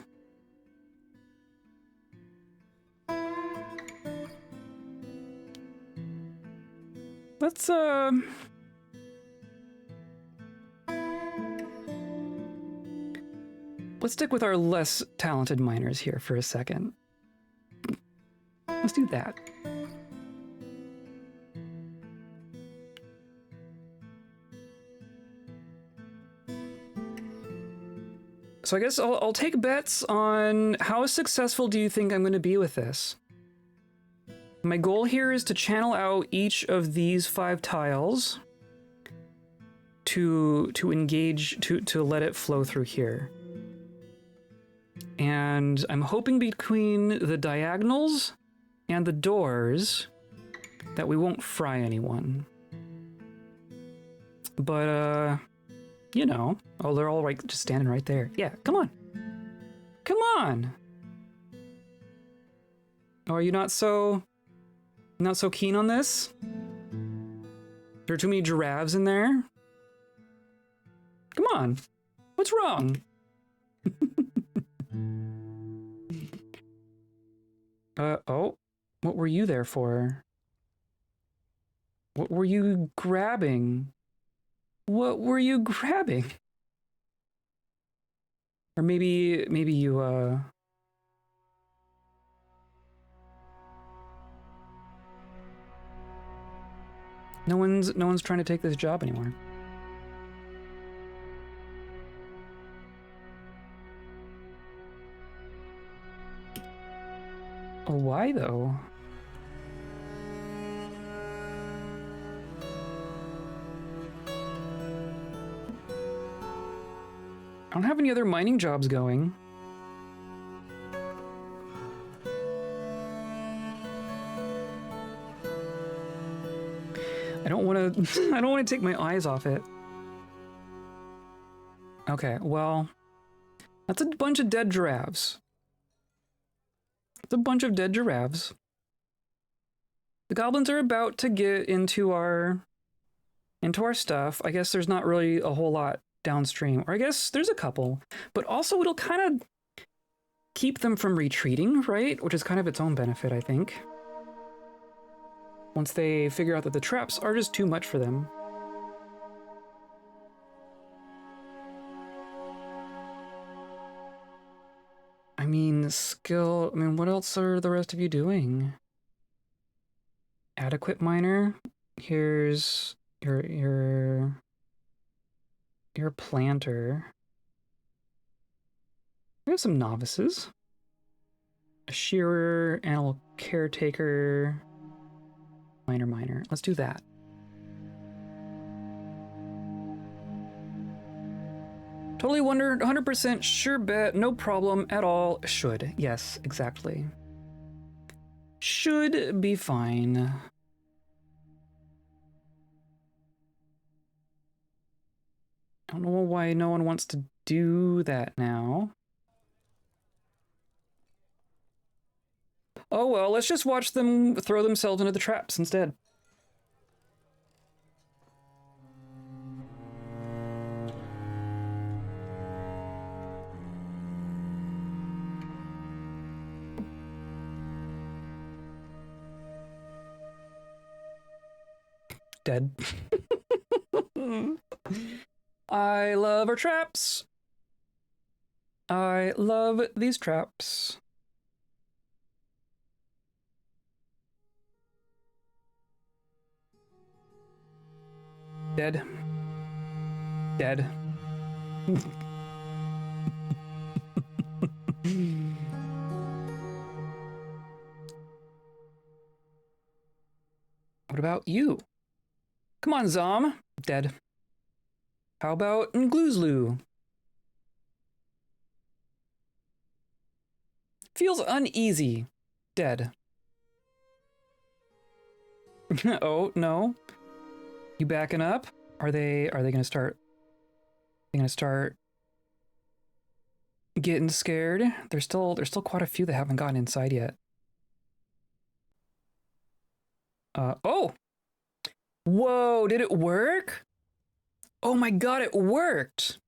Let's, let's stick with our less talented miners here for a second. Let's do that. So I guess I'll take bets on how successful do you think I'm going to be with this? My goal here is to channel out each of these 5 tiles to engage, to let it flow through here. And I'm hoping between the diagonals and the doors that we won't fry anyone. But, you know. Oh, they're all right, just standing right there. Yeah, come on. Come on! Oh, are you not so keen on this? There are too many giraffes in there? Come on. What's wrong? Oh. What were you there for? What were you grabbing? What were you grabbing? Or maybe you, No one's trying to take this job anymore. Oh, why though? I don't have any other mining jobs going. I don't want to I don't want to take my eyes off it. Okay, well, that's a bunch of dead giraffes. It's a bunch of dead giraffes. The goblins are about to get into our stuff. I guess there's not really a whole lot downstream, or I guess there's a couple, but also it'll kind of keep them from retreating, right? Which is kind of its own benefit, I think. Once they figure out that the traps are just too much for them. I mean, skill... I mean, what else are the rest of you doing? Adequate miner? Here's your planter. We have some novices. A shearer, animal caretaker... Miner. Let's do that. Totally 100% sure bet, no problem at all. Should. Yes, exactly. Should be fine. I don't know why no one wants to do that now. Oh well, let's just watch them throw themselves into the traps instead. Dead. I love our traps. I love these traps. Dead. Dead. What about you? Come on, Zom. Dead. How about Ngloozloo? Feels uneasy. Dead. Oh, no. You backing up? Are they gonna start? They're gonna start getting scared? There's still quite a few that haven't gotten inside yet. Oh! Whoa, did it work? Oh my god, it worked!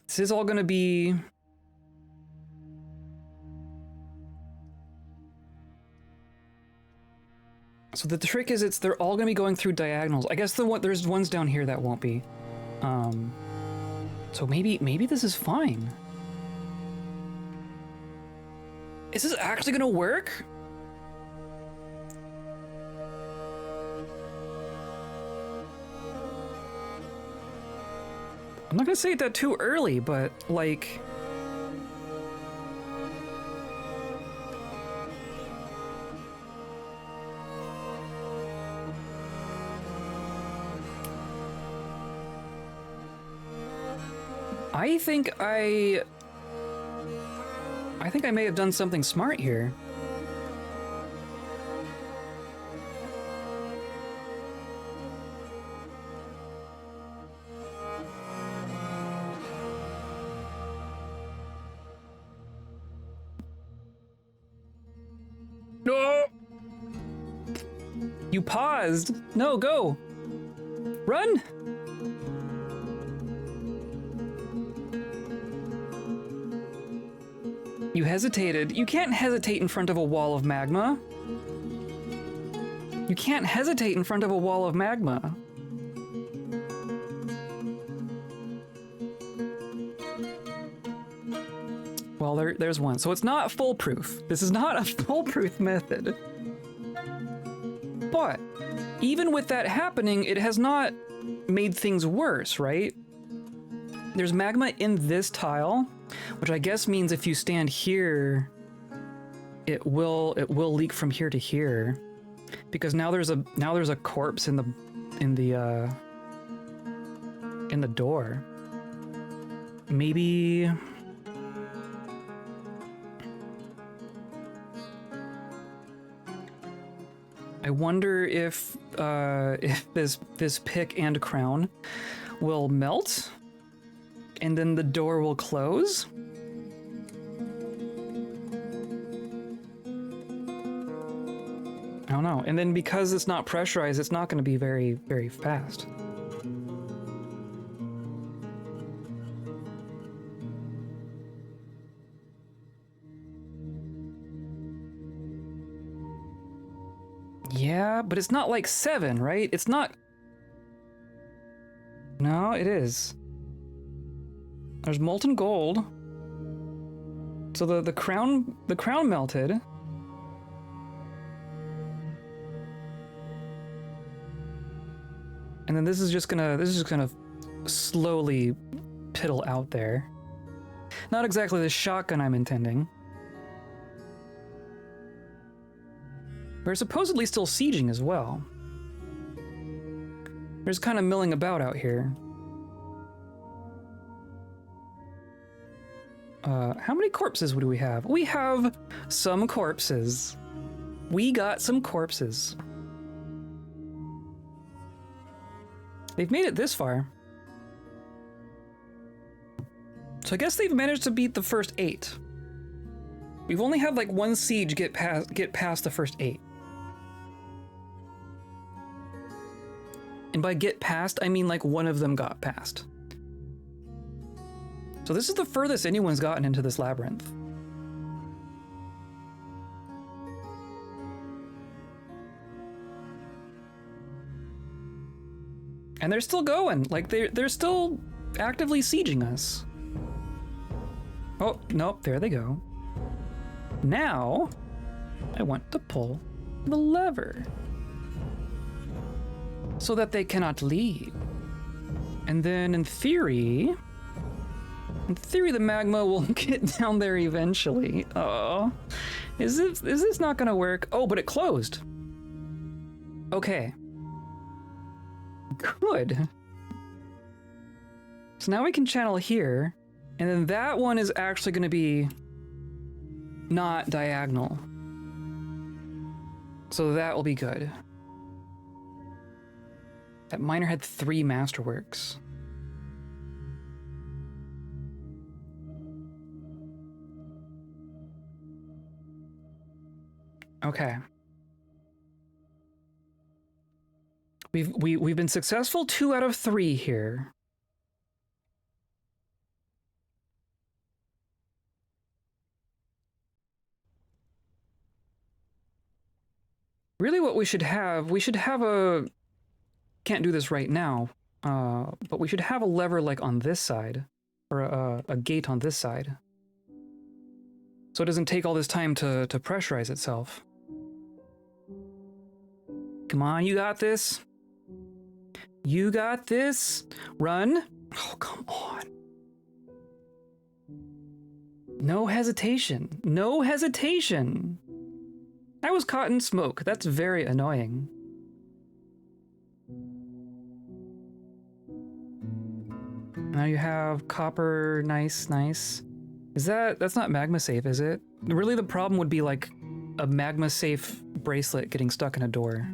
This is all gonna be... So the trick is they're all gonna be going through diagonals. I guess there's ones down here that won't be. So maybe this is fine. Is this actually gonna work? I'm not gonna say that too early, but like... I think I may have done something smart here. No! You paused. No, go. Run! You hesitated. You can't hesitate in front of a wall of magma. You can't hesitate in front of a wall of magma. Well, there's one. So it's not foolproof. This is not a foolproof method. But even with that happening, it has not made things worse, right? There's magma in this tile, which I guess means if you stand here, it will leak from here to here, because now there's a corpse in the door. Maybe. I wonder if this pick and crown will melt, and then the door will close. I don't know. And then because it's not pressurized, it's not going to be very, very fast. Yeah, but it's not like 7, right? It's not... No, it is. There's molten gold. So the crown melted. And then this is just gonna slowly piddle out there. Not exactly the shotgun I'm intending. We're supposedly still sieging as well. We're just kind of milling about out here. How many corpses do we have? We have some corpses. We got some corpses. They've made it this far. So I guess they've managed to beat the first 8. We've only had like one siege get past the first 8. And by get past, I mean like one of them got past. So this is the furthest anyone's gotten into this labyrinth. And they're still going, like they're still actively sieging us. Oh, nope, there they go. Now, I want to pull the lever so that they cannot leave. And then in theory, the magma will get down there eventually. Oh, is this not gonna work? Oh, but it closed. Okay. Good. So now we can channel here. And then that one is actually going to be not diagonal. So that will be good. That miner had 3 masterworks. Okay. We've been successful 2 out of 3 here. Really what we should have a... Can't do this right now, but we should have a lever like on this side, or a gate on this side. So it doesn't take all this time to pressurize itself. Come on, you got this. You got this. Run. Oh, come on. No hesitation. No hesitation. I was caught in smoke. That's very annoying. Now you have copper. Nice, nice. That's not magma safe, is it? Really the problem would be like a magma safe bracelet getting stuck in a door.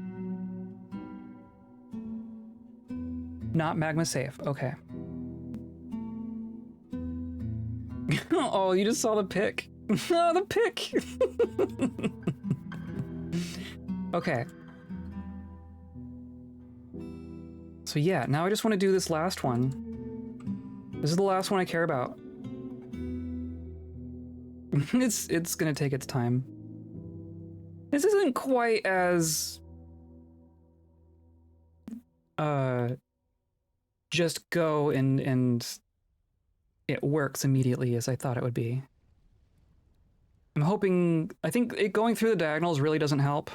Not magma safe, okay. Oh, you just saw the pick. Oh, the pick! Okay. So yeah, now I just want to do this last one. This is the last one I care about. It's gonna take its time. This isn't quite as... just go and it works immediately as I thought it would be. I'm hoping... I think going through the diagonals really doesn't help,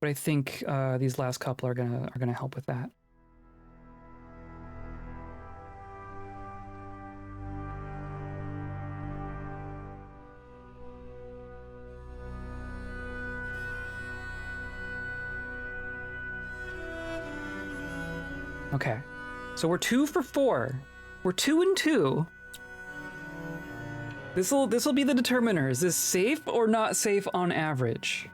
but I think these last couple are gonna help with that. Okay, so we're 2 for 4. We're 2 and 2. This'll be the determiner. Is this safe or not safe on average?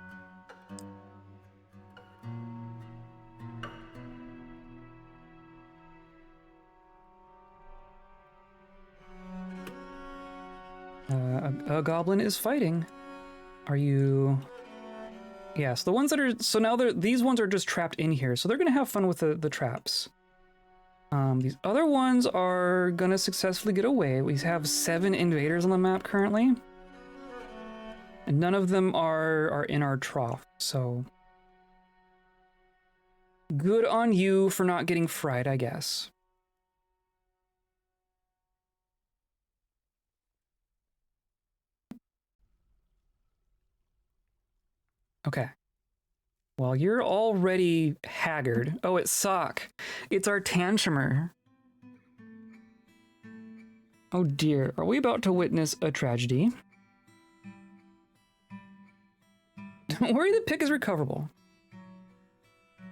A goblin is fighting. Are you... Yes, the ones that are... So now these ones are just trapped in here, so they're gonna have fun with the traps. These other ones are gonna successfully get away. We have 7 invaders on the map currently. And none of them are in our trough, so... Good on you for not getting fried, I guess. Okay. Well, you're already haggard. Oh, it's Sock. It's our Tanchumer. Oh dear, are we about to witness a tragedy? Don't worry, the pick is recoverable.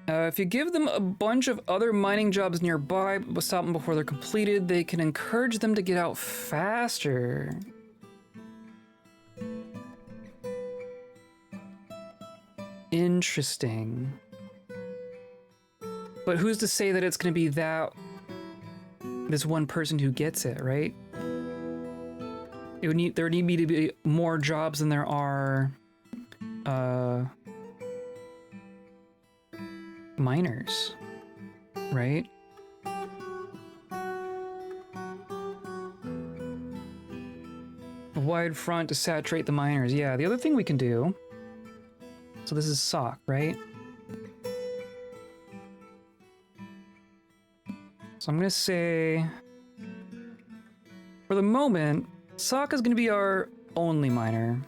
If you give them a bunch of other mining jobs nearby, but stop them before they're completed, they can encourage them to get out faster. Interesting. But who's to say that it's going to be this one person who gets it, right? There would need to be more jobs than there are miners, right? A wide front to saturate the miners. Yeah, the other thing we can do... So this is Sock, right? So I'm gonna say... For the moment, Sock is gonna be our only miner.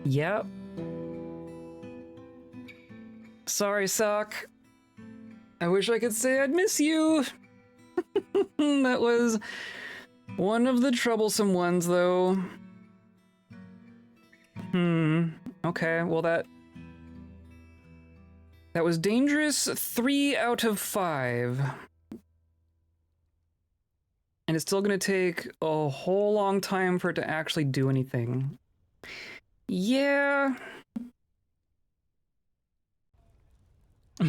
Yep. Sorry, Sock. I wish I could say I'd miss you. That was One of the troublesome ones, though. Okay, well that was dangerous 3 out of 5. And it's still gonna take a whole long time for it to actually do anything. Yeah.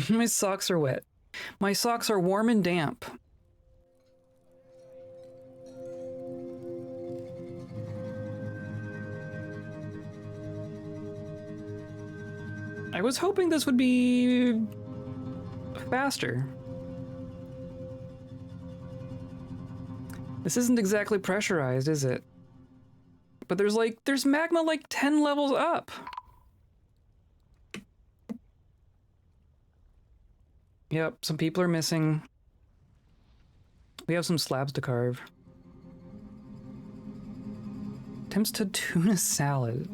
My socks are wet. My socks are warm and damp. I was hoping this would be faster. This isn't exactly pressurized, is it? But there's magma like 10 levels up. Yep, some people are missing. We have some slabs to carve. Attempts to tuna salad.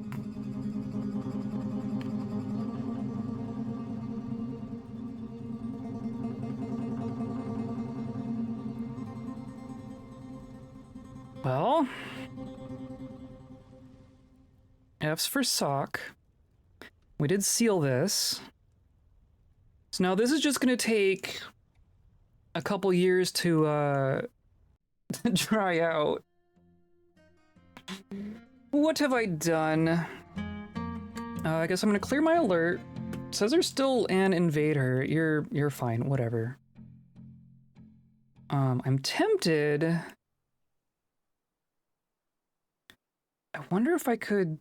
Well, F's for sock. We did seal this. So now this is just gonna take a couple years to dry out. What have I done? I guess I'm gonna clear my alert. It says there's still an invader. You're fine, whatever. I'm tempted. I wonder if I could...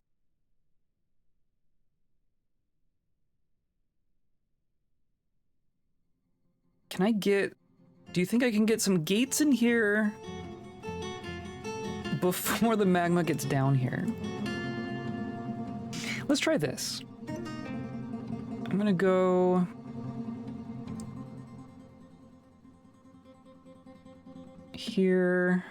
Can I get... Do you think I can get some gates in here before the magma gets down here? Let's try this. I'm gonna go... here...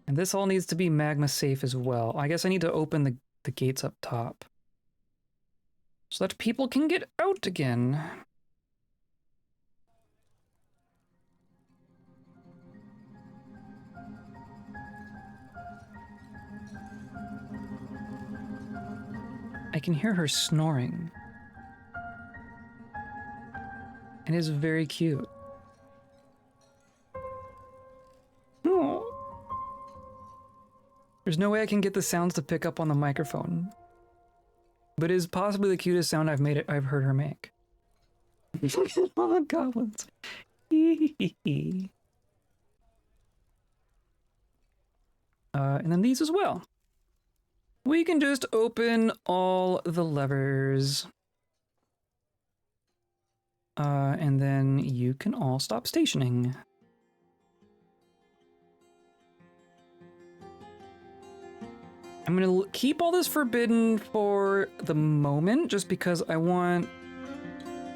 And this all needs to be magma safe as well. I guess I need to open the gates up top so that people can get out again. I can hear her snoring. It is very cute. Oh. There's no way I can get the sounds to pick up on the microphone. But it is possibly the cutest sound I've heard her make. All the goblins. And then these as well. We can just open all the levers. And then you can all stop stationing. I'm gonna keep all this forbidden for the moment, just because I want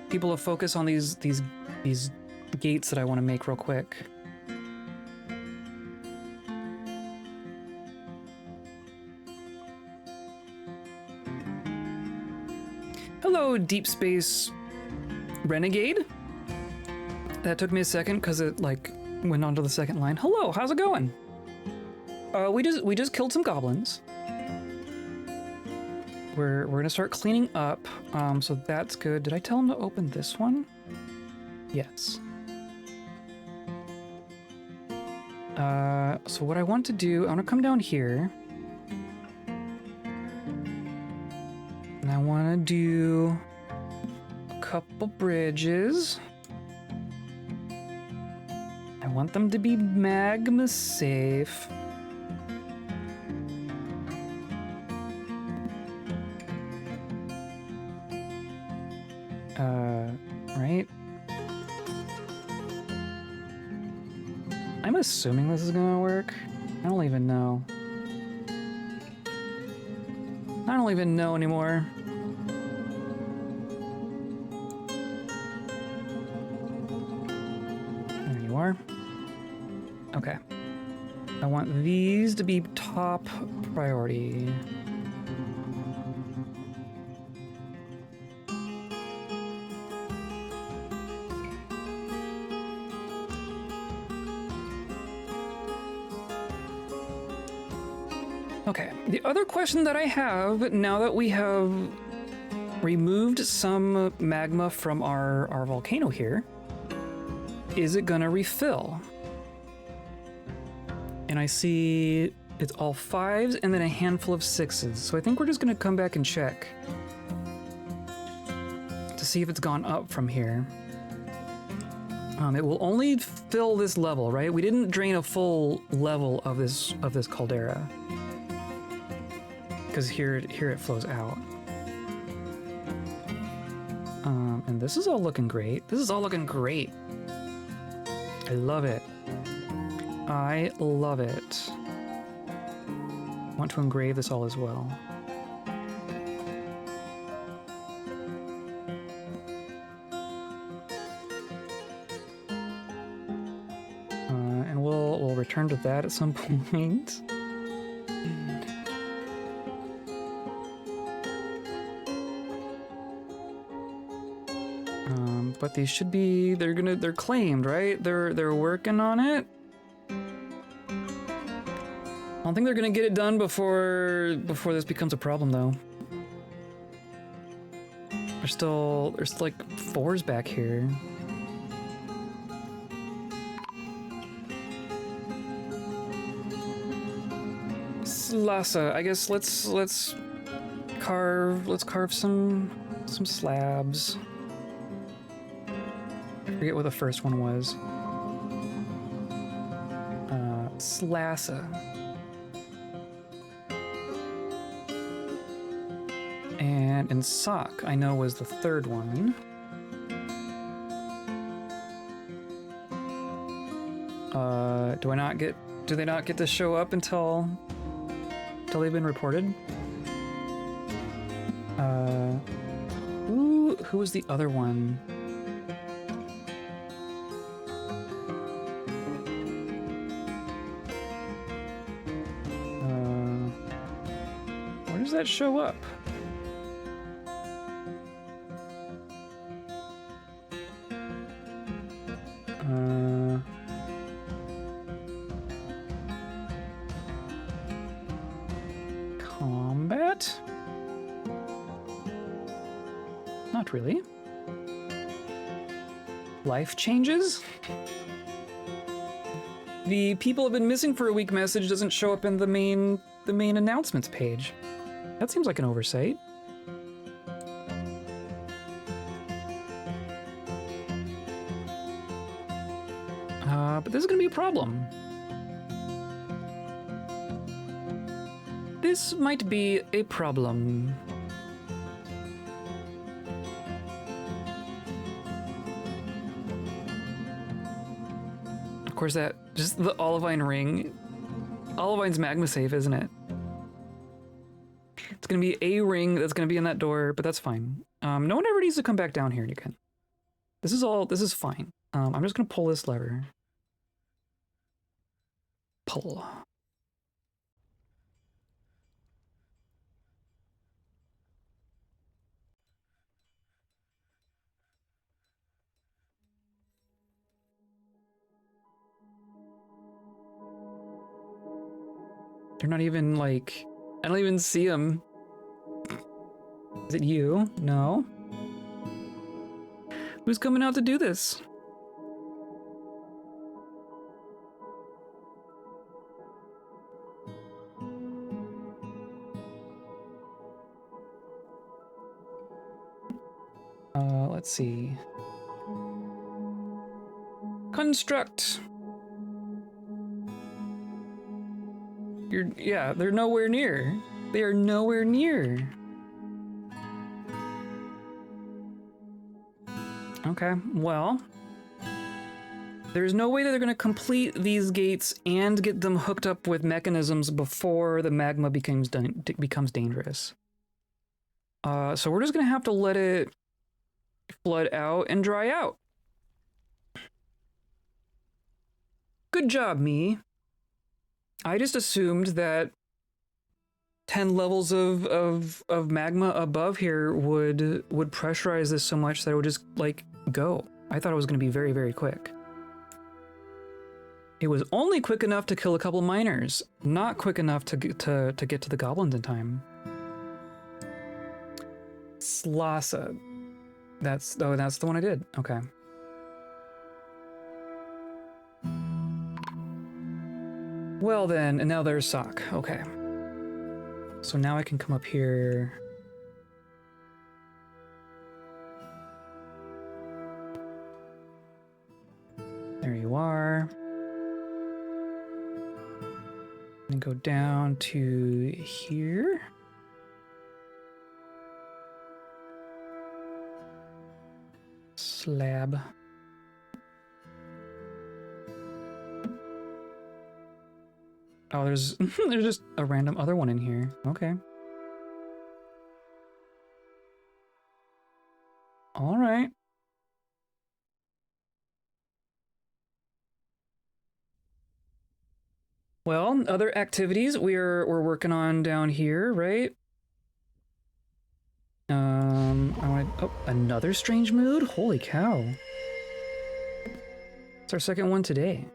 people to focus on these gates that I want to make real quick. Hello, Deep Space Renegade. That took me a second because it like went onto the second line. Hello, how's it going? We just killed some goblins. We're gonna start cleaning up, so that's good. Did I tell him to open this one? Yes. So what I want to do, I want to come down here. And I want to do a couple bridges. I want them to be magma safe. Right? I'm assuming this is gonna work. I don't even know. I don't even know anymore. There you are. Okay. I want these to be top priority. Okay, the other question that I have, now that we have removed some magma from our volcano here, is it gonna refill? And I see it's all 5s and then a handful of 6s. So I think we're just gonna come back and check to see if it's gone up from here. It will only fill this level, right? We didn't drain a full level of this caldera. Because here it flows out. And this is all looking great. This is all looking great. I love it. I love it. I want to engrave this all as well. And we'll return to that at some point. But these should be, they're claimed, right? They're working on it. I don't think they're gonna get it done before this becomes a problem though. There's like 4s back here. Slasa, I guess let's carve some slabs. I forget what the first one was. Slasa. And sock, I know, was the 3rd one. Do they not get to show up until they've been reported? Who was the other one? Where does that show up? Combat? Not really. Life changes? The people have been missing for a week message doesn't show up in the main announcements page. That seems like an oversight. But this is gonna be a problem. This might be a problem. Of course, that just the Olivine ring. Olivine's magma safe, isn't it? It's gonna be a ring that's gonna be in that door, but that's fine. No one ever needs to come back down here again. This is fine. I'm just gonna pull this lever. Pull. They're not even like, I don't even see them. Is it you? No. Who's coming out to do this? Let's see. Construct. Yeah, they're nowhere near. They are nowhere near. Okay, well, there's no way that they're going to complete these gates and get them hooked up with mechanisms before the magma becomes dangerous. So we're just going to have to let it flood out and dry out. Good job, me. I just assumed that 10 levels of magma above here would pressurize this so much that it would just, like, go. I thought it was going to be very, very quick. It was only quick enough to kill a couple miners, not quick enough to get to the goblins in time. Slasa. That's the one I did. Okay. Well then, and now there's Sock. Okay. So now I can come up here. There you are. And go down to here. Slab. Oh, there's there's just a random other one in here. Okay. All right. Well, other activities we're working on down here, right? I want to, oh, another strange mood? Holy cow. It's our second one today.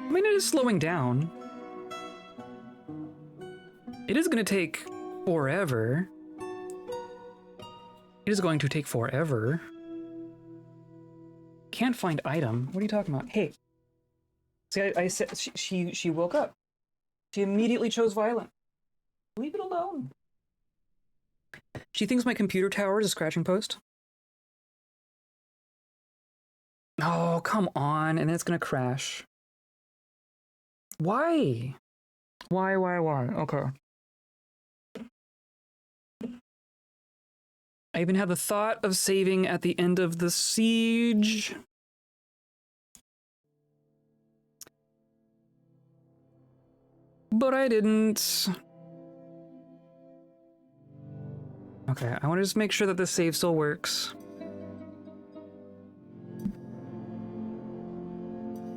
I mean, it is slowing down. It is going to take forever. It is going to take forever. Can't find item. What are you talking about? Hey. See, I said she woke up. She immediately chose violent. Leave it alone. She thinks my computer tower is a scratching post. Oh, come on. And then it's going to crash. Why? Why? Okay. I even had the thought of saving at the end of the siege. But I didn't. Okay, I want to just make sure that the save still works.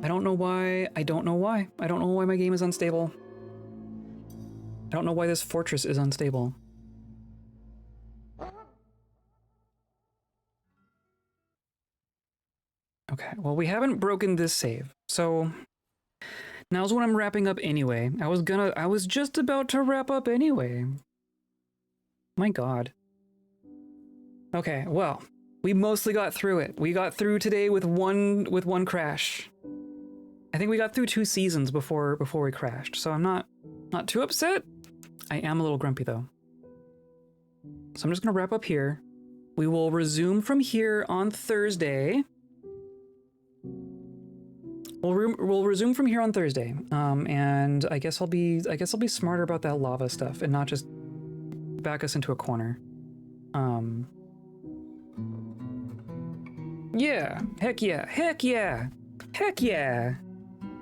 I don't know why. I don't know why. I don't know why my game is unstable. I don't know why this fortress is unstable. Okay, well, we haven't broken this save, so now's when I'm wrapping up anyway. I was just about to wrap up anyway. My God. Okay, well, we mostly got through it. We got through today with one crash. I think we got through 2 seasons before we crashed, so I'm not too upset. I am a little grumpy though. So I'm just gonna wrap up here. We will resume from here on Thursday. We'll resume from here on Thursday, and I guess I'll be smarter about that lava stuff and not just back us into a corner. Yeah, heck yeah, heck yeah, heck yeah.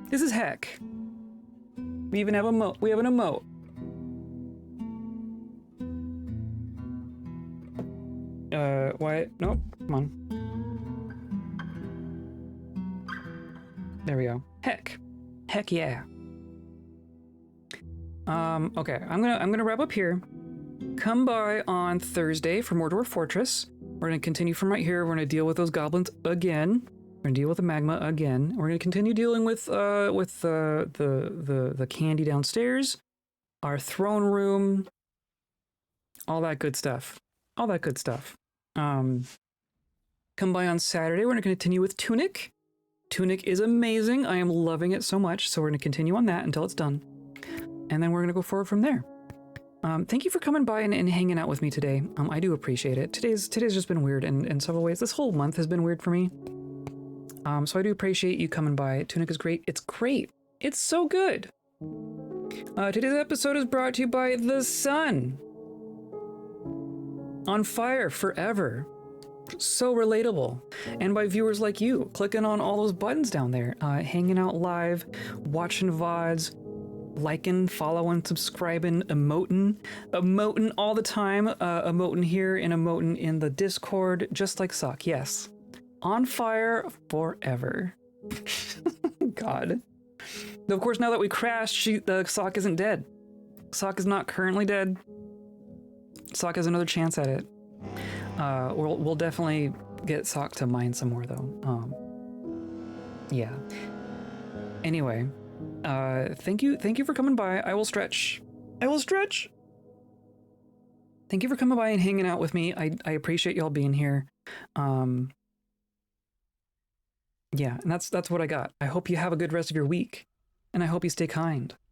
This is heck. We even have a emote. We have an emote. Why? Nope. Come on. There we go. Heck. Heck yeah. Okay. I'm gonna wrap up here. Come by on Thursday for more Dwarf Fortress. We're gonna continue from right here. We're gonna deal with those goblins again. We're gonna deal with the magma again. We're gonna continue dealing with the candy downstairs, our throne room, all that good stuff. All that good stuff. Come by on Saturday. We're gonna continue with Tunic. Tunic is amazing. I am loving it so much. So we're gonna continue on that until it's done, and then we're gonna go forward from there. Thank you for coming by and hanging out with me today. I do appreciate it. Today's just been weird in several ways. This whole month has been weird for me. So I do appreciate you coming by. Tunic is great. It's great. It's so good. Today's episode is brought to you by the sun. On fire forever. So relatable. And by viewers like you, clicking on all those buttons down there, hanging out live, watching VODs, liking, following, subscribing, emoting all the time, emoting here and emoting in the Discord, just like Sock. Yes, on fire forever. God. Though of course, now that we crashed, the Sock isn't dead. Sock is not currently dead. Sock has another chance at it. We'll definitely get Sock to mine some more though. Yeah. Anyway, thank you for coming by. I will stretch. Thank you for coming by and hanging out with me. I appreciate y'all being here. Yeah, and that's what I got. I hope you have a good rest of your week, and I hope you stay kind.